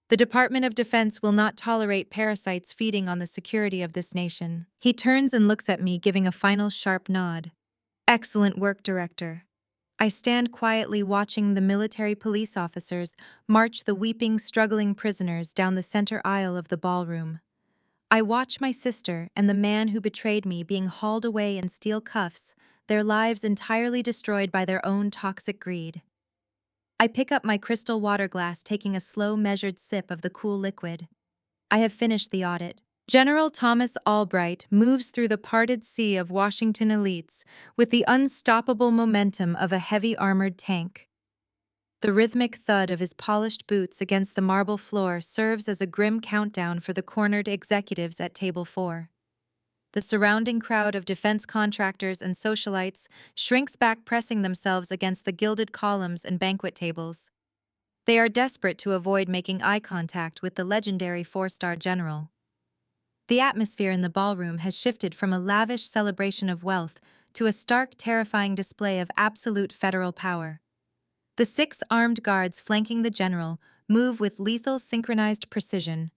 Speaker 1: "The Department of Defense will not tolerate parasites feeding on the security of this nation." He turns and looks at me, giving a final sharp nod. "Excellent work, Director." I stand quietly watching the military police officers march the weeping, struggling prisoners down the center aisle of the ballroom. I watch my sister and the man who betrayed me being hauled away in steel cuffs, their lives entirely destroyed by their own toxic greed. I pick up my crystal water glass, taking a slow, measured sip of the cool liquid. I have finished the audit. General Thomas Albright moves through the parted sea of Washington elites with the unstoppable momentum of a heavy armored tank. The rhythmic thud of his polished boots against the marble floor serves as a grim countdown for the cornered executives at table 4. The surrounding crowd of defense contractors and socialites shrinks back, pressing themselves against the gilded columns and banquet tables. They are desperate to avoid making eye contact with the legendary four-star general. The atmosphere in the ballroom has shifted from a lavish celebration of wealth to a stark, terrifying display of absolute federal power. The 6 armed guards flanking the general move with lethal, synchronized precision,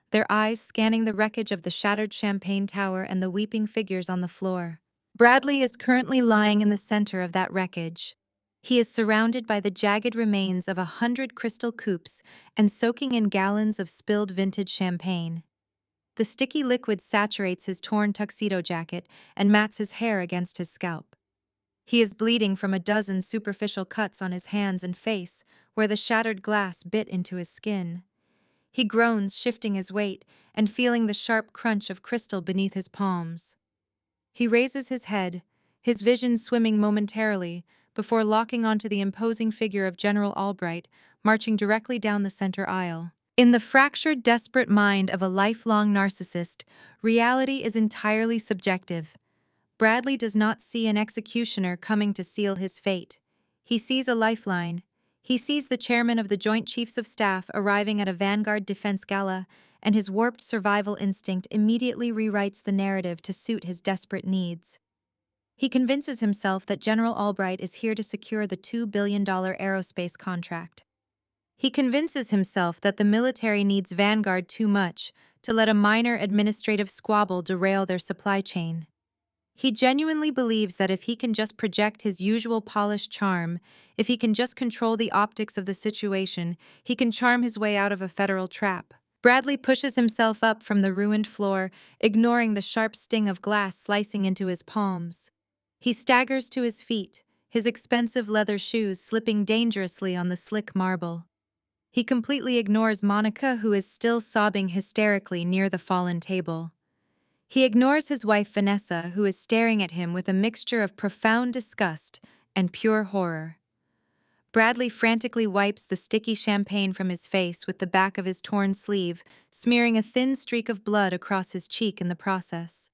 Speaker 1: their eyes scanning the wreckage of the shattered champagne tower and the weeping figures on the floor. Bradley is currently lying in the center of that wreckage. He is surrounded by the jagged remains of 100 crystal coupes and soaking in gallons of spilled vintage champagne. The sticky liquid saturates his torn tuxedo jacket and mats his hair against his scalp. He is bleeding from a dozen superficial cuts on his hands and face, where the shattered glass bit into his skin. He groans, shifting his weight and feeling the sharp crunch of crystal beneath his palms. He raises his head, his vision swimming momentarily, before locking onto the imposing figure of General Albright, marching directly down the center aisle. In the fractured, desperate mind of a lifelong narcissist, reality is entirely subjective. Bradley does not see an executioner coming to seal his fate. He sees a lifeline. He sees the chairman of the Joint Chiefs of Staff arriving at a Vanguard defense gala, and his warped survival instinct immediately rewrites the narrative to suit his desperate needs. He convinces himself that General Albright is here to secure the $2 billion aerospace contract. He convinces himself that the military needs Vanguard too much to let a minor administrative squabble derail their supply chain. He genuinely believes that if he can just project his usual polished charm, if he can just control the optics of the situation, he can charm his way out of a federal trap. Bradley pushes himself up from the ruined floor, ignoring the sharp sting of glass slicing into his palms. He staggers to his feet, his expensive leather shoes slipping dangerously on the slick marble. He completely ignores Monica, who is still sobbing hysterically near the fallen table. He ignores his wife Vanessa, who is staring at him with a mixture of profound disgust and pure horror. Bradley frantically wipes the sticky champagne from his face with the back of his torn sleeve, smearing a thin streak of blood across his cheek in the process.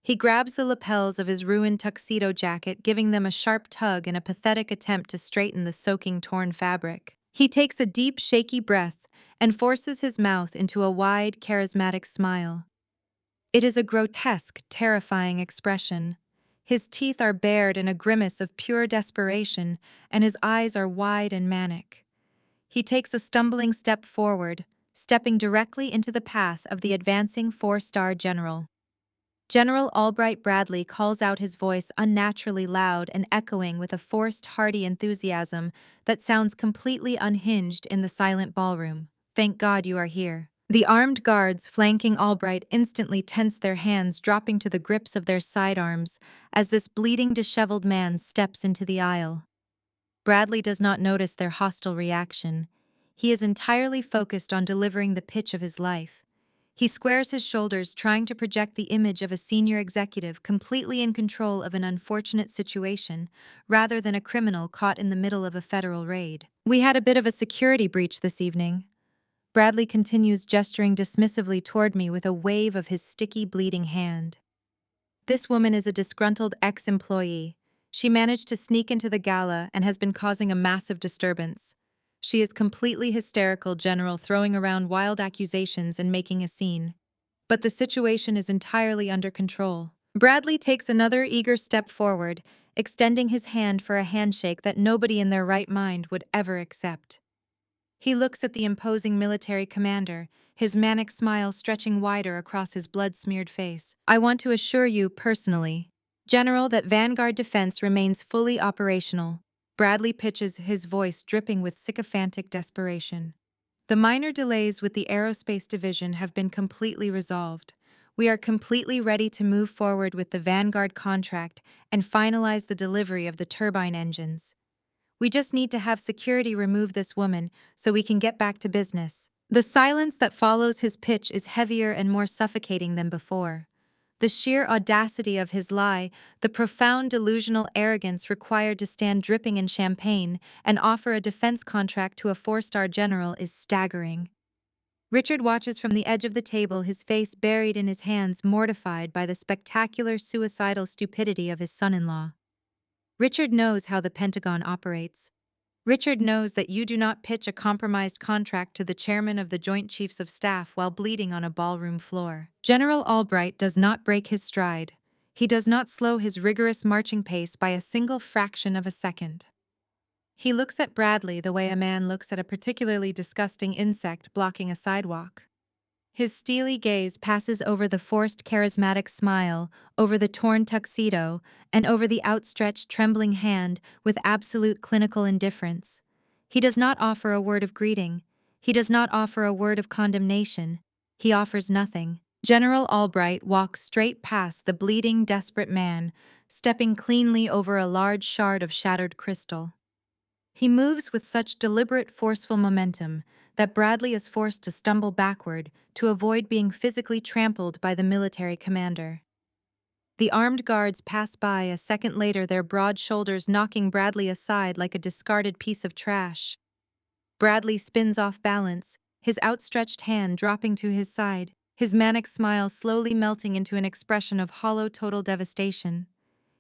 Speaker 1: He grabs the lapels of his ruined tuxedo jacket, giving them a sharp tug in a pathetic attempt to straighten the soaking torn fabric. He takes a deep, shaky breath and forces his mouth into a wide, charismatic smile. It is a grotesque, terrifying expression. His teeth are bared in a grimace of pure desperation, and his eyes are wide and manic. He takes a stumbling step forward, stepping directly into the path of the advancing four-star general. General Albright Bradley calls out, his voice unnaturally loud and echoing with a forced, hearty enthusiasm that sounds completely unhinged in the silent ballroom. "Thank God you are here." The armed guards flanking Albright instantly tense their hands, dropping to the grips of their sidearms as this bleeding, disheveled man steps into the aisle. Bradley does not notice their hostile reaction. He is entirely focused on delivering the pitch of his life. He squares his shoulders, trying to project the image of a senior executive completely in control of an unfortunate situation, rather than a criminal caught in the middle of a federal raid. "We had a bit of a security breach this evening." Bradley continues, gesturing dismissively toward me with a wave of his sticky, bleeding hand. "This woman is a disgruntled ex-employee. She managed to sneak into the gala and has been causing a massive disturbance. She is completely hysterical, General, throwing around wild accusations and making a scene. But the situation is entirely under control." Bradley takes another eager step forward, extending his hand for a handshake that nobody in their right mind would ever accept. He looks at the imposing military commander, his manic smile stretching wider across his blood-smeared face. "I want to assure you personally, General, that Vanguard Defense remains fully operational." Bradley pitches, his voice dripping with sycophantic desperation. "The minor delays with the aerospace division have been completely resolved. We are completely ready to move forward with the Vanguard contract and finalize the delivery of the turbine engines. We just need to have security remove this woman so we can get back to business." The silence that follows his pitch is heavier and more suffocating than before. The sheer audacity of his lie, the profound delusional arrogance required to stand dripping in champagne and offer a defense contract to a four-star general is staggering. Richard watches from the edge of the table, his face buried in his hands, mortified by the spectacular suicidal stupidity of his son-in-law. Richard knows how the Pentagon operates. Richard knows that you do not pitch a compromised contract to the chairman of the Joint Chiefs of Staff while bleeding on a ballroom floor. General Albright does not break his stride. He does not slow his rigorous marching pace by a single fraction of a second. He looks at Bradley the way a man looks at a particularly disgusting insect blocking a sidewalk. His steely gaze passes over the forced charismatic smile, over the torn tuxedo, and over the outstretched trembling hand with absolute clinical indifference. He does not offer a word of greeting. He does not offer a word of condemnation. He offers nothing. General Albright walks straight past the bleeding, desperate man, stepping cleanly over a large shard of shattered crystal. He moves with such deliberate, forceful momentum that Bradley is forced to stumble backward to avoid being physically trampled by the military commander. The armed guards pass by a second later, their broad shoulders knocking Bradley aside like a discarded piece of trash. Bradley spins off balance, his outstretched hand dropping to his side, his manic smile slowly melting into an expression of hollow, total devastation.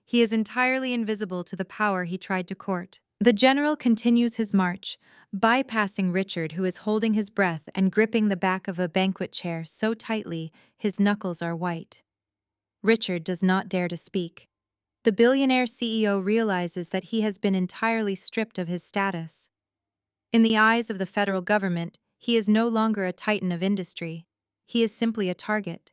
Speaker 1: He is entirely invisible to the power he tried to court. The general continues his march, bypassing Richard, who is holding his breath and gripping the back of a banquet chair so tightly his knuckles are white. Richard does not dare to speak. The billionaire CEO realizes that he has been entirely stripped of his status. In the eyes of the federal government, he is no longer a titan of industry. He is simply a target.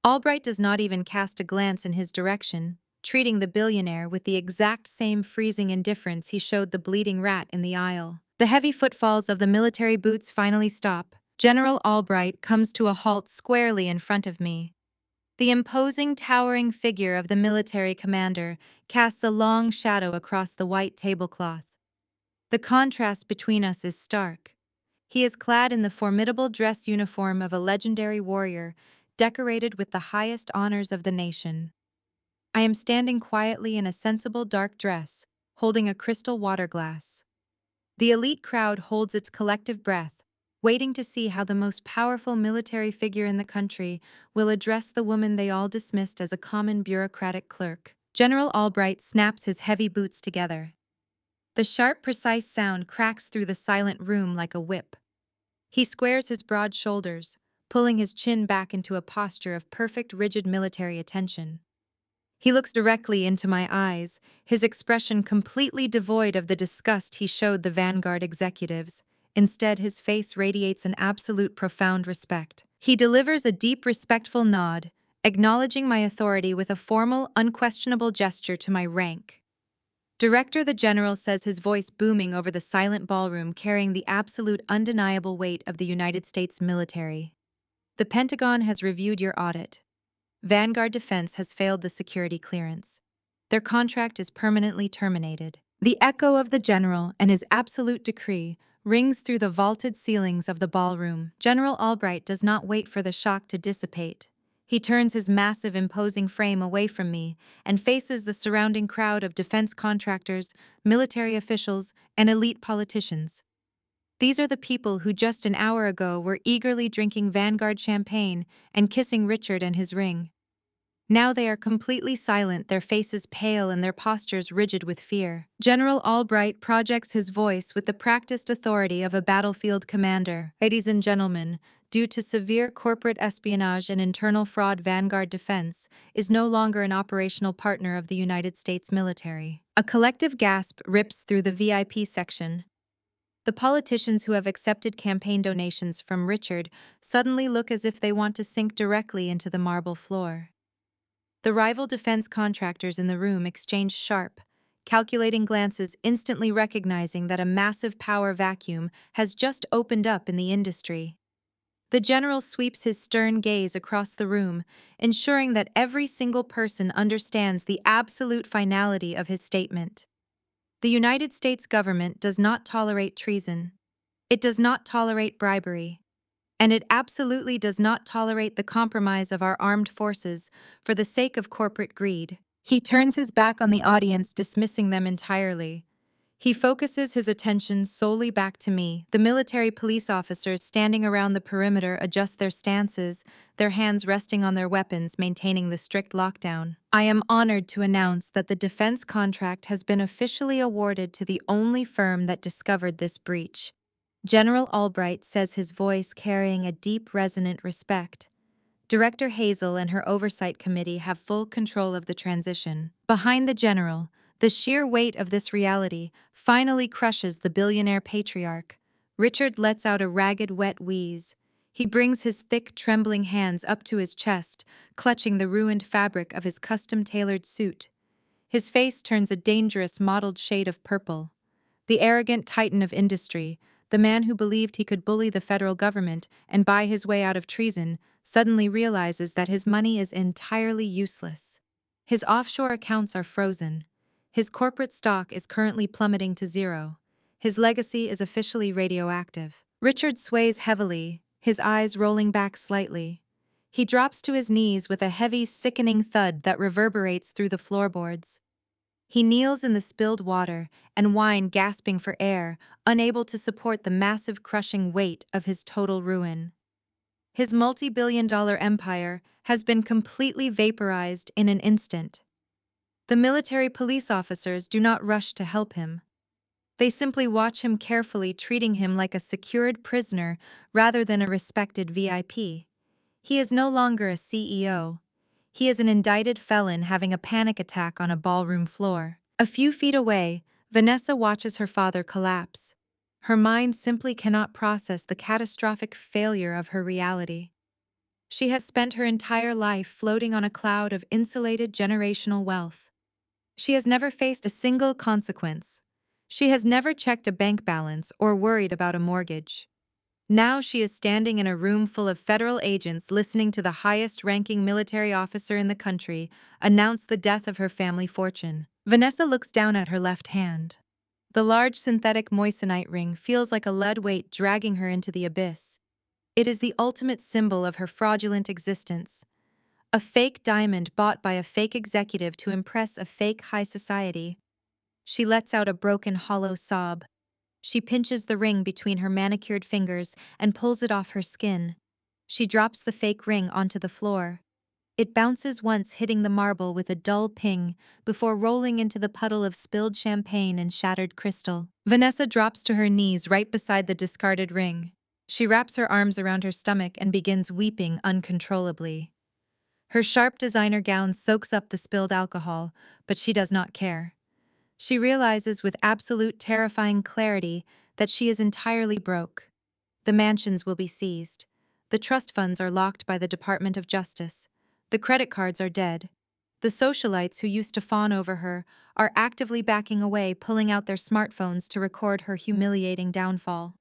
Speaker 1: Albright does not even cast a glance in his direction, treating the billionaire with the exact same freezing indifference he showed the bleeding rat in the aisle. The heavy footfalls of the military boots finally stop. General Albright comes to a halt squarely in front of me. The imposing, towering figure of the military commander casts a long shadow across the white tablecloth. The contrast between us is stark. He is clad in the formidable dress uniform of a legendary warrior, decorated with the highest honors of the nation. I am standing quietly in a sensible dark dress, holding a crystal water glass. The elite crowd holds its collective breath, waiting to see how the most powerful military figure in the country will address the woman they all dismissed as a common bureaucratic clerk. General Albright snaps his heavy boots together. The sharp, precise sound cracks through the silent room like a whip. He squares his broad shoulders, pulling his chin back into a posture of perfect rigid military attention. He looks directly into my eyes, his expression completely devoid of the disgust he showed the Vanguard executives. Instead, his face radiates an absolute profound respect. He delivers a deep, respectful nod, acknowledging my authority with a formal, unquestionable gesture to my rank. Director the General says, his voice booming over the silent ballroom, carrying the absolute undeniable weight of the United States military. The Pentagon has reviewed your audit. Vanguard Defense has failed the security clearance. Their contract is permanently terminated. The echo of the General and his absolute decree rings through the vaulted ceilings of the ballroom. General Albright does not wait for the shock to dissipate. He turns his massive, imposing frame away from me and faces the surrounding crowd of defense contractors, military officials, and elite politicians. These are the people who just an hour ago were eagerly drinking Vanguard champagne and kissing Richard and his ring. Now they are completely silent, their faces pale and their postures rigid with fear. General Albright projects his voice with the practiced authority of a battlefield commander. Ladies and gentlemen, due to severe corporate espionage and internal fraud, Vanguard Defense is no longer an operational partner of the United States military. A collective gasp rips through the VIP section. The politicians who have accepted campaign donations from Richard suddenly look as if they want to sink directly into the marble floor. The rival defense contractors in the room exchange sharp, calculating glances, instantly recognizing that a massive power vacuum has just opened up in the industry. The general sweeps his stern gaze across the room, ensuring that every single person understands the absolute finality of his statement. The United States government does not tolerate treason. It does not tolerate bribery. And it absolutely does not tolerate the compromise of our armed forces for the sake of corporate greed. He turns his back on the audience, dismissing them entirely. He focuses his attention solely back to me. The military police officers standing around the perimeter adjust their stances, their hands resting on their weapons, maintaining the strict lockdown. I am honored to announce that the defense contract has been officially awarded to the only firm that discovered this breach. General Albright says, his voice carrying a deep, resonant respect. Director Hazel and her oversight committee have full control of the transition. Behind the general, the sheer weight of this reality finally crushes the billionaire patriarch. Richard lets out a ragged, wet wheeze. He brings his thick, trembling hands up to his chest, clutching the ruined fabric of his custom-tailored suit. His face turns a dangerous, mottled shade of purple. The arrogant titan of industry, the man who believed he could bully the federal government and buy his way out of treason, suddenly realizes that his money is entirely useless. His offshore accounts are frozen. His corporate stock is currently plummeting to zero. His legacy is officially radioactive. Richard sways heavily, his eyes rolling back slightly. He drops to his knees with a heavy, sickening thud that reverberates through the floorboards. He kneels in the spilled water and wine, gasping for air, unable to support the massive, crushing weight of his total ruin. His multi-billion-dollar empire has been completely vaporized in an instant. The military police officers do not rush to help him. They simply watch him carefully, treating him like a secured prisoner rather than a respected VIP. He is no longer a CEO. He is an indicted felon having a panic attack on a ballroom floor. A few feet away, Vanessa watches her father collapse. Her mind simply cannot process the catastrophic failure of her reality. She has spent her entire life floating on a cloud of insulated generational wealth. She has never faced a single consequence. She has never checked a bank balance or worried about a mortgage. Now she is standing in a room full of federal agents, listening to the highest-ranking military officer in the country announce the death of her family fortune. Vanessa looks down at her left hand. The large synthetic moissanite ring feels like a lead weight dragging her into the abyss. It is the ultimate symbol of her fraudulent existence. A fake diamond bought by a fake executive to impress a fake high society. She lets out a broken, hollow sob. She pinches the ring between her manicured fingers and pulls it off her skin. She drops the fake ring onto the floor. It bounces once, hitting the marble with a dull ping, before rolling into the puddle of spilled champagne and shattered crystal. Vanessa drops to her knees right beside the discarded ring. She wraps her arms around her stomach and begins weeping uncontrollably. Her sharp designer gown soaks up the spilled alcohol, but she does not care. She realizes with absolute terrifying clarity that she is entirely broke. The mansions will be seized. The trust funds are locked by the Department of Justice. The credit cards are dead. The socialites who used to fawn over her are actively backing away, pulling out their smartphones to record her humiliating downfall.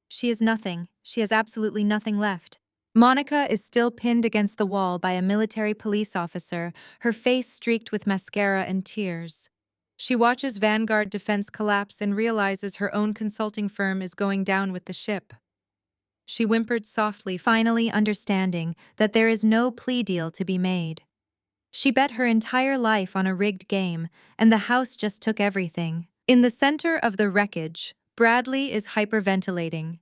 Speaker 1: She is nothing. She has absolutely nothing left. Monica is still pinned against the wall by a military police officer, her face streaked with mascara and tears. She watches Vanguard Defense collapse and realizes her own consulting firm is going down with the ship. She whimpered softly, finally understanding that there is no plea deal to be made. She bet her entire life on a rigged game, and the house just took everything. In the center of the wreckage, Bradley is hyperventilating.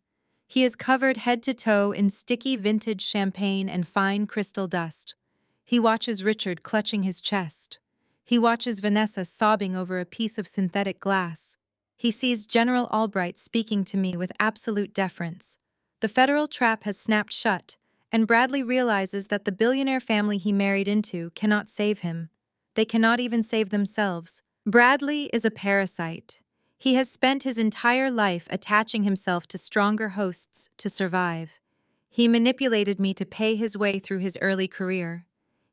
Speaker 1: He is covered head to toe in sticky vintage champagne and fine crystal dust. He watches Richard clutching his chest. He watches Vanessa sobbing over a piece of synthetic glass. He sees General Albright speaking to me with absolute deference. The federal trap has snapped shut, and Bradley realizes that the billionaire family he married into cannot save him. They cannot even save themselves. Bradley is a parasite. He has spent his entire life attaching himself to stronger hosts to survive. He manipulated me to pay his way through his early career.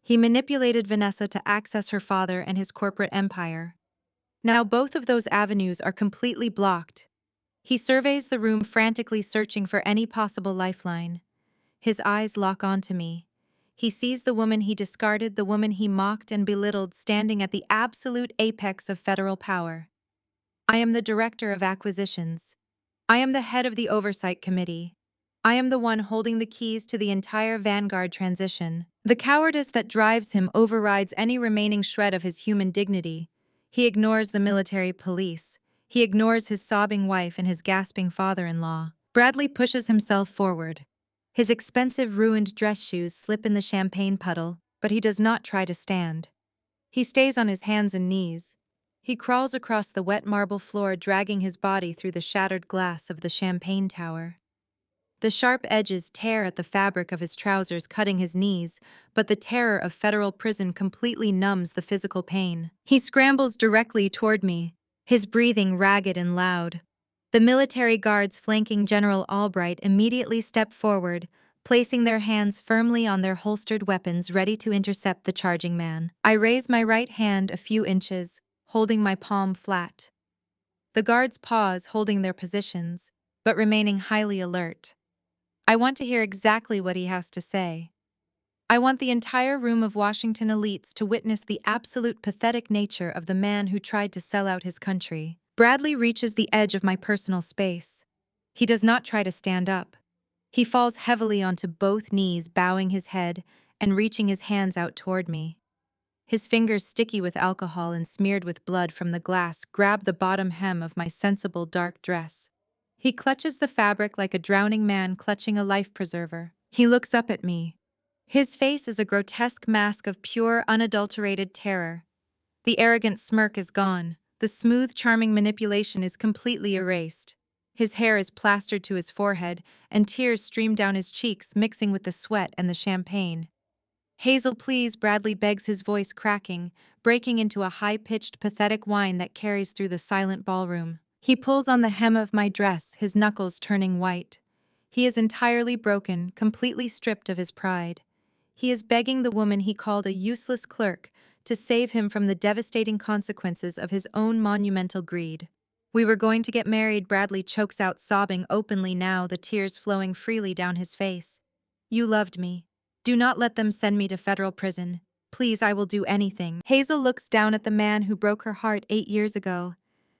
Speaker 1: He manipulated Vanessa to access her father and his corporate empire. Now both of those avenues are completely blocked. He surveys the room, frantically searching for any possible lifeline. His eyes lock onto me. He sees the woman he discarded, the woman he mocked and belittled, standing at the absolute apex of federal power. I am the director of acquisitions. I am the head of the oversight committee. I am the one holding the keys to the entire Vanguard transition. The cowardice that drives him overrides any remaining shred of his human dignity. He ignores the military police. He ignores his sobbing wife and his gasping father-in-law. Bradley pushes himself forward. His expensive ruined dress shoes slip in the champagne puddle, but he does not try to stand. He stays on his hands and knees. He crawls across the wet marble floor, dragging his body through the shattered glass of the champagne tower. The sharp edges tear at the fabric of his trousers, cutting his knees, but the terror of federal prison completely numbs the physical pain. He scrambles directly toward me, his breathing ragged and loud. The military guards flanking General Albright immediately step forward, placing their hands firmly on their holstered weapons, ready to intercept the charging man. I raise my right hand a few inches, holding my palm flat. The guards pause, holding their positions, but remaining highly alert. I want to hear exactly what he has to say. I want the entire room of Washington elites to witness the absolute pathetic nature of the man who tried to sell out his country. Bradley reaches the edge of my personal space. He does not try to stand up. He falls heavily onto both knees, bowing his head and reaching his hands out toward me. His fingers, sticky with alcohol and smeared with blood from the glass, grab the bottom hem of my sensible dark dress. He clutches the fabric like a drowning man clutching a life preserver. He looks up at me. His face is a grotesque mask of pure, unadulterated terror. The arrogant smirk is gone. The smooth, charming manipulation is completely erased. His hair is plastered to his forehead, and tears stream down his cheeks, mixing with the sweat and the champagne. Hazel, please, Bradley begs, his voice cracking, breaking into a high-pitched, pathetic whine that carries through the silent ballroom. He pulls on the hem of my dress, his knuckles turning white. He is entirely broken, completely stripped of his pride. He is begging the woman he called a useless clerk to save him from the devastating consequences of his own monumental greed. We were going to get married, Bradley chokes out, sobbing openly now, the tears flowing freely down his face. You loved me. Do not let them send me to federal prison. Please, I will do anything. Hazel looks down at the man who broke her heart 8 years ago.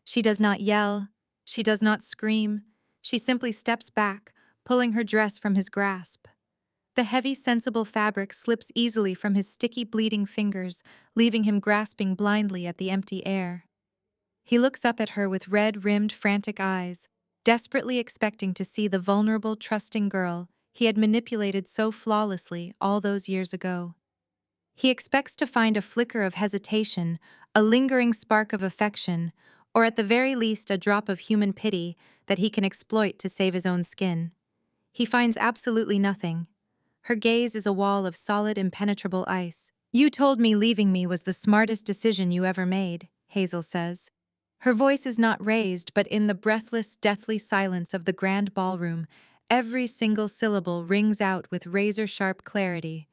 Speaker 1: She does not yell. She does not scream. She simply steps back, pulling her dress from his grasp. The heavy, sensible fabric slips easily from his sticky, bleeding fingers, leaving him grasping blindly at the empty air. He looks up at her with red-rimmed, frantic eyes, desperately expecting to see the vulnerable, trusting girl he had manipulated so flawlessly all those years ago. He expects to find a flicker of hesitation, a lingering spark of affection, or at the very least a drop of human pity that he can exploit to save his own skin. He finds absolutely nothing. Her gaze is a wall of solid, impenetrable ice. "You told me leaving me was the smartest decision you ever made," Hazel says. Her voice is not raised, but in the breathless, deathly silence of the grand ballroom, every single syllable rings out with razor-sharp clarity.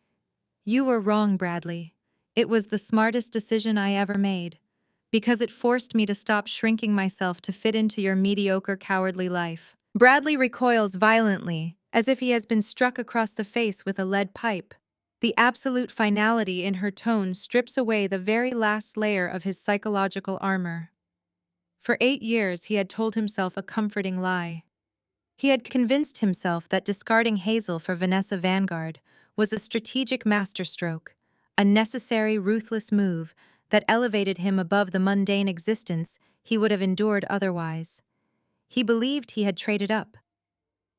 Speaker 1: "You were wrong, Bradley. It was the smartest decision I ever made, because it forced me to stop shrinking myself to fit into your mediocre, cowardly life." Bradley recoils violently, as if he has been struck across the face with a lead pipe. The absolute finality in her tone strips away the very last layer of his psychological armor. For 8 years he had told himself a comforting lie. He had convinced himself that discarding Hazel for Vanessa Vanguard was a strategic masterstroke, a necessary, ruthless move that elevated him above the mundane existence he would have endured otherwise. He believed he had traded up.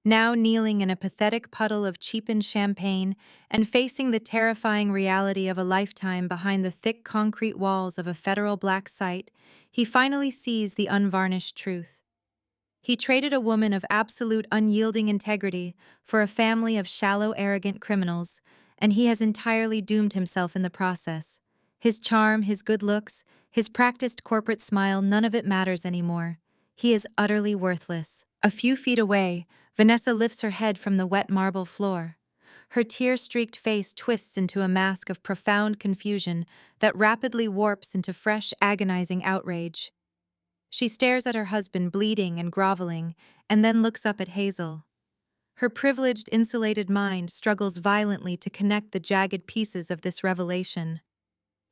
Speaker 1: Now kneeling in a pathetic puddle of cheapened champagne and facing the terrifying reality of a lifetime behind the thick concrete walls of a federal black site, he finally sees the unvarnished truth. He traded a woman of absolute unyielding integrity for a family of shallow, arrogant criminals, and he has entirely doomed himself in the process. His charm, his good looks, his practiced corporate smile, none of it matters anymore. He is utterly worthless. A few feet away, Vanessa lifts her head from the wet marble floor. Her tear-streaked face twists into a mask of profound confusion that rapidly warps into fresh, agonizing outrage. She stares at her husband bleeding and groveling, and then looks up at Hazel. Her privileged, insulated mind struggles violently to connect the jagged pieces of this revelation.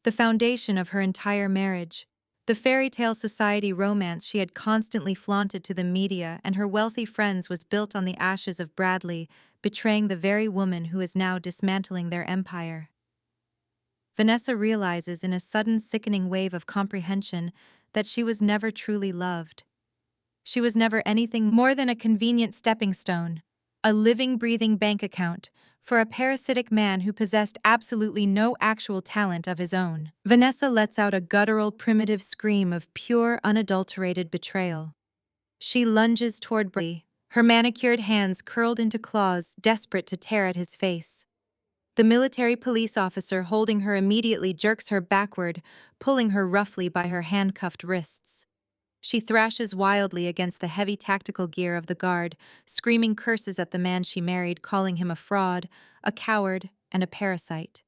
Speaker 1: The foundation of her entire marriage, the fairy tale society romance she had constantly flaunted to the media and her wealthy friends, was built on the ashes of Bradley betraying the very woman who is now dismantling their empire. Vanessa realizes in a sudden, sickening wave of comprehension that she was never truly loved. She was never anything more than a convenient stepping stone, a living, breathing bank account for a parasitic man who possessed absolutely no actual talent of his own. Vanessa lets out a guttural, primitive scream of pure, unadulterated betrayal. She lunges toward Bradley, her manicured hands curled into claws, desperate to tear at his face. The military police officer holding her immediately jerks her backward, pulling her roughly by her handcuffed wrists. She thrashes wildly against the heavy tactical gear of the guard, screaming curses at the man she married, calling him a fraud, a coward, and a parasite.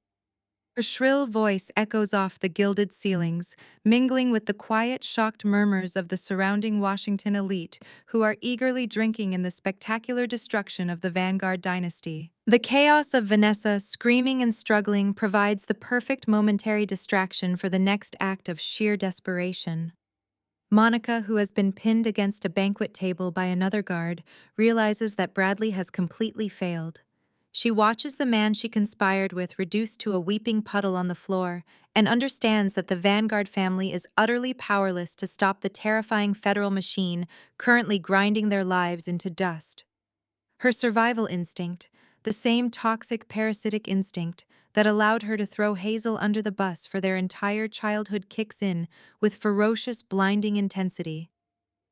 Speaker 1: Her shrill voice echoes off the gilded ceilings, mingling with the quiet, shocked murmurs of the surrounding Washington elite who are eagerly drinking in the spectacular destruction of the Vanguard dynasty. The chaos of Vanessa screaming and struggling provides the perfect momentary distraction for the next act of sheer desperation. Monica, who has been pinned against a banquet table by another guard, realizes that Bradley has completely failed. She watches the man she conspired with reduced to a weeping puddle on the floor and understands that the Vanguard family is utterly powerless to stop the terrifying federal machine currently grinding their lives into dust. Her survival instinct, the same toxic parasitic instinct that allowed her to throw Hazel under the bus for their entire childhood, kicks in with ferocious, blinding intensity.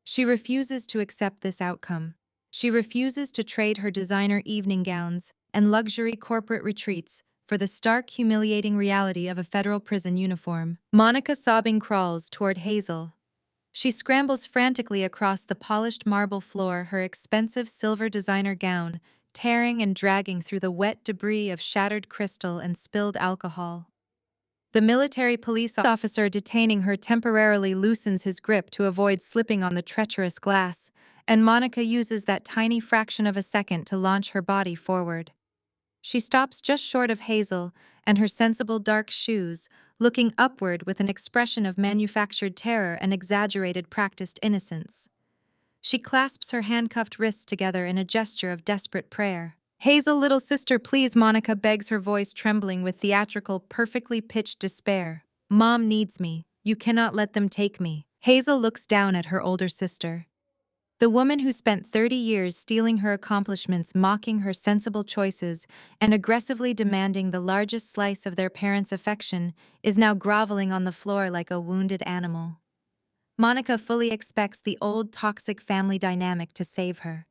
Speaker 1: She refuses to accept this outcome. She refuses to trade her designer evening gowns and luxury corporate retreats for the stark, humiliating reality of a federal prison uniform. Monica, sobbing, crawls toward Hazel. She scrambles frantically across the polished marble floor, her expensive silver designer gown tearing and dragging through the wet debris of shattered crystal and spilled alcohol. The military police officer detaining her temporarily loosens his grip to avoid slipping on the treacherous glass, and Monica uses that tiny fraction of a second to launch her body forward. She stops just short of Hazel and her sensible dark shoes, looking upward with an expression of manufactured terror and exaggerated practiced innocence. She clasps her handcuffed wrists together in a gesture of desperate prayer. Hazel, little sister, please, Monica begs, her voice trembling with theatrical, perfectly pitched despair. Mom needs me. You cannot let them take me. Hazel looks down at her older sister. The woman who spent 30 years stealing her accomplishments, mocking her sensible choices, and aggressively demanding the largest slice of their parents' affection, is now groveling on the floor like a wounded animal. Monica fully expects the old toxic family dynamic to save her.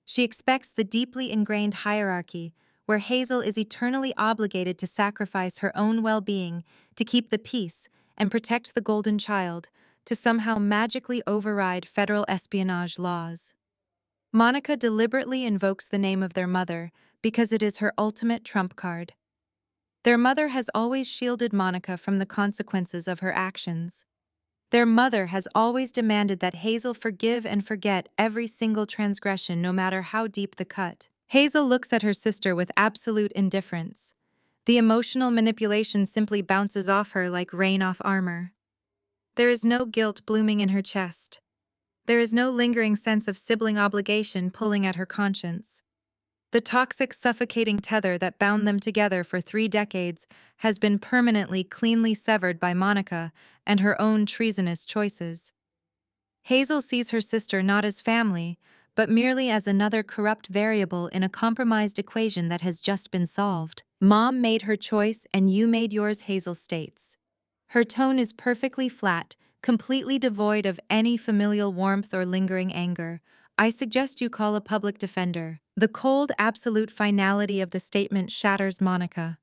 Speaker 1: She expects the deeply ingrained hierarchy, where Hazel is eternally obligated to sacrifice her own well-being to keep the peace and protect the golden child, to somehow magically override federal espionage laws. Monica deliberately invokes the name of their mother because it is her ultimate trump card. Their mother has always shielded Monica from the consequences of her actions. Their mother has always demanded that Hazel forgive and forget every single transgression, no matter how deep the cut. Hazel looks at her sister with absolute indifference. The emotional manipulation simply bounces off her like rain off armor. There is no guilt blooming in her chest. There is no lingering sense of sibling obligation pulling at her conscience. The toxic, suffocating tether that bound them together for 3 decades has been permanently, cleanly severed by Monica and her own treasonous choices. Hazel sees her sister not as family, but merely as another corrupt variable in a compromised equation that has just been solved. Mom made her choice and you made yours, Hazel states. Her tone is perfectly flat, completely devoid of any familial warmth or lingering anger. I suggest you call a public defender. The cold, absolute finality of the statement shatters Monica.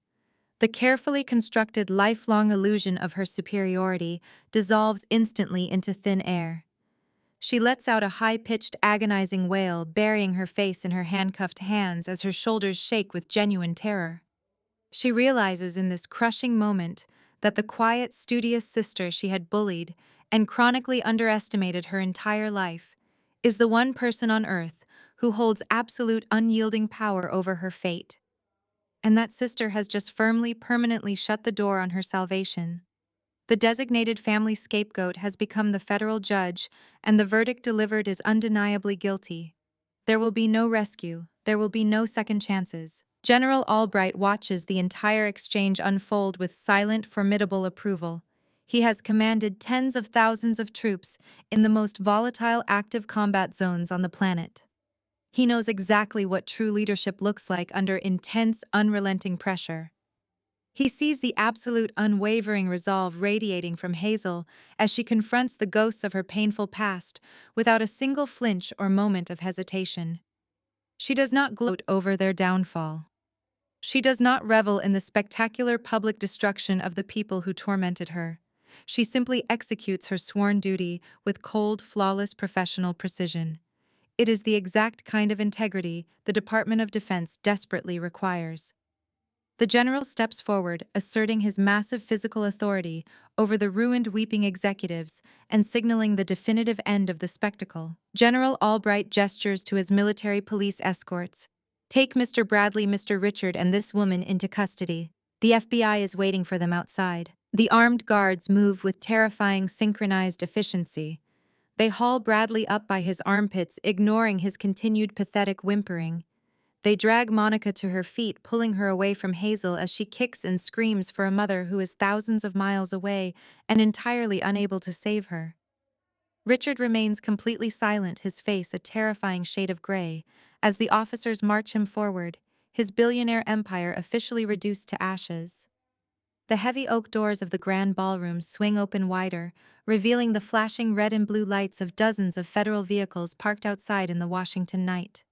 Speaker 1: The carefully constructed lifelong illusion of her superiority dissolves instantly into thin air. She lets out a high-pitched, agonizing wail, burying her face in her handcuffed hands as her shoulders shake with genuine terror. She realizes in this crushing moment that the quiet, studious sister she had bullied and chronically underestimated her entire life is the one person on earth who holds absolute unyielding power over her fate. And that sister has just firmly, permanently shut the door on her salvation. The designated family scapegoat has become the federal judge, and the verdict delivered is undeniably guilty. There will be no rescue, there will be no second chances. General Albright watches the entire exchange unfold with silent, formidable approval. He has commanded tens of thousands of troops in the most volatile active combat zones on the planet. He knows exactly what true leadership looks like under intense, unrelenting pressure. He sees the absolute unwavering resolve radiating from Hazel as she confronts the ghosts of her painful past without a single flinch or moment of hesitation. She does not gloat over their downfall. She does not revel in the spectacular public destruction of the people who tormented her. She simply executes her sworn duty with cold, flawless professional precision. It is the exact kind of integrity the Department of Defense desperately requires. The general steps forward, asserting his massive physical authority over the ruined, weeping executives and signaling the definitive end of the spectacle. General Albright gestures to his military police escorts. Take Mr. Bradley, Mr. Richard, and this woman into custody. The FBI is waiting for them outside. The armed guards move with terrifying synchronized efficiency. They haul Bradley up by his armpits, ignoring his continued pathetic whimpering. They drag Monica to her feet, pulling her away from Hazel as she kicks and screams for a mother who is thousands of miles away and entirely unable to save her. Richard remains completely silent, his face a terrifying shade of gray, as the officers march him forward, his billionaire empire officially reduced to ashes. The heavy oak doors of the grand ballroom swing open wider, revealing the flashing red and blue lights of dozens of federal vehicles parked outside in the Washington night.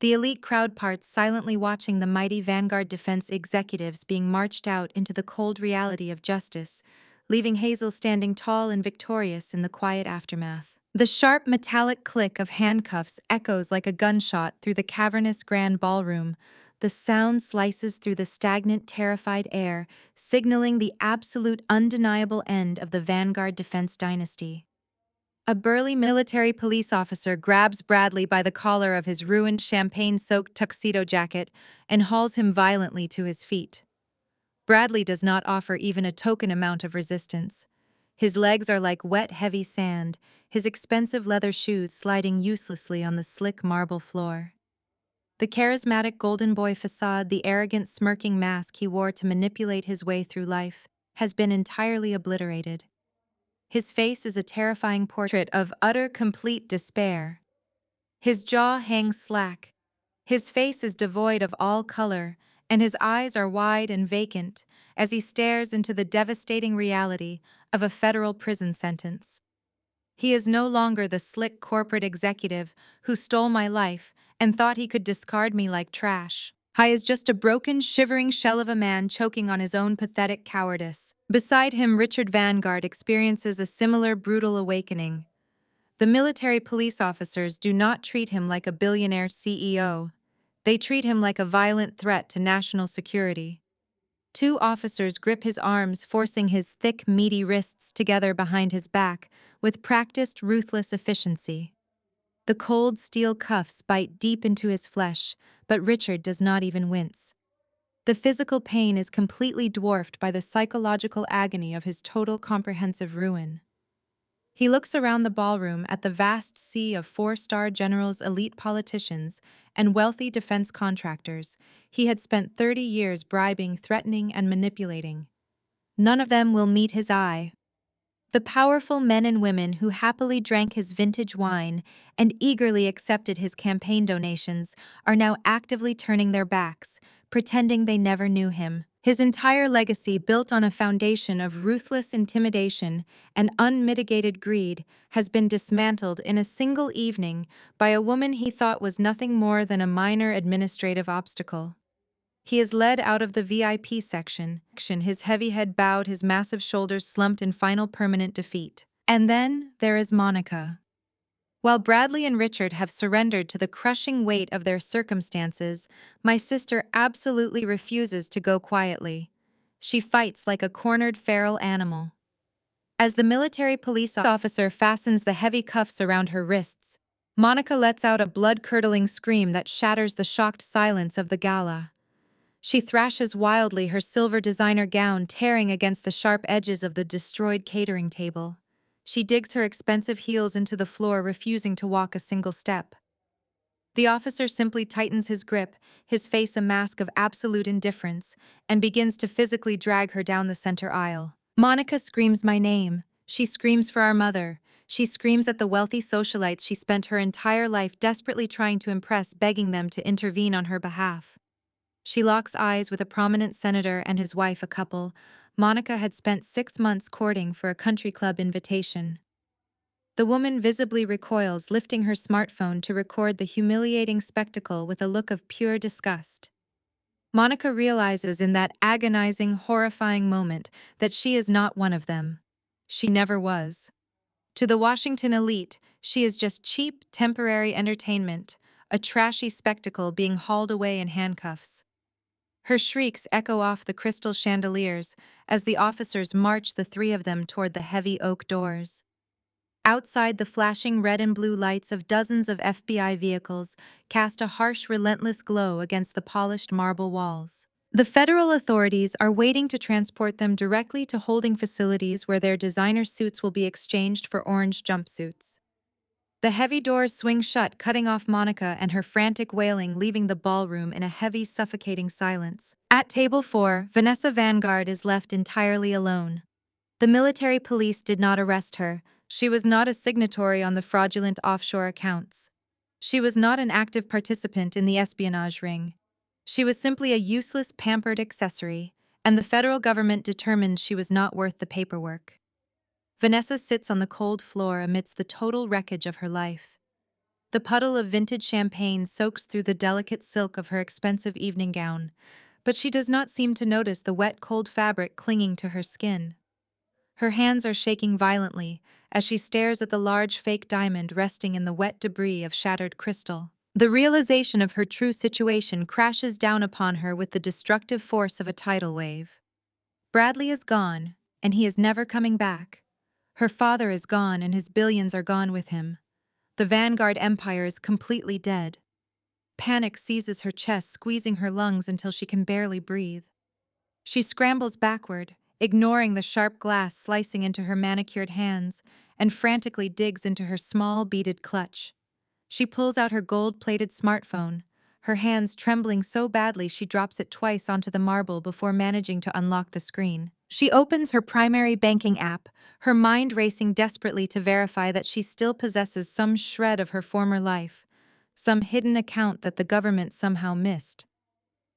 Speaker 1: The elite crowd parts, silently watching the mighty Vanguard defense executives being marched out into the cold reality of justice, leaving Hazel standing tall and victorious in the quiet aftermath. The sharp metallic click of handcuffs echoes like a gunshot through the cavernous grand ballroom. The sound slices through the stagnant, terrified air, signaling the absolute, undeniable end of the Vanguard defense dynasty. A burly military police officer grabs Bradley by the collar of his ruined champagne-soaked tuxedo jacket and hauls him violently to his feet. Bradley does not offer even a token amount of resistance. His legs are like wet, heavy sand, his expensive leather shoes sliding uselessly on the slick marble floor. The charismatic golden boy facade, the arrogant, smirking mask he wore to manipulate his way through life, has been entirely obliterated. His face is a terrifying portrait of utter, complete despair. His jaw hangs slack. His face is devoid of all color, and his eyes are wide and vacant as he stares into the devastating reality of a federal prison sentence. He is no longer the slick corporate executive who stole my life and thought he could discard me like trash. He is just a broken, shivering shell of a man choking on his own pathetic cowardice. Beside him, Richard Vanguard experiences a similar brutal awakening. The military police officers do not treat him like a billionaire CEO. They treat him like a violent threat to national security. Two officers grip his arms, forcing his thick, meaty wrists together behind his back with practiced, ruthless efficiency. The cold steel cuffs bite deep into his flesh, but Richard does not even wince. The physical pain is completely dwarfed by the psychological agony of his total comprehensive ruin. He looks around the ballroom at the vast sea of four-star generals, elite politicians, and wealthy defense contractors he had spent 30 years bribing, threatening, and manipulating. None of them will meet his eye. The powerful men and women who happily drank his vintage wine and eagerly accepted his campaign donations are now actively turning their backs, pretending they never knew him. His entire legacy, built on a foundation of ruthless intimidation and unmitigated greed, has been dismantled in a single evening by a woman he thought was nothing more than a minor administrative obstacle. He is led out of the VIP section, his heavy head bowed, his massive shoulders slumped in final permanent defeat. And then there is Monica. While Bradley and Richard have surrendered to the crushing weight of their circumstances, my sister absolutely refuses to go quietly. She fights like a cornered feral animal. As the military police officer fastens the heavy cuffs around her wrists, Monica lets out a blood-curdling scream that shatters the shocked silence of the gala. She thrashes wildly, her silver designer gown tearing against the sharp edges of the destroyed catering table. She digs her expensive heels into the floor, refusing to walk a single step. The officer simply tightens his grip, his face a mask of absolute indifference, and begins to physically drag her down the center aisle. Monica screams my name. She screams for our mother. She screams at the wealthy socialites she spent her entire life desperately trying to impress, begging them to intervene on her behalf. She locks eyes with a prominent senator and his wife, a couple Monica had spent 6 months courting for a country club invitation. The woman visibly recoils, lifting her smartphone to record the humiliating spectacle with a look of pure disgust. Monica realizes in that agonizing, horrifying moment that she is not one of them. She never was. To the Washington elite, she is just cheap, temporary entertainment, a trashy spectacle being hauled away in handcuffs. Her shrieks echo off the crystal chandeliers as the officers march the three of them toward the heavy oak doors. Outside, the flashing red and blue lights of dozens of FBI vehicles cast a harsh, relentless glow against the polished marble walls. The federal authorities are waiting to transport them directly to holding facilities where their designer suits will be exchanged for orange jumpsuits. The heavy doors swing shut, cutting off Monica and her frantic wailing, leaving the ballroom in a heavy, suffocating silence. At table 4, Vanessa Vanguard is left entirely alone. The military police did not arrest her. She was not a signatory on the fraudulent offshore accounts. She was not an active participant in the espionage ring. She was simply a useless, pampered accessory, and the federal government determined she was not worth the paperwork. Vanessa sits on the cold floor amidst the total wreckage of her life. The puddle of vintage champagne soaks through the delicate silk of her expensive evening gown, but she does not seem to notice the wet, cold fabric clinging to her skin. Her hands are shaking violently as she stares at the large fake diamond resting in the wet debris of shattered crystal. The realization of her true situation crashes down upon her with the destructive force of a tidal wave. Bradley is gone, and he is never coming back. Her father is gone, and his billions are gone with him. The Vanguard empire is completely dead. Panic seizes her chest, squeezing her lungs until she can barely breathe. She scrambles backward, ignoring the sharp glass slicing into her manicured hands, and frantically digs into her small beaded clutch. She pulls out her gold-plated smartphone, her hands trembling so badly she drops it twice onto the marble before managing to unlock the screen. She opens her primary banking app, her mind racing desperately to verify that she still possesses some shred of her former life, some hidden account that the government somehow missed.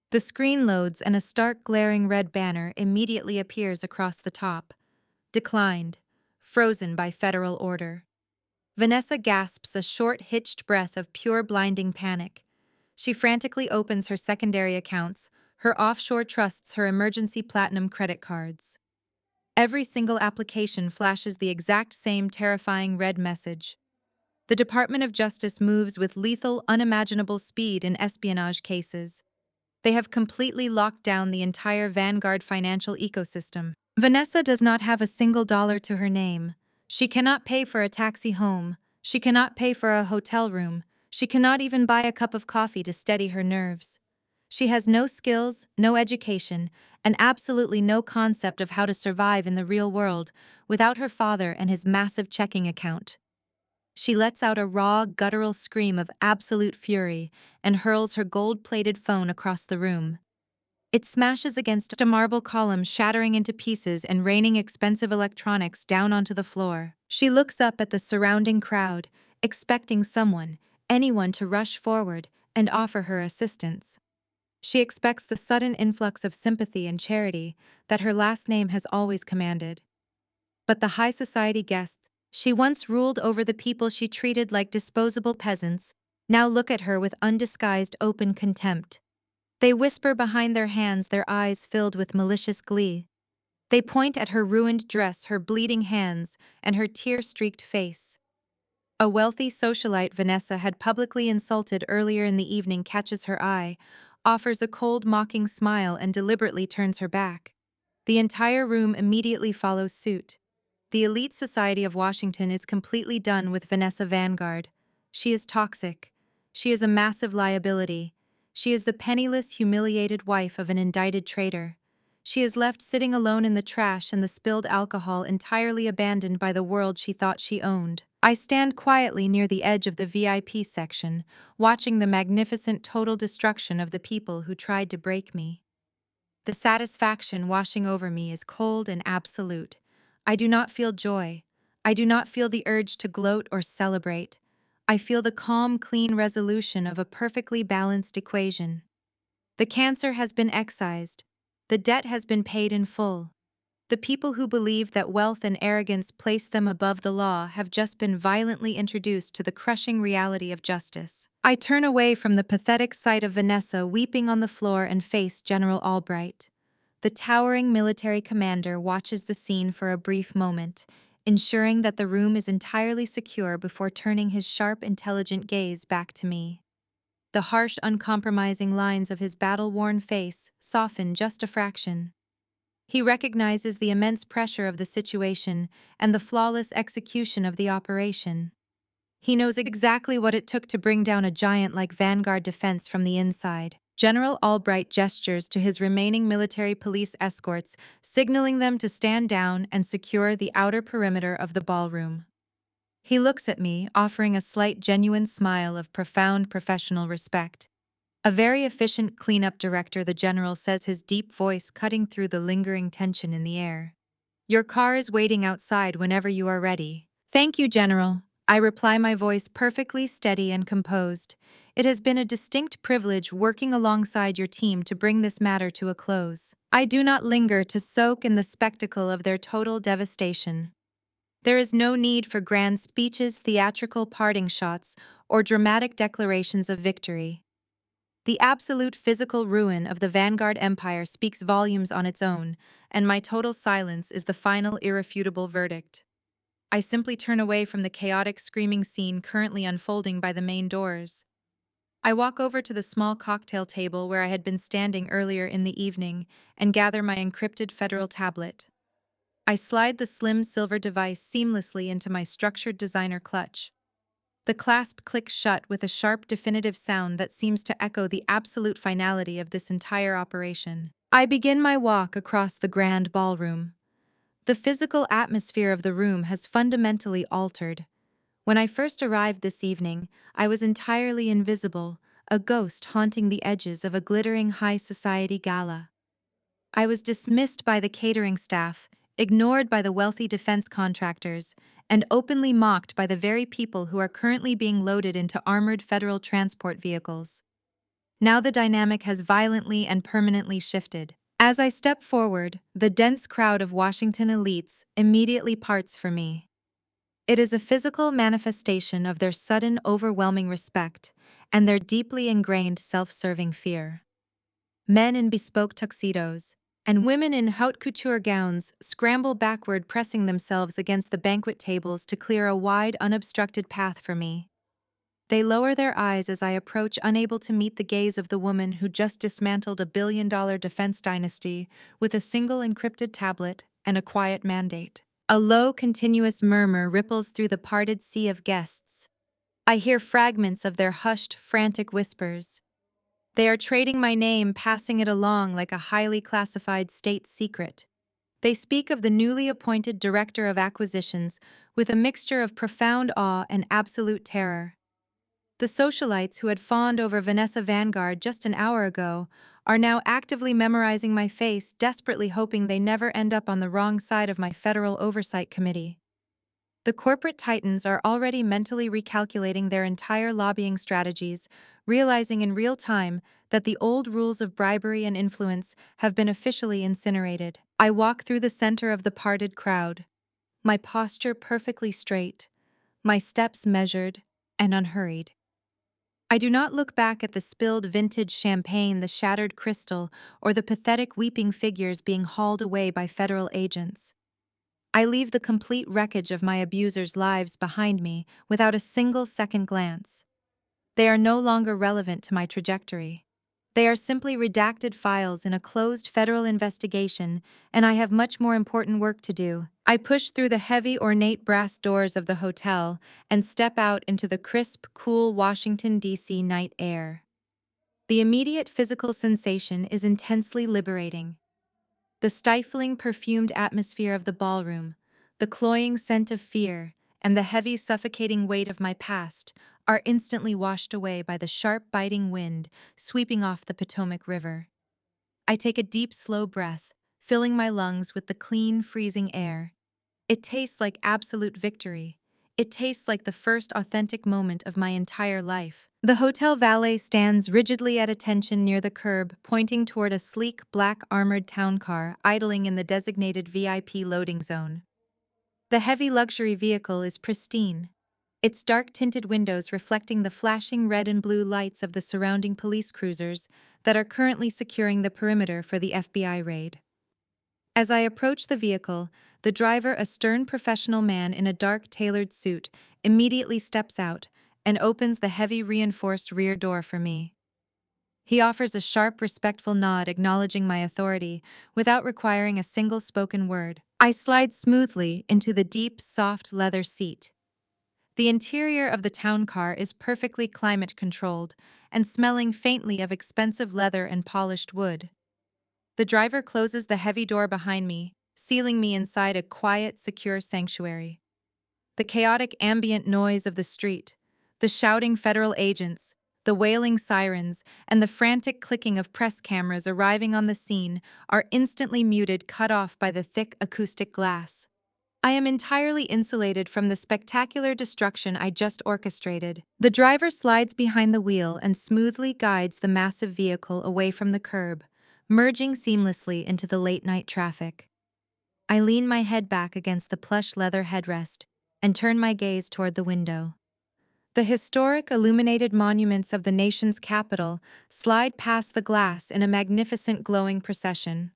Speaker 1: The screen loads and a stark glaring red banner immediately appears across the top. Declined. Frozen by federal order. Vanessa gasps a short, hitched breath of pure blinding panic. She frantically opens her secondary accounts, her offshore trusts, her emergency platinum credit cards. Every single application flashes the exact same terrifying red message. The Department of Justice moves with lethal, unimaginable speed in espionage cases. They have completely locked down the entire Vanguard financial ecosystem. Vanessa does not have a single dollar to her name. She cannot pay for a taxi home. She cannot pay for a hotel room. She cannot even buy a cup of coffee to steady her nerves. She has no skills, no education, and absolutely no concept of how to survive in the real world without her father and his massive checking account. She lets out a raw, guttural scream of absolute fury and hurls her gold-plated phone across the room. It smashes against a marble column, shattering into pieces and raining expensive electronics down onto the floor. She looks up at the surrounding crowd, expecting someone, anyone, to rush forward and offer her assistance. She expects the sudden influx of sympathy and charity that her last name has always commanded. But the high society guests she once ruled over, the people she treated like disposable peasants, now look at her with undisguised open contempt. They whisper behind their hands, their eyes filled with malicious glee. They point at her ruined dress, her bleeding hands, and her tear-streaked face. A wealthy socialite Vanessa had publicly insulted earlier in the evening catches her eye, offers a cold, mocking smile, and deliberately turns her back. The entire room immediately follows suit. The elite society of Washington is completely done with Vanessa Vanguard. She is toxic. She is a massive liability. She is the penniless, humiliated wife of an indicted traitor. She is left sitting alone in the trash and the spilled alcohol, entirely abandoned by the world she thought she owned. I stand quietly near the edge of the VIP section, watching the magnificent total destruction of the people who tried to break me. The satisfaction washing over me is cold and absolute. I do not feel joy. I do not feel the urge to gloat or celebrate. I feel the calm, clean resolution of a perfectly balanced equation. The cancer has been excised. The debt has been paid in full. The people who believed that wealth and arrogance placed them above the law have just been violently introduced to the crushing reality of justice. I turn away from the pathetic sight of Vanessa weeping on the floor and face General Albright. The towering military commander watches the scene for a brief moment, ensuring that the room is entirely secure before turning his sharp, intelligent gaze back to me. The harsh, uncompromising lines of his battle-worn face soften just a fraction. He recognizes the immense pressure of the situation and the flawless execution of the operation. He knows exactly what it took to bring down a giant like Vanguard defense from the inside. General Albright gestures to his remaining military police escorts, signaling them to stand down and secure the outer perimeter of the ballroom. He looks at me, offering a slight, genuine smile of profound professional respect. A very efficient cleanup director, the general says, his deep voice cutting through the lingering tension in the air. Your car is waiting outside whenever you are ready. Thank you, General. I reply, my voice perfectly steady and composed. It has been a distinct privilege working alongside your team to bring this matter to a close. I do not linger to soak in the spectacle of their total devastation. There is no need for grand speeches, theatrical parting shots, or dramatic declarations of victory. The absolute physical ruin of the Vanguard Empire speaks volumes on its own, and my total silence is the final, irrefutable verdict. I simply turn away from the chaotic, screaming scene currently unfolding by the main doors. I walk over to the small cocktail table where I had been standing earlier in the evening and gather my encrypted federal tablet. I slide the slim silver device seamlessly into my structured designer clutch. The clasp clicks shut with a sharp, definitive sound that seems to echo the absolute finality of this entire operation. I begin my walk across the grand ballroom. The physical atmosphere of the room has fundamentally altered. When I first arrived this evening, I was entirely invisible, a ghost haunting the edges of a glittering high society gala. I was dismissed by the catering staff, ignored by the wealthy defense contractors, and openly mocked by the very people who are currently being loaded into armored federal transport vehicles. Now the dynamic has violently and permanently shifted. As I step forward, the dense crowd of Washington elites immediately parts for me. It is a physical manifestation of their sudden, overwhelming respect and their deeply ingrained self-serving fear. Men in bespoke tuxedos and women in haute couture gowns scramble backward, pressing themselves against the banquet tables to clear a wide, unobstructed path for me. They lower their eyes as I approach, unable to meet the gaze of the woman who just dismantled a billion-dollar defense dynasty with a single encrypted tablet and a quiet mandate. A low, continuous murmur ripples through the parted sea of guests. I hear fragments of their hushed, frantic whispers. They are trading my name, passing it along like a highly classified state secret. They speak of the newly appointed director of acquisitions with a mixture of profound awe and absolute terror. The socialites who had fawned over Vanessa Vanguard just an hour ago are now actively memorizing my face, desperately hoping they never end up on the wrong side of my Federal Oversight Committee. The corporate titans are already mentally recalculating their entire lobbying strategies, realizing in real time that the old rules of bribery and influence have been officially incinerated. I walk through the center of the parted crowd, my posture perfectly straight, my steps measured and unhurried. I do not look back at the spilled vintage champagne, the shattered crystal, or the pathetic weeping figures being hauled away by federal agents. I leave the complete wreckage of my abusers' lives behind me without a single second glance. They are no longer relevant to my trajectory. They are simply redacted files in a closed federal investigation, and I have much more important work to do. I push through the heavy, ornate brass doors of the hotel and step out into the crisp, cool Washington, D.C. night air. The immediate physical sensation is intensely liberating. The stifling, perfumed atmosphere of the ballroom, the cloying scent of fear, and the heavy, suffocating weight of my past are instantly washed away by the sharp, biting wind sweeping off the Potomac River. I take a deep, slow breath, filling my lungs with the clean, freezing air. It tastes like absolute victory. It tastes like the first authentic moment of my entire life. The hotel valet stands rigidly at attention near the curb, pointing toward a sleek, black armored town car idling in the designated VIP loading zone. The heavy luxury vehicle is pristine, its dark-tinted windows reflecting the flashing red and blue lights of the surrounding police cruisers that are currently securing the perimeter for the FBI raid. As I approach the vehicle, the driver, a stern professional man in a dark tailored suit, immediately steps out and opens the heavy reinforced rear door for me. He offers a sharp, respectful nod acknowledging my authority without requiring a single spoken word. I slide smoothly into the deep, soft leather seat. The interior of the town car is perfectly climate controlled and smelling faintly of expensive leather and polished wood. The driver closes the heavy door behind me, sealing me inside a quiet, secure sanctuary. The chaotic ambient noise of the street, the shouting federal agents, the wailing sirens, and the frantic clicking of press cameras arriving on the scene are instantly muted, cut off by the thick acoustic glass. I am entirely insulated from the spectacular destruction I just orchestrated. The driver slides behind the wheel and smoothly guides the massive vehicle away from the curb, merging seamlessly into the late-night traffic. I lean my head back against the plush leather headrest and turn my gaze toward the window. The historic illuminated monuments of the nation's capital slide past the glass in a magnificent glowing procession.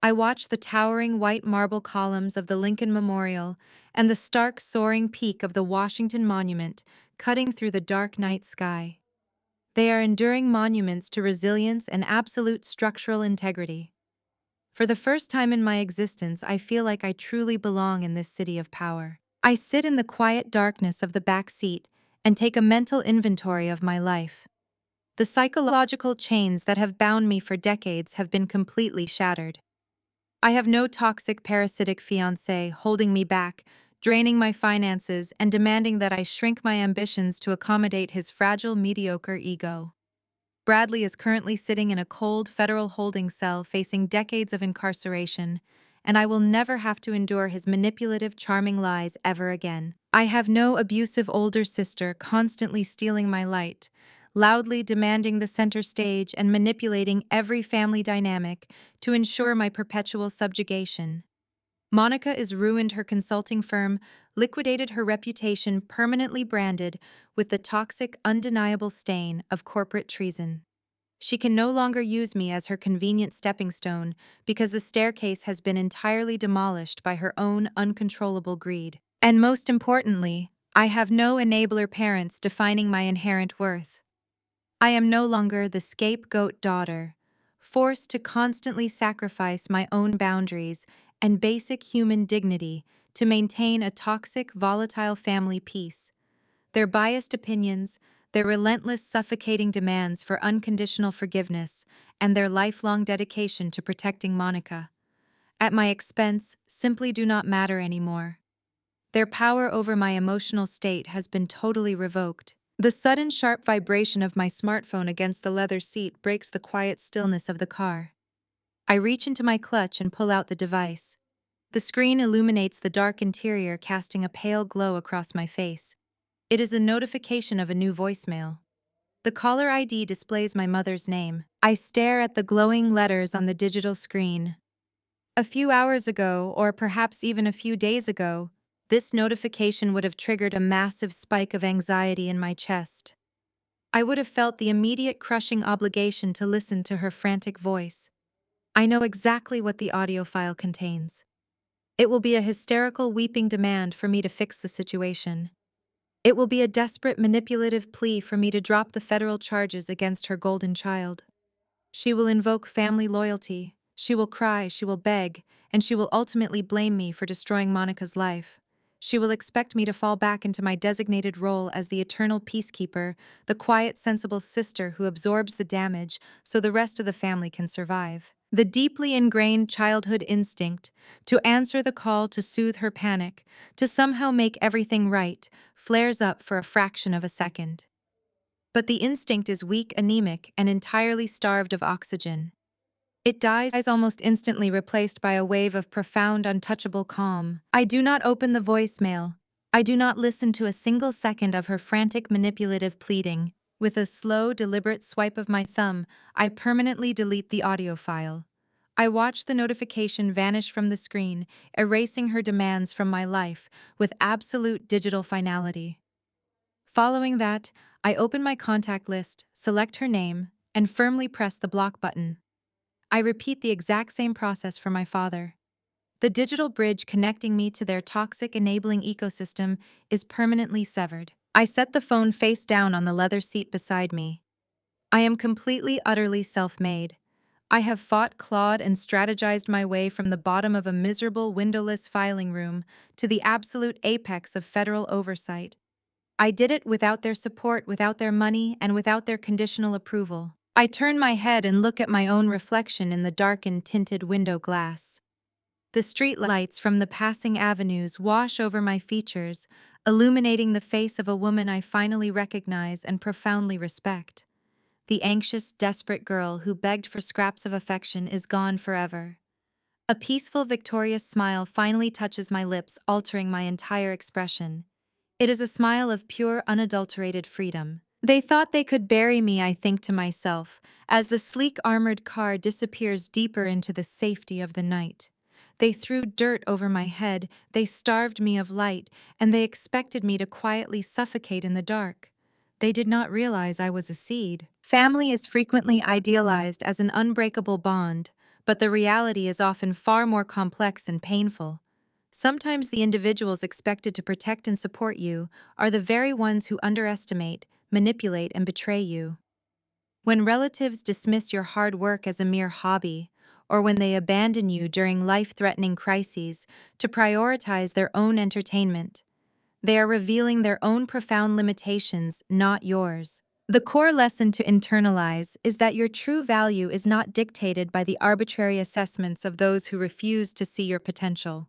Speaker 1: I watch the towering white marble columns of the Lincoln Memorial and the stark soaring peak of the Washington Monument cutting through the dark night sky. They are enduring monuments to resilience and absolute structural integrity. For the first time in my existence, I feel like I truly belong in this city of power. I sit in the quiet darkness of the back seat and take a mental inventory of my life. The psychological chains that have bound me for decades have been completely shattered. I have no toxic parasitic fiancé holding me back, draining my finances, and demanding that I shrink my ambitions to accommodate his fragile, mediocre ego. Bradley is currently sitting in a cold federal holding cell facing decades of incarceration, and I will never have to endure his manipulative, charming lies ever again. I have no abusive older sister constantly stealing my light, loudly demanding the center stage and manipulating every family dynamic to ensure my perpetual subjugation. Monica is ruined her consulting firm, liquidated her reputation, permanently branded with the toxic, undeniable stain of corporate treason. She can no longer use me as her convenient stepping stone because the staircase has been entirely demolished by her own uncontrollable greed. And most importantly, I have no enabler parents defining my inherent worth. I am no longer the scapegoat daughter, forced to constantly sacrifice my own boundaries and basic human dignity to maintain a toxic, volatile family peace. Their biased opinions, their relentless, suffocating demands for unconditional forgiveness, and their lifelong dedication to protecting Monica, at my expense, simply do not matter anymore. Their power over my emotional state has been totally revoked. The sudden sharp vibration of my smartphone against the leather seat breaks the quiet stillness of the car. I reach into my clutch and pull out the device. The screen illuminates the dark interior, casting a pale glow across my face. It is a notification of a new voicemail. The caller ID displays my mother's name. I stare at the glowing letters on the digital screen. A few hours ago, or perhaps even a few days ago, this notification would have triggered a massive spike of anxiety in my chest. I would have felt the immediate crushing obligation to listen to her frantic voice. I know exactly what the audio file contains. It will be a hysterical, weeping demand for me to fix the situation. It will be a desperate, manipulative plea for me to drop the federal charges against her golden child. She will invoke family loyalty, she will cry, she will beg, and she will ultimately blame me for destroying Monica's life. She will expect me to fall back into my designated role as the eternal peacekeeper, the quiet, sensible sister who absorbs the damage so the rest of the family can survive. The deeply ingrained childhood instinct to answer the call to soothe her panic, to somehow make everything right, flares up for a fraction of a second. But the instinct is weak, anemic, and entirely starved of oxygen. It dies almost instantly, replaced by a wave of profound, untouchable calm. I do not open the voicemail. I do not listen to a single second of her frantic, manipulative pleading. With a slow, deliberate swipe of my thumb, I permanently delete the audio file. I watch the notification vanish from the screen, erasing her demands from my life with absolute digital finality. Following that, I open my contact list, select her name, and firmly press the block button. I repeat the exact same process for my father. The digital bridge connecting me to their toxic, enabling ecosystem is permanently severed. I set the phone face down on the leather seat beside me. I am completely, utterly self-made. I have fought, clawed, and strategized my way from the bottom of a miserable, windowless filing room to the absolute apex of federal oversight. I did it without their support, without their money, and without their conditional approval. I turn my head and look at my own reflection in the darkened, tinted window glass. The street lights from the passing avenues wash over my features, illuminating the face of a woman I finally recognize and profoundly respect. The anxious, desperate girl who begged for scraps of affection is gone forever. A peaceful, victorious smile finally touches my lips, altering my entire expression. It is a smile of pure, unadulterated freedom. They thought they could bury me, I think to myself, as the sleek armored car disappears deeper into the safety of the night. They threw dirt over my head, they starved me of light, and they expected me to quietly suffocate in the dark. They did not realize I was a seed. Family is frequently idealized as an unbreakable bond, but the reality is often far more complex and painful. Sometimes the individuals expected to protect and support you are the very ones who underestimate, manipulate, and betray you. When relatives dismiss your hard work as a mere hobby, or when they abandon you during life-threatening crises to prioritize their own entertainment, they are revealing their own profound limitations, not yours. The core lesson to internalize is that your true value is not dictated by the arbitrary assessments of those who refuse to see your potential.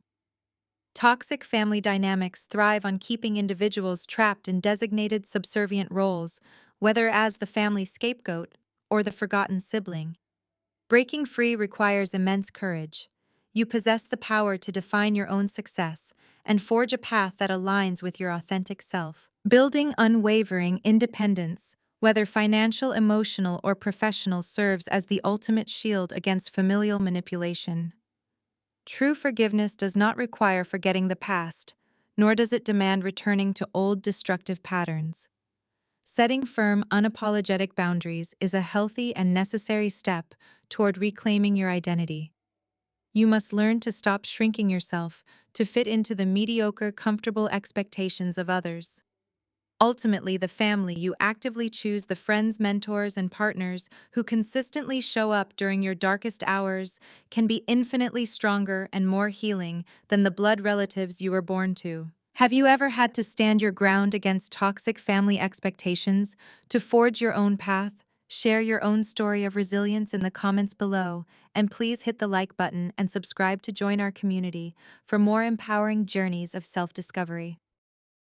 Speaker 1: Toxic family dynamics thrive on keeping individuals trapped in designated subservient roles, whether as the family scapegoat or the forgotten sibling. Breaking free requires immense courage. You possess the power to define your own success and forge a path that aligns with your authentic self. Building unwavering independence, whether financial, emotional, or professional, serves as the ultimate shield against familial manipulation. True forgiveness does not require forgetting the past, nor does it demand returning to old destructive patterns. Setting firm, unapologetic boundaries is a healthy and necessary step toward reclaiming your identity. You must learn to stop shrinking yourself to fit into the mediocre, comfortable expectations of others. Ultimately, the family you actively choose, the friends, mentors, and partners who consistently show up during your darkest hours, can be infinitely stronger and more healing than the blood relatives you were born to. Have you ever had to stand your ground against toxic family expectations to forge your own path? Share your own story of resilience in the comments below, and please hit the like button and subscribe to join our community for more empowering journeys of self-discovery.